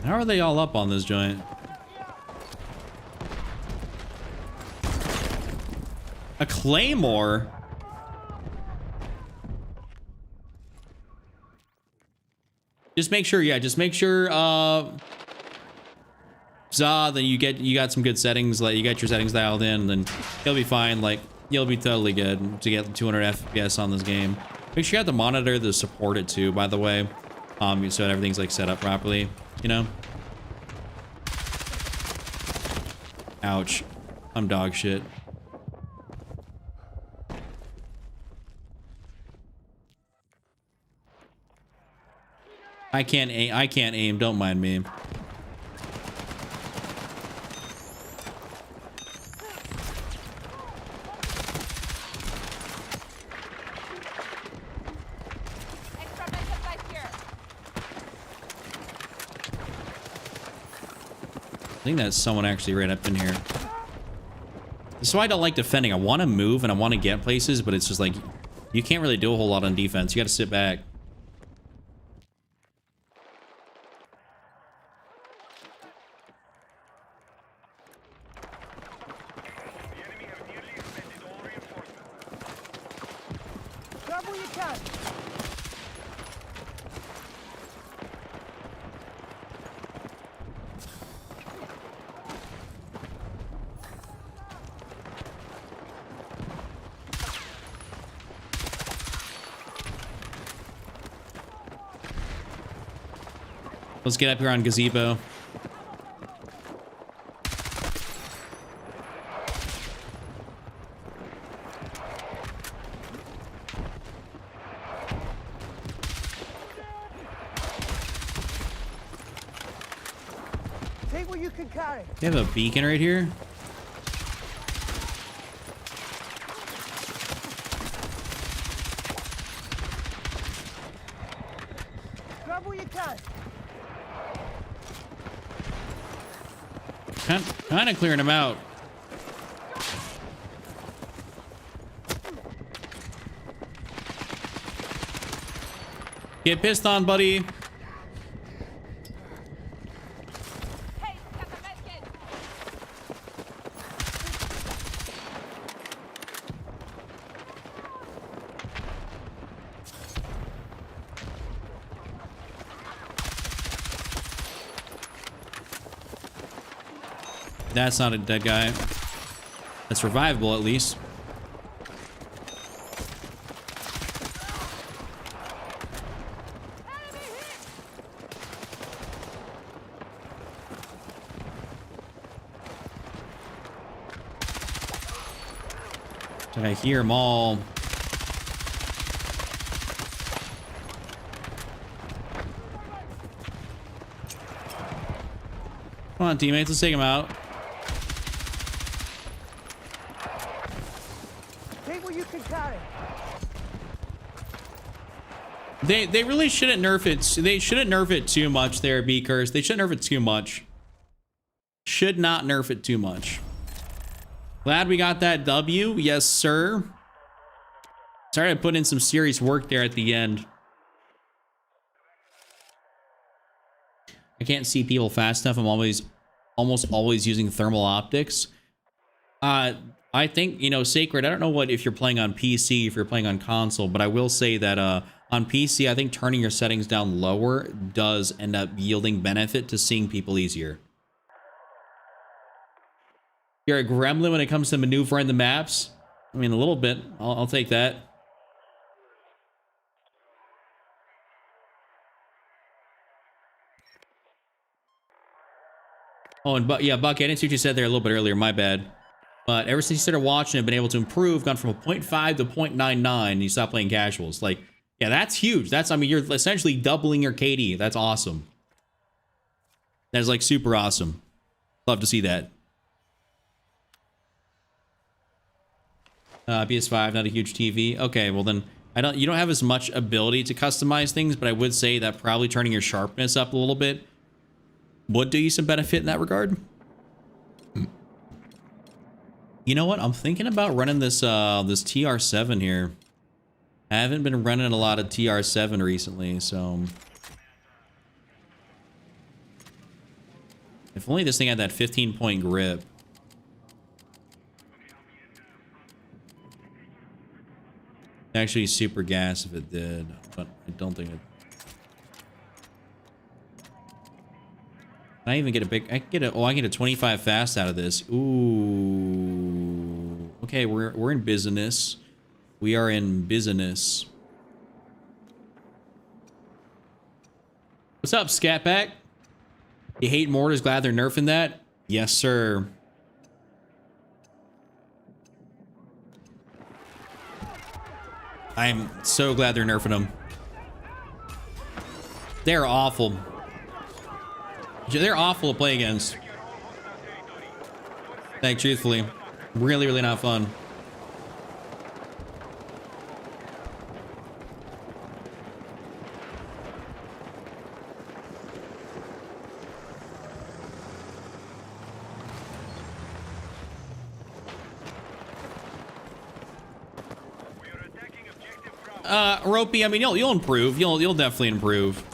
How are they all up on this joint? A claymore? Just make sure, yeah, just make sure Za, then you got some good settings, like you got your settings dialed in, then you'll be fine. Like you'll be totally good to get 200 FPS on this game. Make sure you have the monitor to support it too, by the way. So everything's like set up properly, you know? Ouch. I'm dog shit. I can't aim, don't mind me. I think that's someone actually right up in here. This is why I don't like defending. I want to move and I want to get places, but it's just like, you can't really do a whole lot on defense. You got to sit back. Grab what you can. Let's get up here on gazebo. Take what you can carry. You have a beacon right here? Grab what you can. Kind of clearing them out. Get pissed on, buddy. Hey, got the medkit. That's not a dead guy. That's revivable at least. I hear them all. Come on, teammates, let's take him out. Take what you can carry. They really shouldn't nerf it. They shouldn't nerf it too much there, B-Curse. They shouldn't nerf it too much. Should not nerf it too much. Glad we got that W. Yes, sir. Sorry I put in some serious work there at the end. I can't see people fast enough. I'm almost always using thermal optics. I think, you know, Sacred, I don't know what if you're playing on PC, if you're playing on console, but I will say that on PC, I think turning your settings down lower does end up yielding benefit to seeing people easier. You're a gremlin when it comes to maneuvering the maps. I mean, a little bit. I'll take that. Oh, and yeah, Bucky, I didn't see what you said there a little bit earlier. My bad. But ever since you started watching, I've been able to improve, gone from a 0.5 to 0.99, and you stopped playing casuals. Like, yeah, that's huge. That's, I mean, you're essentially doubling your KD. That's awesome. That is like super awesome. Love to see that. PS5, not a huge TV. Okay, well then, you don't have as much ability to customize things, but I would say that probably turning your sharpness up a little bit would do you some benefit in that regard. You know what? I'm thinking about running this this TR7 here. I haven't been running a lot of TR7 recently, so if only this thing had that 15-point grip. Actually, super gas if it did, but I don't think it. Can I even get a big? I can get a. Oh, I get a 25 fast out of this. Ooh. Okay, we're in business. We are in business. What's up, Scatback? You hate mortars? Glad they're nerfing that. Yes, sir. I'm so glad they're nerfing them. They're awful. They're awful to play against. Like, truthfully. Really, really not fun. Ropey, I mean, you'll improve. You'll definitely improve.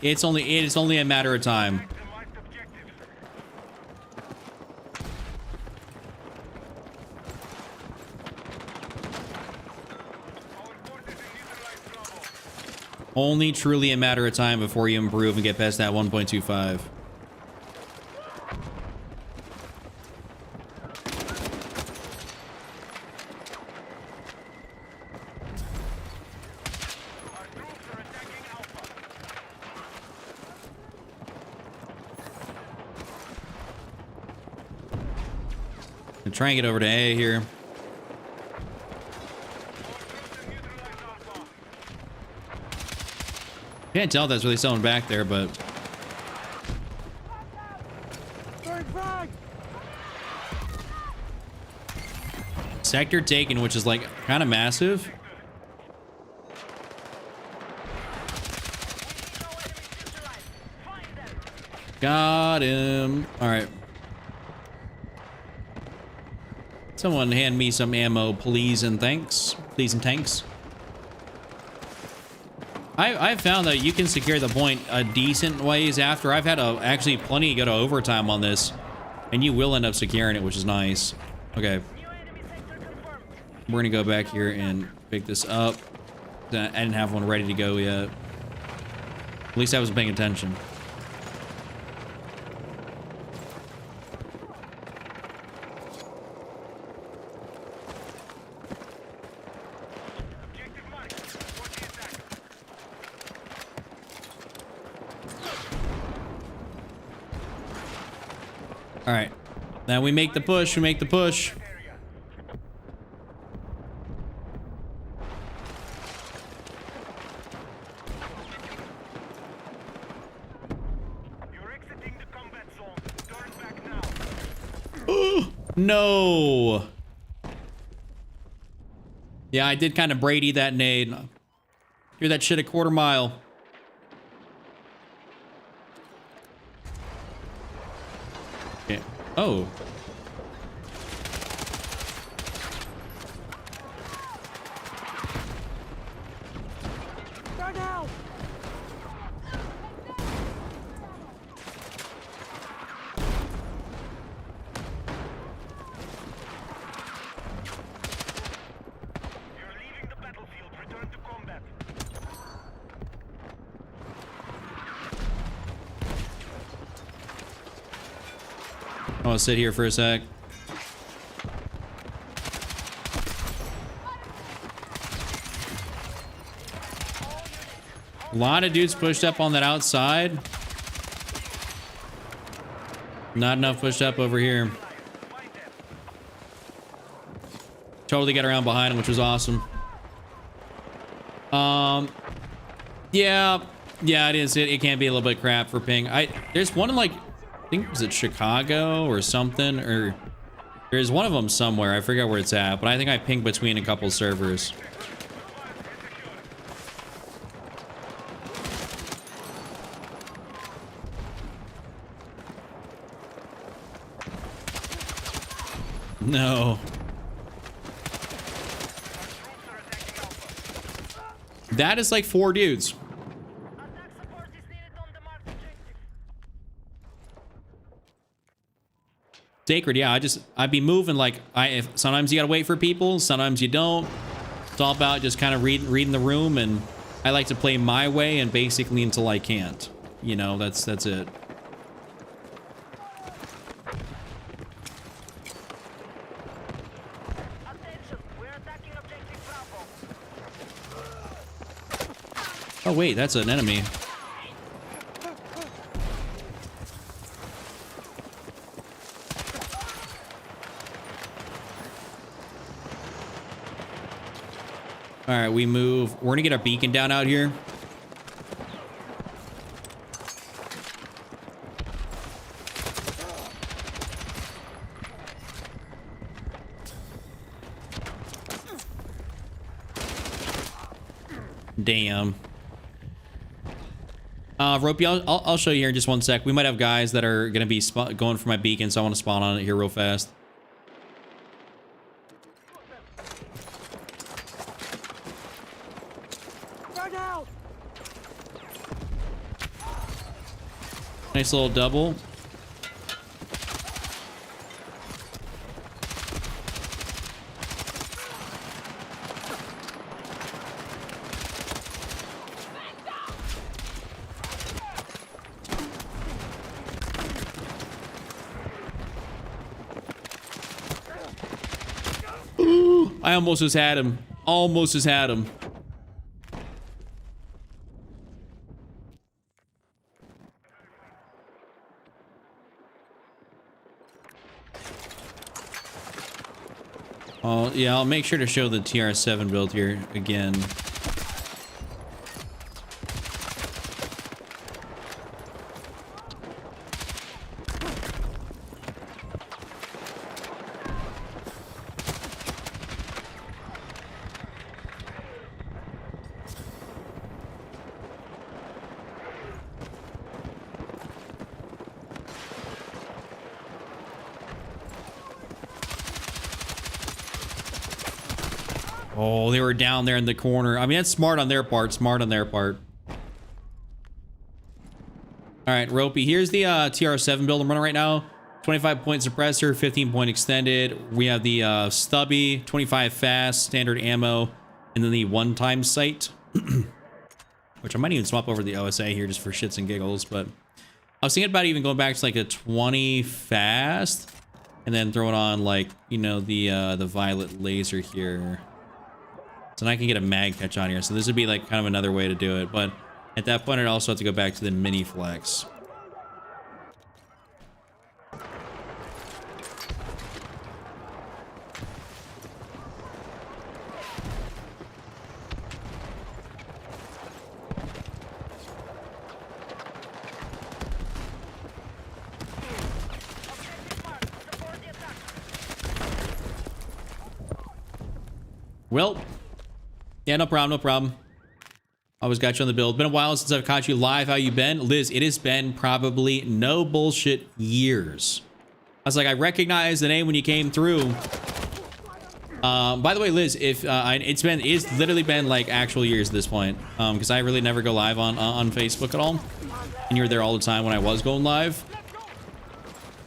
It's only a matter of time. Only truly a matter of time before you improve and get past that 1.25. And try and get over to A here. Can't tell if that's really someone back there, but sector taken, which is like kind of massive. Got him. All right. Someone hand me some ammo, please and thanks. Please and thanks. I've found that you can secure the point a decent ways after. I've had actually plenty go to overtime on this, and you will end up securing it, which is nice. Okay, New enemy sector confirmed. we're gonna go back here and pick this up. I didn't have one ready to go yet. At least I wasn't paying attention. Objective marked. Report the attack. All right, now we make the push. We make the push. Area. You're exiting the combat zone. Turn back now. No. Yeah, I did kind of Brady that nade. Hear that shit a quarter mile. Okay. Oh. Turn out! You're leaving the battlefield. Return to combat. I want to sit here for a sec. A lot of dudes pushed up on that outside. Not enough pushed up over here. Find them. Totally got around behind him, which was awesome. Yeah, it is. It can be a little bit crap for ping. There's one in like, I think, was it Chicago or something, or there's one of them somewhere. I forget where it's at, but I think I pinged between a couple servers. No. That is like 4 dudes. Attack support is needed on the marked objective. Sacred, yeah. I'd be moving like sometimes you gotta wait for people, sometimes you don't. It's all about just kind of reading the room, and I like to play my way and basically until I can't. You know, that's it. Attention, we're attacking objective Bravo. Oh wait, that's an enemy. All right, we move. We're gonna get our beacon down out here. Damn. Ropey, I'll show you here in just one sec. We might have guys that are gonna be going for my beacon, so I want to spawn on it here real fast. Turn out! Nice little double. Ooh, I almost just had him. Almost just had him. Oh, yeah, I'll make sure to show the TR7 build here again. Oh, they were down there in the corner. I mean, that's smart on their part. Smart on their part. All right, Ropey, here's the TR7 build I'm running right now. 25 point suppressor, 15 point extended. We have the stubby, 25 fast, standard ammo, and then the one-time sight, which I might even swap over the OSA here just for shits and giggles. But I was thinking about even going back to like a 20 fast, and then throwing on like, you know, the violet laser here, so then I can get a mag catch on here. So this would be like kind of another way to do it. But at that point, I'd also have to go back to the mini flex. Well, yeah, no problem, no problem. Always got you on the build. Been a while since I've caught you live. How you been? Liz, it has been probably no bullshit years. I was like, I recognized the name when you came through. By the way, Liz, if it's literally been like actual years at this point, because I really never go live on Facebook at all, and you were there all the time when I was going live.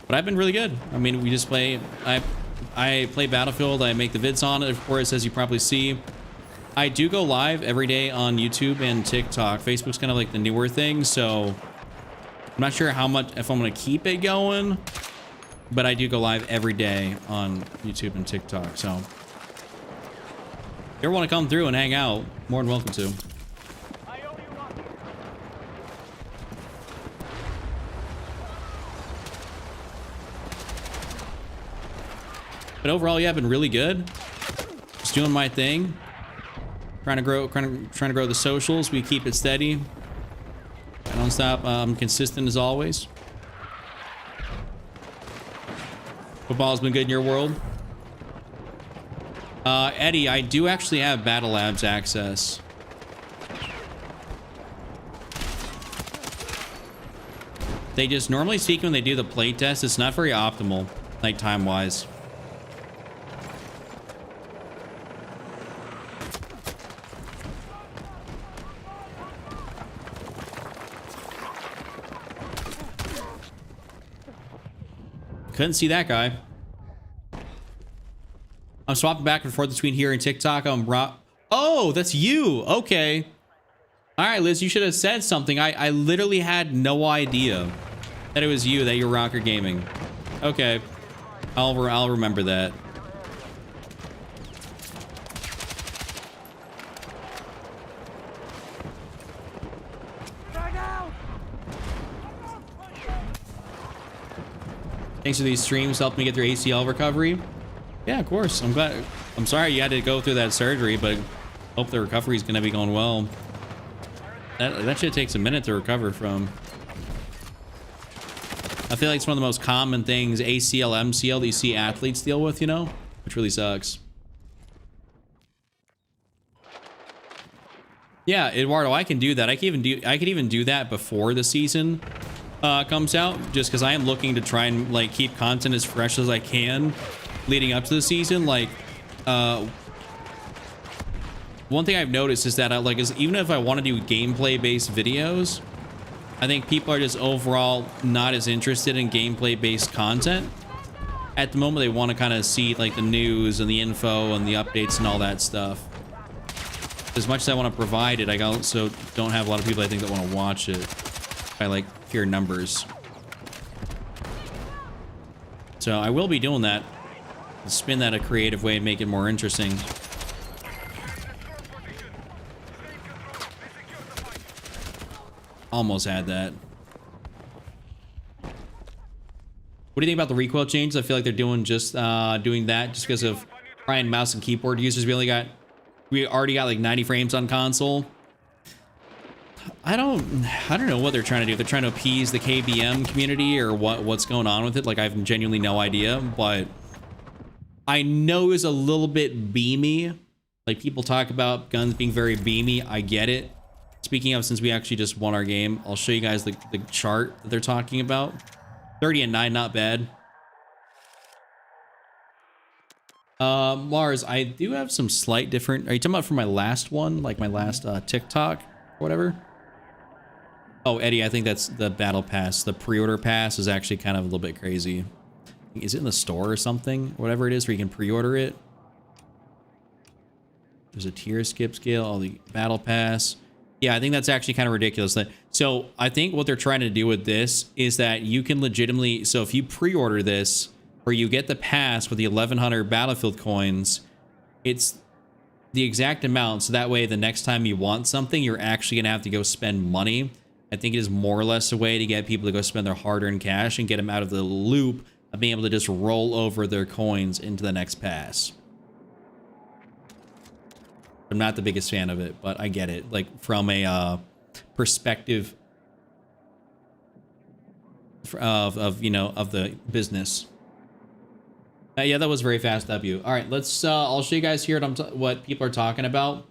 But I've been really good. I mean, we just play. I play Battlefield. I make the vids on it, of course, as you probably see. I do go live every day on YouTube and TikTok. Facebook's kind of like the newer thing, so I'm not sure how much, if I'm going to keep it going, but I do go live every day on YouTube and TikTok. So if you ever want to come through and hang out, more than welcome to. But overall, yeah, I've been really good. Just doing my thing. Trying to grow the socials. We keep it steady. I don't stop. I'm consistent as always. Football's been good in your world. Eddie, I do actually have Battle Labs access. They just, normally speaking, when they do the play test, it's not very optimal, like time-wise. Couldn't see that guy. I'm swapping back and forth between here and TikTok. Oh, that's you. Okay. All right, Liz, you should have said something. I literally had no idea that it was you, that you're Rocker Gaming. Okay. I'll remember that. Thanks for these streams, helped me get through ACL recovery. Yeah, of course. I'm glad. I'm sorry you had to go through that surgery, but hope the recovery is going to be going well. That shit takes a minute to recover from. I feel like it's one of the most common things, ACL, MCL, that you see athletes deal with, you know, which really sucks. Yeah, Eduardo, I can do that. I could even do that before the season comes out, just because I am looking to try and like keep content as fresh as I can leading up to the season. Like one thing I've noticed is that even if I want to do gameplay based videos, I think people are just overall not as interested in gameplay based content at the moment. They want to kind of see like the news and the info and the updates and all that stuff. As much as I want to provide it, I also don't have a lot of people I think that want to watch it by like pure numbers. So I will be doing that. Spin that a creative way and make it more interesting. Almost had that. What do you think about the recoil changes? I feel like they're doing doing that just because of Ryan mouse and keyboard users. We already got like 90 frames on console. I don't know what they're trying to do. If they're trying to appease the KBM community or what's going on with it. Like I have genuinely no idea, but I know it's a little bit beamy. Like people talk about guns being very beamy. I get it. Speaking of, since we actually just won our game, I'll show you guys the chart that they're talking about. 30 and 9, not bad. Mars, I do have some slight different. Are you talking about for my last one, like my last TikTok or whatever? Oh, Eddie, I think that's the battle pass. The pre-order pass is actually kind of a little bit crazy. Is it in the store or something? Whatever it is, where you can pre-order it. There's a tier skip scale, all the battle pass. Yeah, I think that's actually kind of ridiculous. So I think what they're trying to do with this is that you can legitimately, so if you pre-order this or you get the pass with the 1100 Battlefield coins, it's the exact amount. So that way the next time you want something, you're actually going to have to go spend money. I think it is more or less a way to get people to go spend their hard-earned cash and get them out of the loop of being able to just roll over their coins into the next pass. I'm not the biggest fan of it, but I get it. Like from a perspective of you know, of the business. Yeah, that was very fast W. All right, let's I'll show you guys here what people are talking about.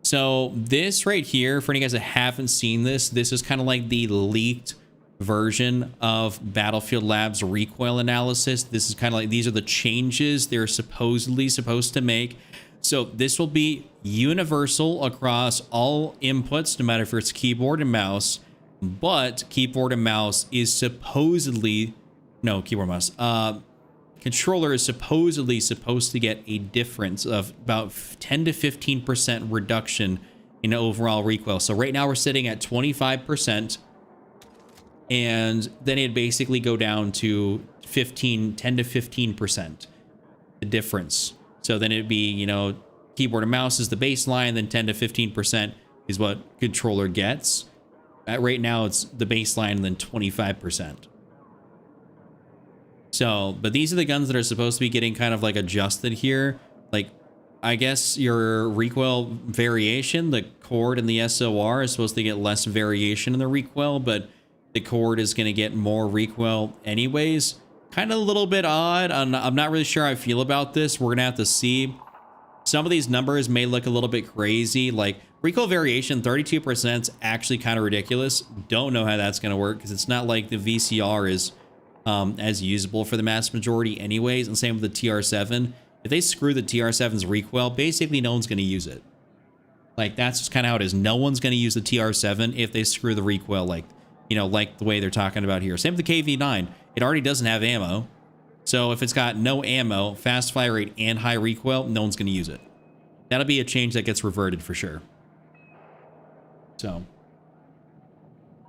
So this right here, for any guys that haven't seen this, this is kind of like the leaked version of Battlefield Labs recoil analysis. This is kind of like, these are the changes they're supposedly supposed to make. So this will be universal across all inputs, no matter if it's keyboard and mouse, but keyboard and mouse is supposedly, no, keyboard mouse, controller is supposedly supposed to get a difference of about 10 to 15% reduction in overall recoil. So right now we're sitting at 25%, and then it'd basically go down to 10 to 15%, the difference. So then it'd be, you know, keyboard and mouse is the baseline, then 10 to 15% is what controller gets. Right now it's the baseline and then 25%. So, but these are the guns that are supposed to be getting kind of like adjusted here. Like, I guess your recoil variation, the Cord and the SOR is supposed to get less variation in the recoil, but the Cord is going to get more recoil anyways. Kind of a little bit odd. I'm not really sure how I feel about this. We're going to have to see. Some of these numbers may look a little bit crazy. Like recoil variation, 32% is actually kind of ridiculous. Don't know how that's going to work because it's not like the VCR is as usable for the mass majority anyways. And same with the TR7. If they screw the TR7's recoil, basically no one's going to use it. Like that's just kind of how it is. No one's going to use the TR7 if they screw the recoil, like, you know, like the way they're talking about here. Same with the KV9. It already doesn't have ammo. So if it's got no ammo, fast fire rate, and high recoil, no one's going to use it. That'll be a change that gets reverted for sure. So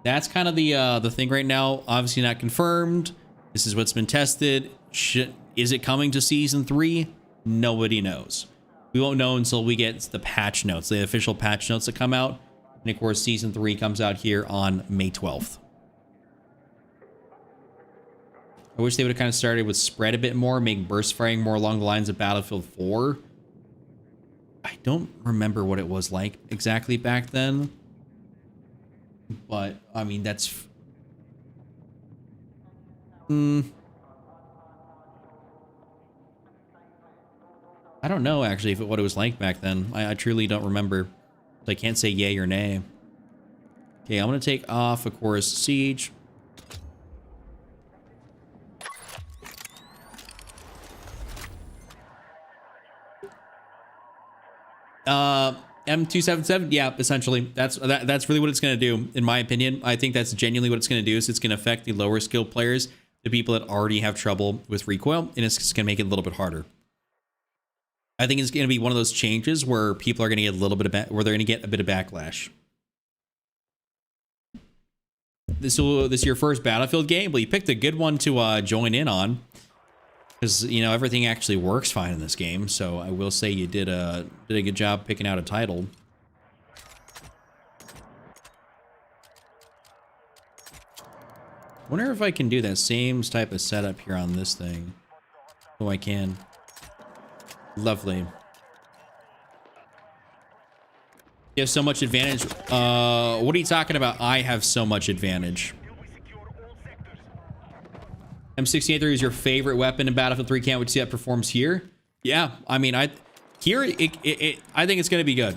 that's kind of the thing right now. Obviously not confirmed. This is what's been tested. Is it coming to Season 3? Nobody knows. We won't know until we get the patch notes, the official patch notes that come out. And of course, Season 3 comes out here on May 12th. I wish they would have kind of started with spread a bit more, make burst firing more along the lines of Battlefield 4. I don't remember what it was like exactly back then. But, I mean, that's... I don't know, actually, what it was like back then. I truly don't remember. So I can't say yay or nay. Okay, I'm going to take off, of course, Siege. M277, yeah, essentially. That's really what it's going to do, in my opinion. I think that's genuinely what it's going to do, is it's going to affect the lower skill players, the people that already have trouble with recoil, and it's just going to make it a little bit harder. I think it's going to be one of those changes where people are going to get a little bit of where they're going to get a bit of backlash. This is your first Battlefield game? Well, you picked a good one to join in on, because you know everything actually works fine in this game. So I will say you did a good job picking out a title. Wonder if I can do that same type of setup here on this thing. Oh, I can. Lovely. You have so much advantage. What are you talking about? I have so much advantage. M68 is your favorite weapon in Battlefield 3. Can't wait to see how it performs here. Yeah, I mean, I think it's going to be good.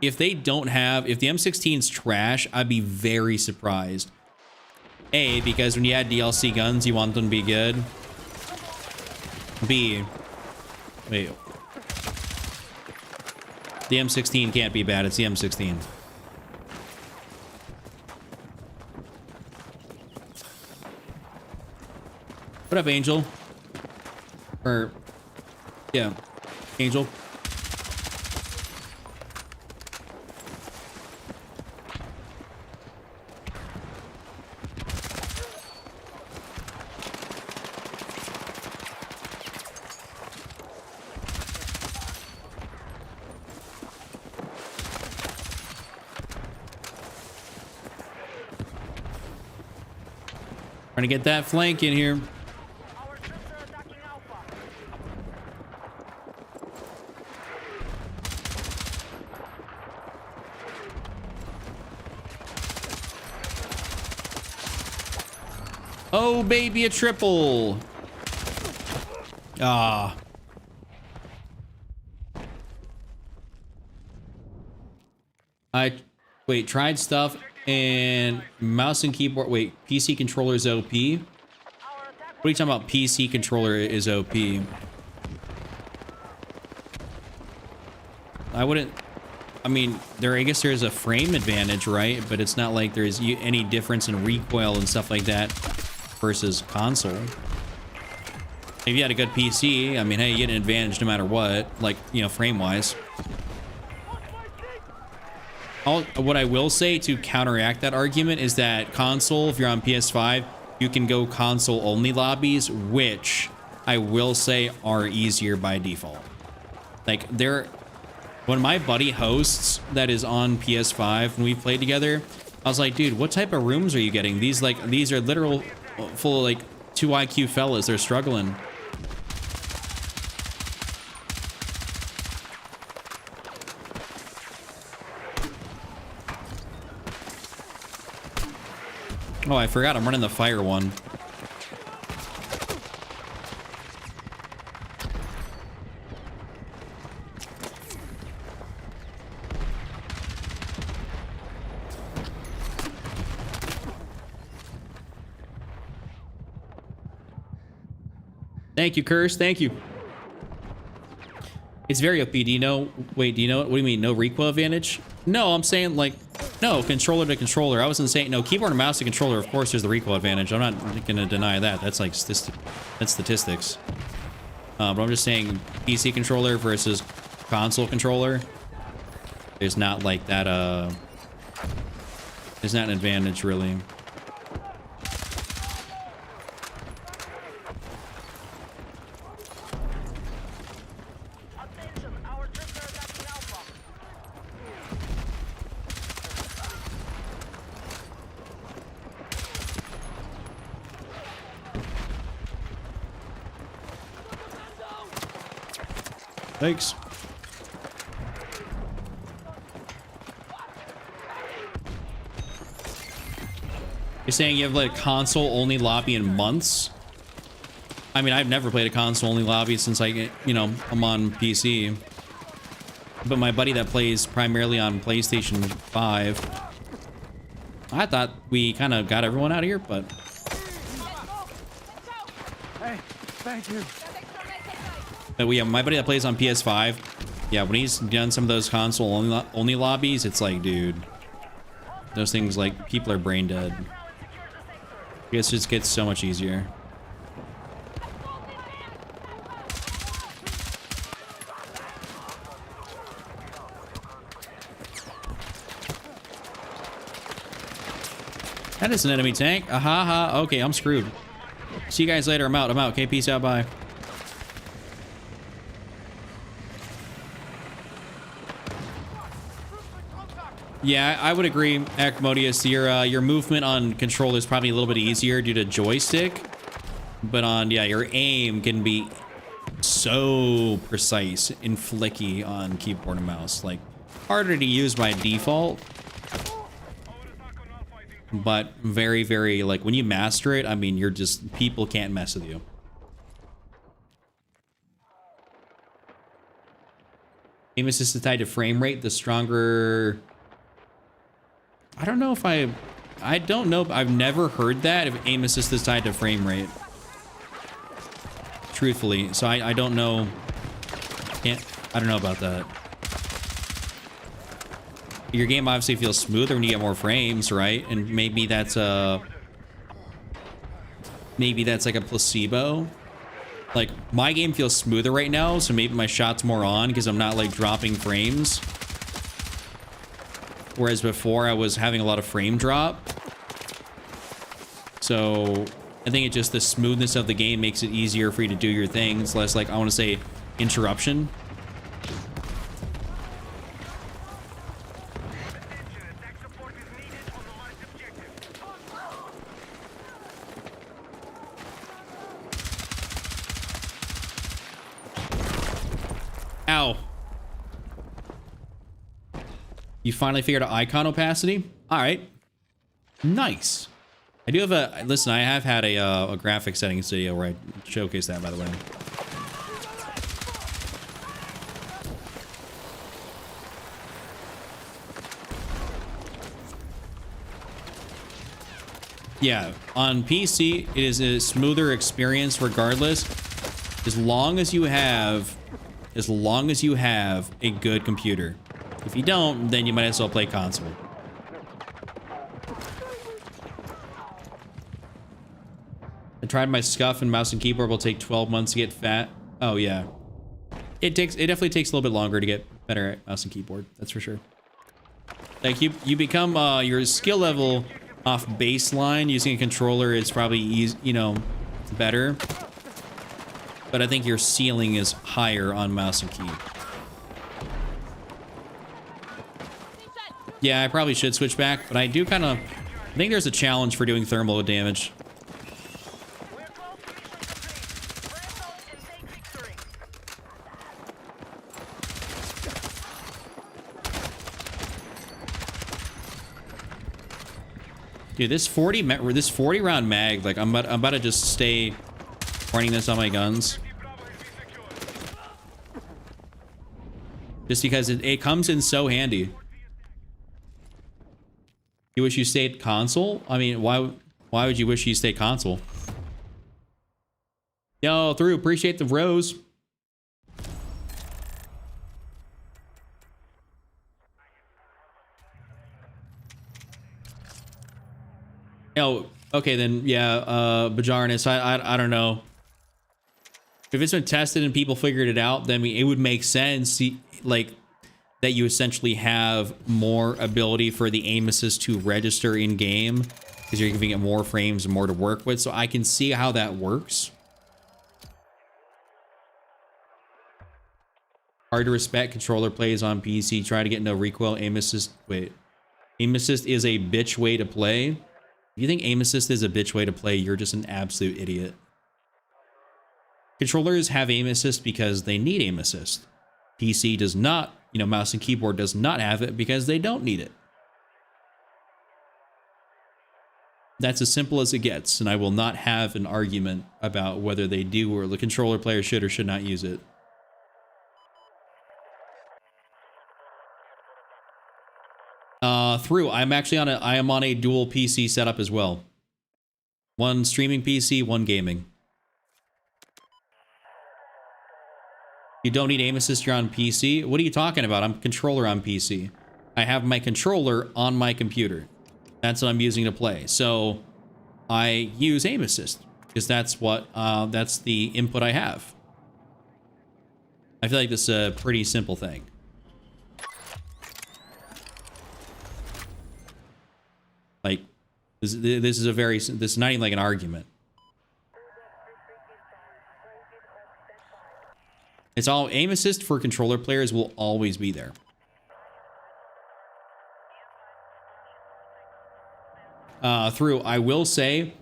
If they don't have, if the M16's trash, I'd be very surprised. A, because when you add DLC guns, you want them to be good. B, wait. The M16 can't be bad. It's the M16. What up, Angel? Or, yeah, Angel. Trying to get that flank in here. Our troops are attacking Alpha. Oh, baby, a triple. Ah. Wait, tried stuff and mouse and keyboard. Wait, PC controller is OP. What Our attack are you talking about? PC controller is OP. I wouldn't. I mean, I guess there's a frame advantage, right? But it's not like there's any difference in recoil and stuff like that versus console. If you had a good PC, I mean, hey, you get an advantage no matter what, like, you know, frame-wise. What I will say to counteract that argument is that console, if you're on PS5, you can go console-only lobbies, which I will say are easier by default. Like, when my buddy hosts that is on PS5 when we played together, I was like, dude, what type of rooms are you getting? These are literal full of like 2 IQ fellas. They're struggling. Oh, I forgot I'm running the fire one. Thank you, Curse. Thank you. It's very OP. Do you know? Wait, do you know? What do you mean? No recoil advantage? No, I'm saying like, no, controller to controller. I wasn't saying, no, keyboard and mouse to controller. Of course, there's the recoil advantage. I'm not going to deny that. That's like, that's statistics. But I'm just saying PC controller versus console controller. There's not like that, there's not an advantage really. Attention, our troops are attacking Alpha. Thanks. You're saying you have like a console-only lobby in months? I mean, I've never played a console-only lobby since I'm on PC. But my buddy that plays primarily on PlayStation 5, I thought we kind of got everyone out of here, but... Hey, thank you. But my buddy that plays on PS5, yeah, when he's done some of those console-only lobbies, it's like, dude, those things, like, people are brain dead. It just gets so much easier. That is an enemy tank. Aha, ha. Okay, I'm screwed. See you guys later. I'm out. Okay, peace out. Bye. Yeah, I would agree, Acmodius. Your movement on controller is probably a little bit easier due to joystick, but your aim can be so precise and flicky on keyboard and mouse. Like, harder to use by default, but very, very, like, when you master it, I mean, people can't mess with you. Aim assist is tied to frame rate. The stronger... I don't know if I don't know. I've never heard that if aim assist is tied to frame rate. Truthfully. So I don't know. I don't know about that. Your game obviously feels smoother when you get more frames, right? And maybe that's maybe that's like a placebo. Like, my game feels smoother right now, so maybe my shot's more on because I'm not like dropping frames. Whereas before I was having a lot of frame drop. So I think it just the smoothness of the game makes it easier for you to do your things. Less like, I want to say, interruption. Ow. You finally figured out icon opacity? All right. Nice. I do have a... Listen, I have had a graphic settings video where I showcase that, by the way. Yeah, on PC, it is a smoother experience regardless. As long as you have a good computer. If you don't, then you might as well play console. I tried my scuff and mouse and keyboard will take 12 months to get fat. Oh yeah. It definitely takes a little bit longer to get better at mouse and keyboard. That's for sure. Like you become your skill level off baseline using a controller is probably easy, you know, better. But I think your ceiling is higher on mouse and key. Yeah, I probably should switch back, but I do kind of... I think there's a challenge for doing thermal damage. Dude, this 40 round mag, like I'm about to just stay running this on my guns. Just because it comes in so handy. You wish you stayed console? I mean, why would you wish you stayed console? Yo, through, appreciate the rose. Oh, okay then, yeah, Bajarnis, I don't know. If it's been tested and people figured it out, then it would make sense, like, that you essentially have more ability for the aim assist to register in game because you're giving it more frames and more to work with. So I can see how that works. Hard to respect. Controller plays on PC. Try to get no recoil. Aim assist. Wait. Aim assist is a bitch way to play. If you think aim assist is a bitch way to play, you're just an absolute idiot. Controllers have aim assist because they need aim assist. PC does not. You know, mouse and keyboard does not have it because they don't need it. That's as simple as it gets, and I will not have an argument about whether they do or the controller player should or should not use it. I am on a dual PC setup as well. One streaming PC, one gaming. You don't need aim assist, you're on PC? What are you talking about? I'm controller on PC. I have my controller on my computer. That's what I'm using to play. So I use aim assist because that's what, that's the input I have. I feel like this is a pretty simple thing. Like, this is not even like an argument. It's all aim assist for controller players will always be there. I will say,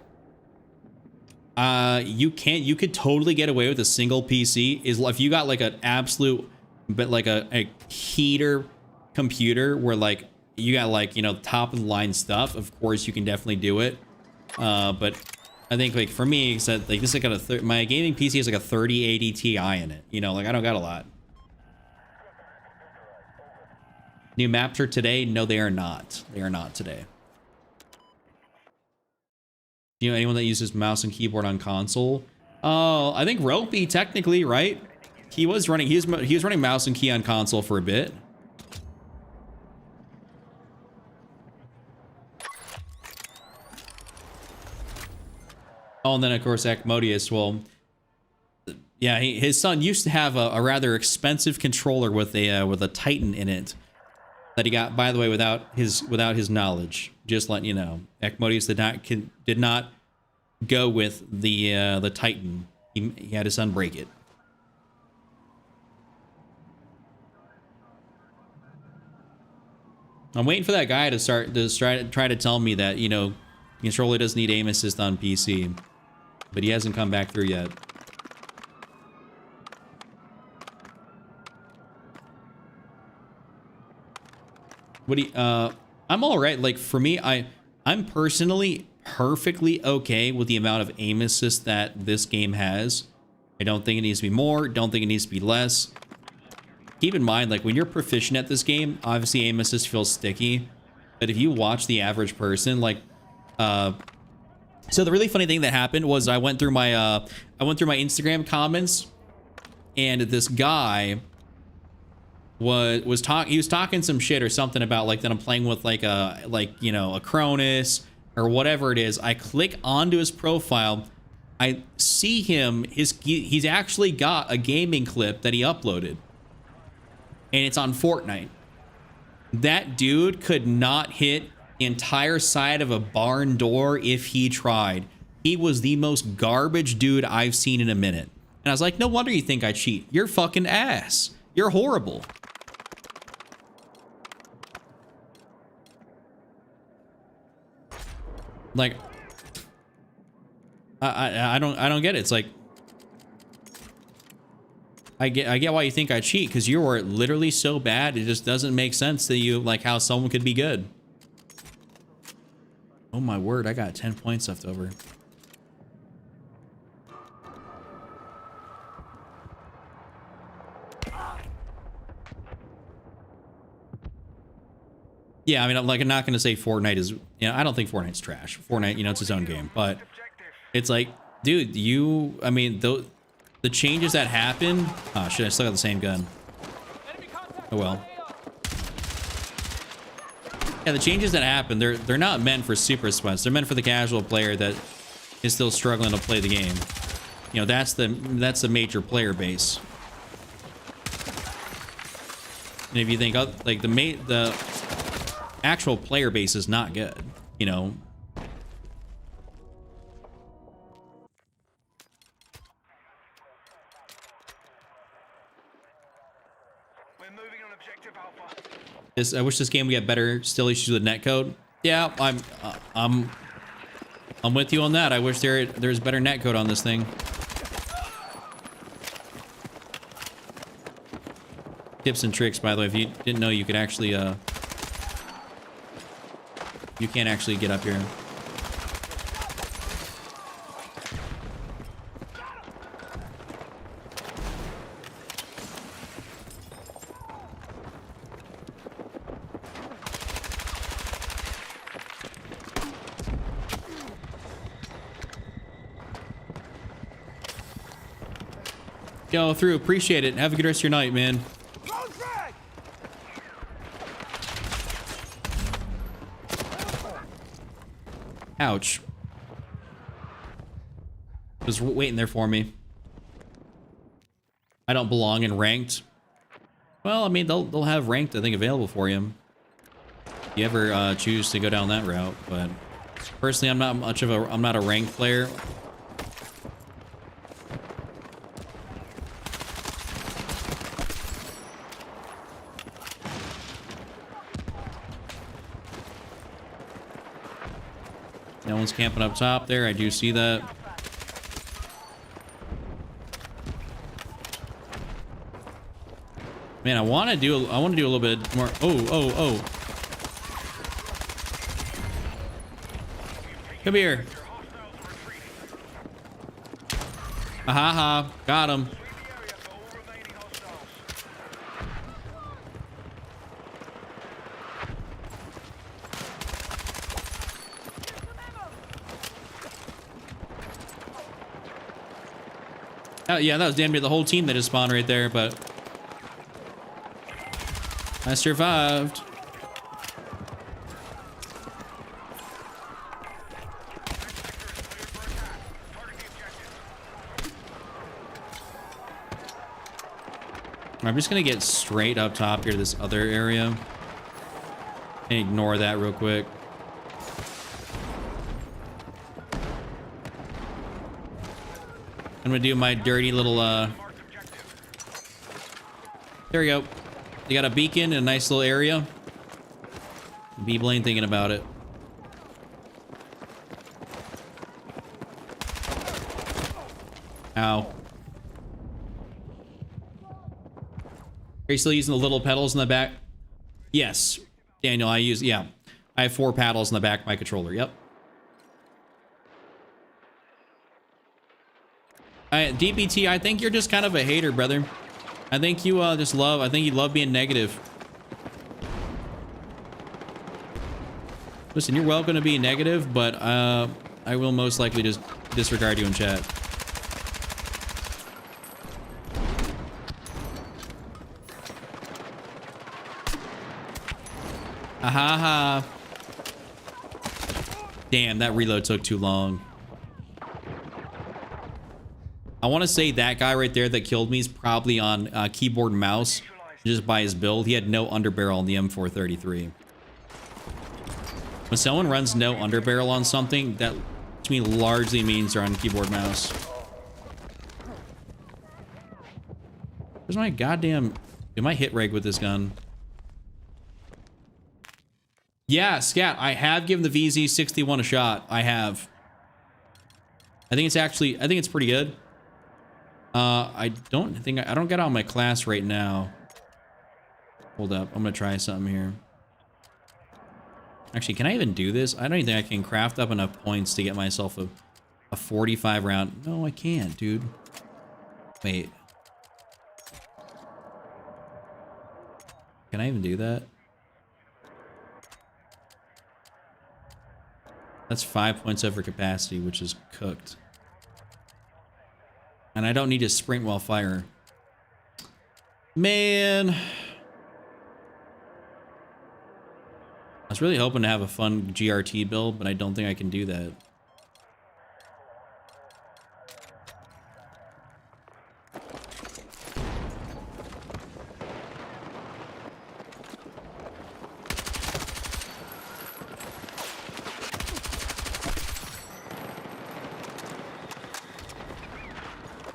you could totally get away with a single PC is if you got like an absolute, but like a heater computer where like you got like, you know, top of the line stuff. Of course you can definitely do it. But I think like for me, it's that, like this is like my gaming PC is like a 3080 Ti in it. You know, like I don't got a lot. New maps are today? No, they are not. They are not today. You know anyone that uses mouse and keyboard on console? Oh, I think Ropey technically, right? He was running mouse and key on console for a bit. Oh, and then of course Acmodius. Well, yeah, his son used to have a rather expensive controller with a Titan in it that he got, by the way, without his knowledge. Just letting you know, Acmodius did not go with the Titan. He had his son break it. I'm waiting for that guy to try to tell me that, you know, the controller doesn't need aim assist on PC, but he hasn't come back through yet. What do you, I'm all right. Like for me, I'm personally perfectly okay with the amount of aim assist that this game has. I don't think it needs to be more. Don't think it needs to be less. Keep in mind, like when you're proficient at this game, obviously aim assist feels sticky. But if you watch the average person, like, so the really funny thing that happened was I went through my Instagram comments, and this guy was talking some shit or something about like that I'm playing with like you know, a Cronus or whatever it is. I click onto his profile. I see him, he's actually got a gaming clip that he uploaded, and it's on Fortnite. That dude could not hit the entire side of a barn door if he tried. He was the most garbage dude I've seen in a minute. And I was like, no wonder you think I cheat. You're fucking ass. You're horrible. Like, I don't get it. It's like, I get why you think I cheat, because you were literally so bad it just doesn't make sense to you, like how someone could be good. Oh my word, I got 10 points left over. Yeah, I mean, I'm not going to say Fortnite is, you know, I don't think Fortnite's trash. Fortnite, you know, it's its own game, but it's like, dude, I mean, the changes that happen. Oh shit, I still got the same gun. Oh well. Yeah, the changes that happen, they're not meant for super sweats. They're meant for the casual player that is still struggling to play the game. You know, that's the major player base. And if you think like the actual player base is not good, you know. I wish this game would get better. Still issues with netcode. Yeah, I'm with you on that. I wish there's better netcode on this thing. Tips and tricks, by the way. If you didn't know, you could actually you can't actually get up here. Go through, appreciate it. Have a good rest of your night, man. Ouch. Was waiting there for me. I don't belong in ranked. Well, I mean, they'll have ranked, I think, available for you if you ever choose to go down that route. But personally, I'm not a ranked player. No one's camping up top there. I do see that. Man, I want to do a little bit more. Oh. Come here. Aha, got him. Yeah, that was damn near the whole team that just spawned right there, but I survived. I'm just gonna get straight up top here to this other area and ignore that real quick. I'm gonna do my dirty little there we go. They got a beacon in a nice little area. B-Blaine ain't thinking about it. Ow. Are you still using the little pedals in the back? Yes. Daniel, I have 4 paddles in the back of my controller. Yep. DPT, I think you're just kind of a hater, brother. I think you I think you love being negative. Listen, you're welcome to be negative, but I will most likely just disregard you in chat. Ahaha. Damn, that reload took too long. I want to say that guy right there that killed me is probably on keyboard and mouse, just by his build. He had no underbarrel on the M433. When someone runs no underbarrel on something, that to me largely means they're on keyboard and mouse. Where's my goddamn... Am I hit reg with this gun? Yeah, Scat, I have given the VZ61 a shot. I have. I think it's pretty good. I don't get on my class right now. Hold up, I'm gonna try something here. Actually, can I even do this? I don't even think I can craft up enough points to get myself a 45 round. No, I can't, dude. Wait. Can I even do that? That's 5 points over capacity, which is cooked. And I don't need to sprint while firing. Man. I was really hoping to have a fun GRT build, but I don't think I can do that.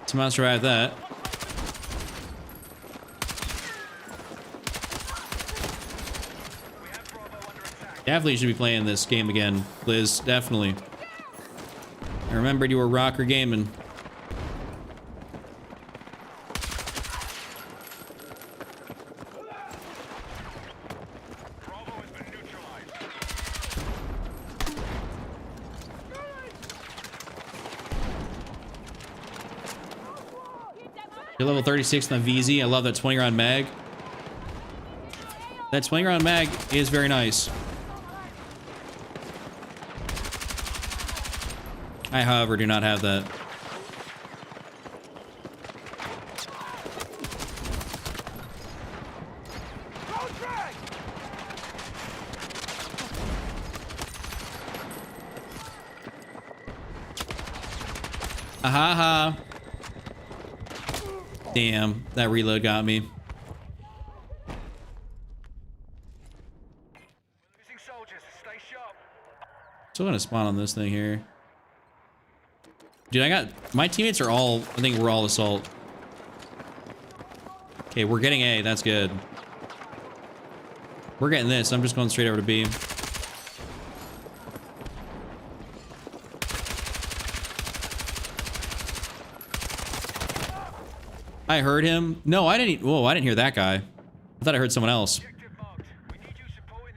Somehow survived that. Definitely should be playing this game again, Liz. Definitely. I remembered you were rocker gaming. You're level 36 on the VZ. I love that 20 round mag. That 20 round mag is very nice. I, however, do not have that. Ahaha. Damn, that reload got me. Losing soldiers, stay sharp. Still gonna spawn on this thing here. Dude, my teammates are all, I think we're all assault. Okay, we're getting A, that's good. We're getting this, I'm just going straight over to B. I heard him. No, I didn't. Whoa, I didn't hear that guy. I thought I heard someone else. Objective marked. We need you supporting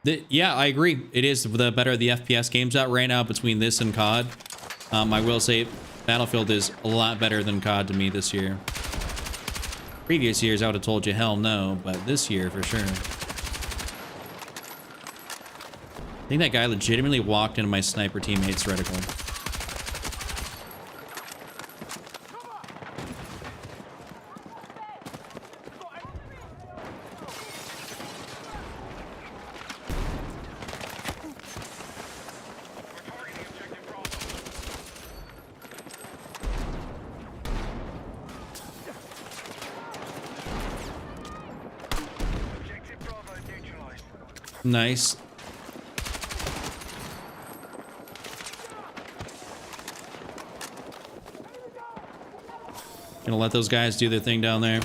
the attack. Yeah, I agree. It is the better of the FPS games out right now between this and COD. I will say Battlefield is a lot better than COD to me this year. Previous years, I would have told you hell no, but this year for sure. I think that guy legitimately walked into my sniper teammate's reticle. Nice. Gonna let those guys do their thing down there.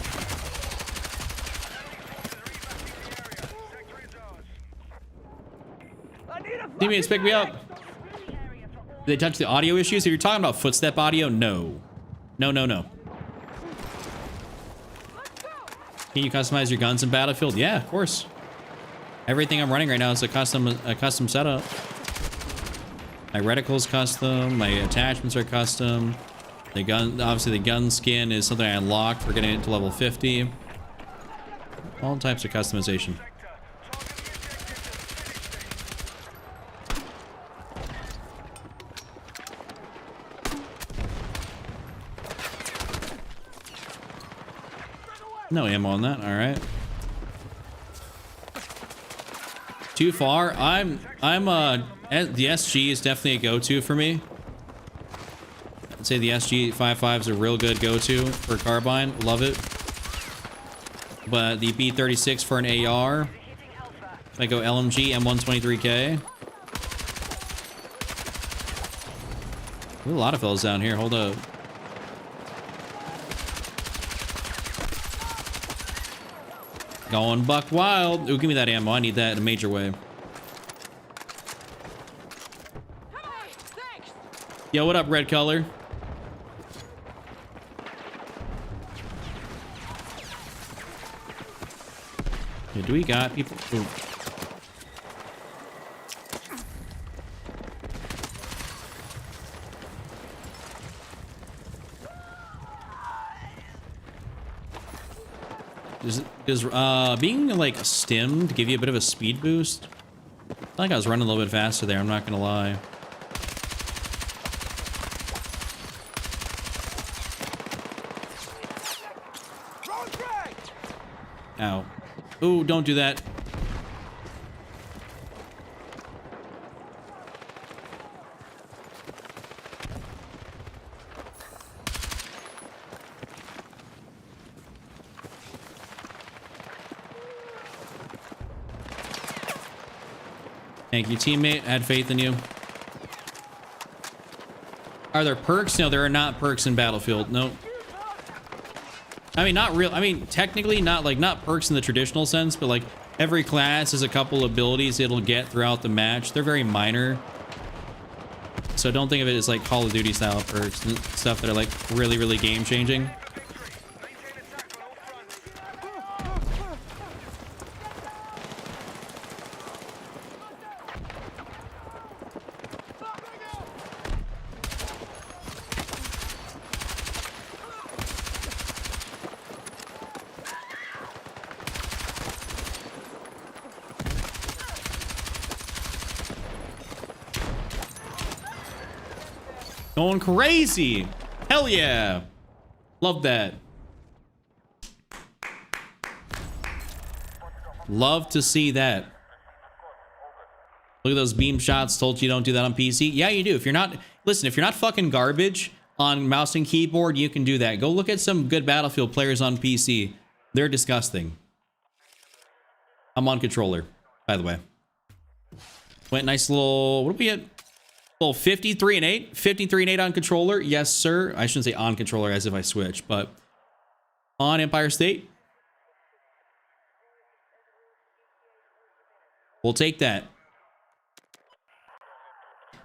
I need a Teammates, pick me up. The area for all. Did they touch the audio issues? If you're talking about footstep audio, no. No, no, no. Can you customize your guns in Battlefield? Yeah, of course. Everything I'm running right now is a custom setup. My reticle's custom, my attachments are custom. The gun, obviously the gun skin is something I unlocked for getting it to level 50. All types of customization. No ammo on that, all right. Too far. The SG is definitely a go-to for me. I'd say the SG 55 is a real good go-to for carbine. Love it. But the B36 for an AR. If I go LMG, M123K. There's a lot of fellas down here. Hold up. Going buck wild. Ooh, give me that ammo. I need that in a major way. Yo, what up, red color? Yeah, do we got people? Ooh. Does being like stimmed give you a bit of a speed boost? I feel like I was running a little bit faster there, I'm not gonna lie. Ow. Ooh, don't do that. Thank you, teammate. I had faith in you. Are there perks? No, there are not perks in Battlefield. Nope. I mean, not real. I mean, technically not perks in the traditional sense, but like every class has a couple abilities it'll get throughout the match. They're very minor. So don't think of it as like Call of Duty style perks and stuff that are like really, really game changing. Going crazy. Hell yeah. Love that. Love to see that. Look at those beam shots. Told you don't do that on PC. Yeah, you do. If you're not, listen, if you're not fucking garbage on mouse and keyboard, you can do that. Go look at some good Battlefield players on PC. They're disgusting. I'm on controller, by the way. Went nice little, what did we get? Little 53 and 8, 53 and 8 on controller. Yes, sir. I shouldn't say on controller as if I switch, but on Empire State. We'll take that.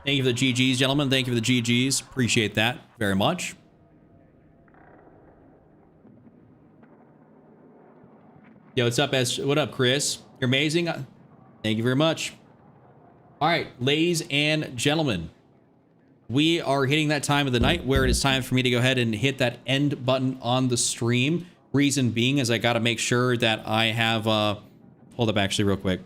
Thank you for the GGs, gentlemen. Thank you for the GGs. Appreciate that very much. Yo, what's up, what up, Chris? You're amazing. Thank you very much. All right, ladies and gentlemen, we are hitting that time of the night where it is time for me to go ahead and hit that end button on the stream. Reason being is I got to make sure that I have, hold up actually real quick.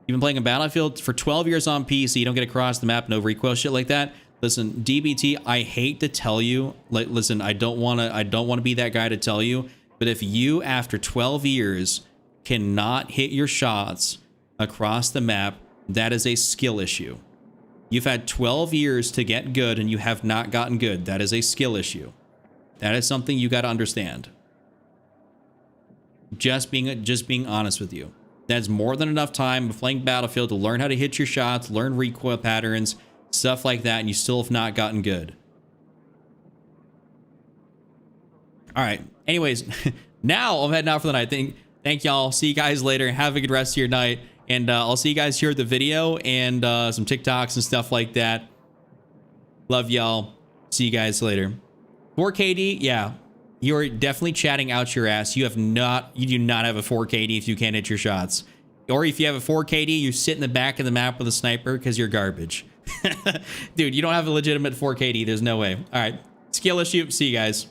You've been playing a Battlefield for 12 years on PC. You don't get across the map, no recoil, shit like that. Listen, DBT, I hate to tell you, like, listen, I don't want to be that guy to tell you, but if you, after 12 years, cannot hit your shots across the map, that is a skill issue. You've had 12 years to get good and you have not gotten good. That is a skill issue. That is something you got to understand. Just being honest with you. That's more than enough time of playing Battlefield to learn how to hit your shots, learn recoil patterns, stuff like that, and you still have not gotten good. All right. Anyways, now I'm heading out for the night. Thank y'all. See you guys later. Have a good rest of your night. And I'll see you guys here at the video and some TikToks and stuff like that. Love y'all. See you guys later. 4KD, yeah. You're definitely chatting out your ass. You do not have a 4KD if you can't hit your shots. Or if you have a 4KD, you sit in the back of the map with a sniper because you're garbage. Dude, you don't have a legitimate 4KD. There's no way. All right. Skill issue. See you guys.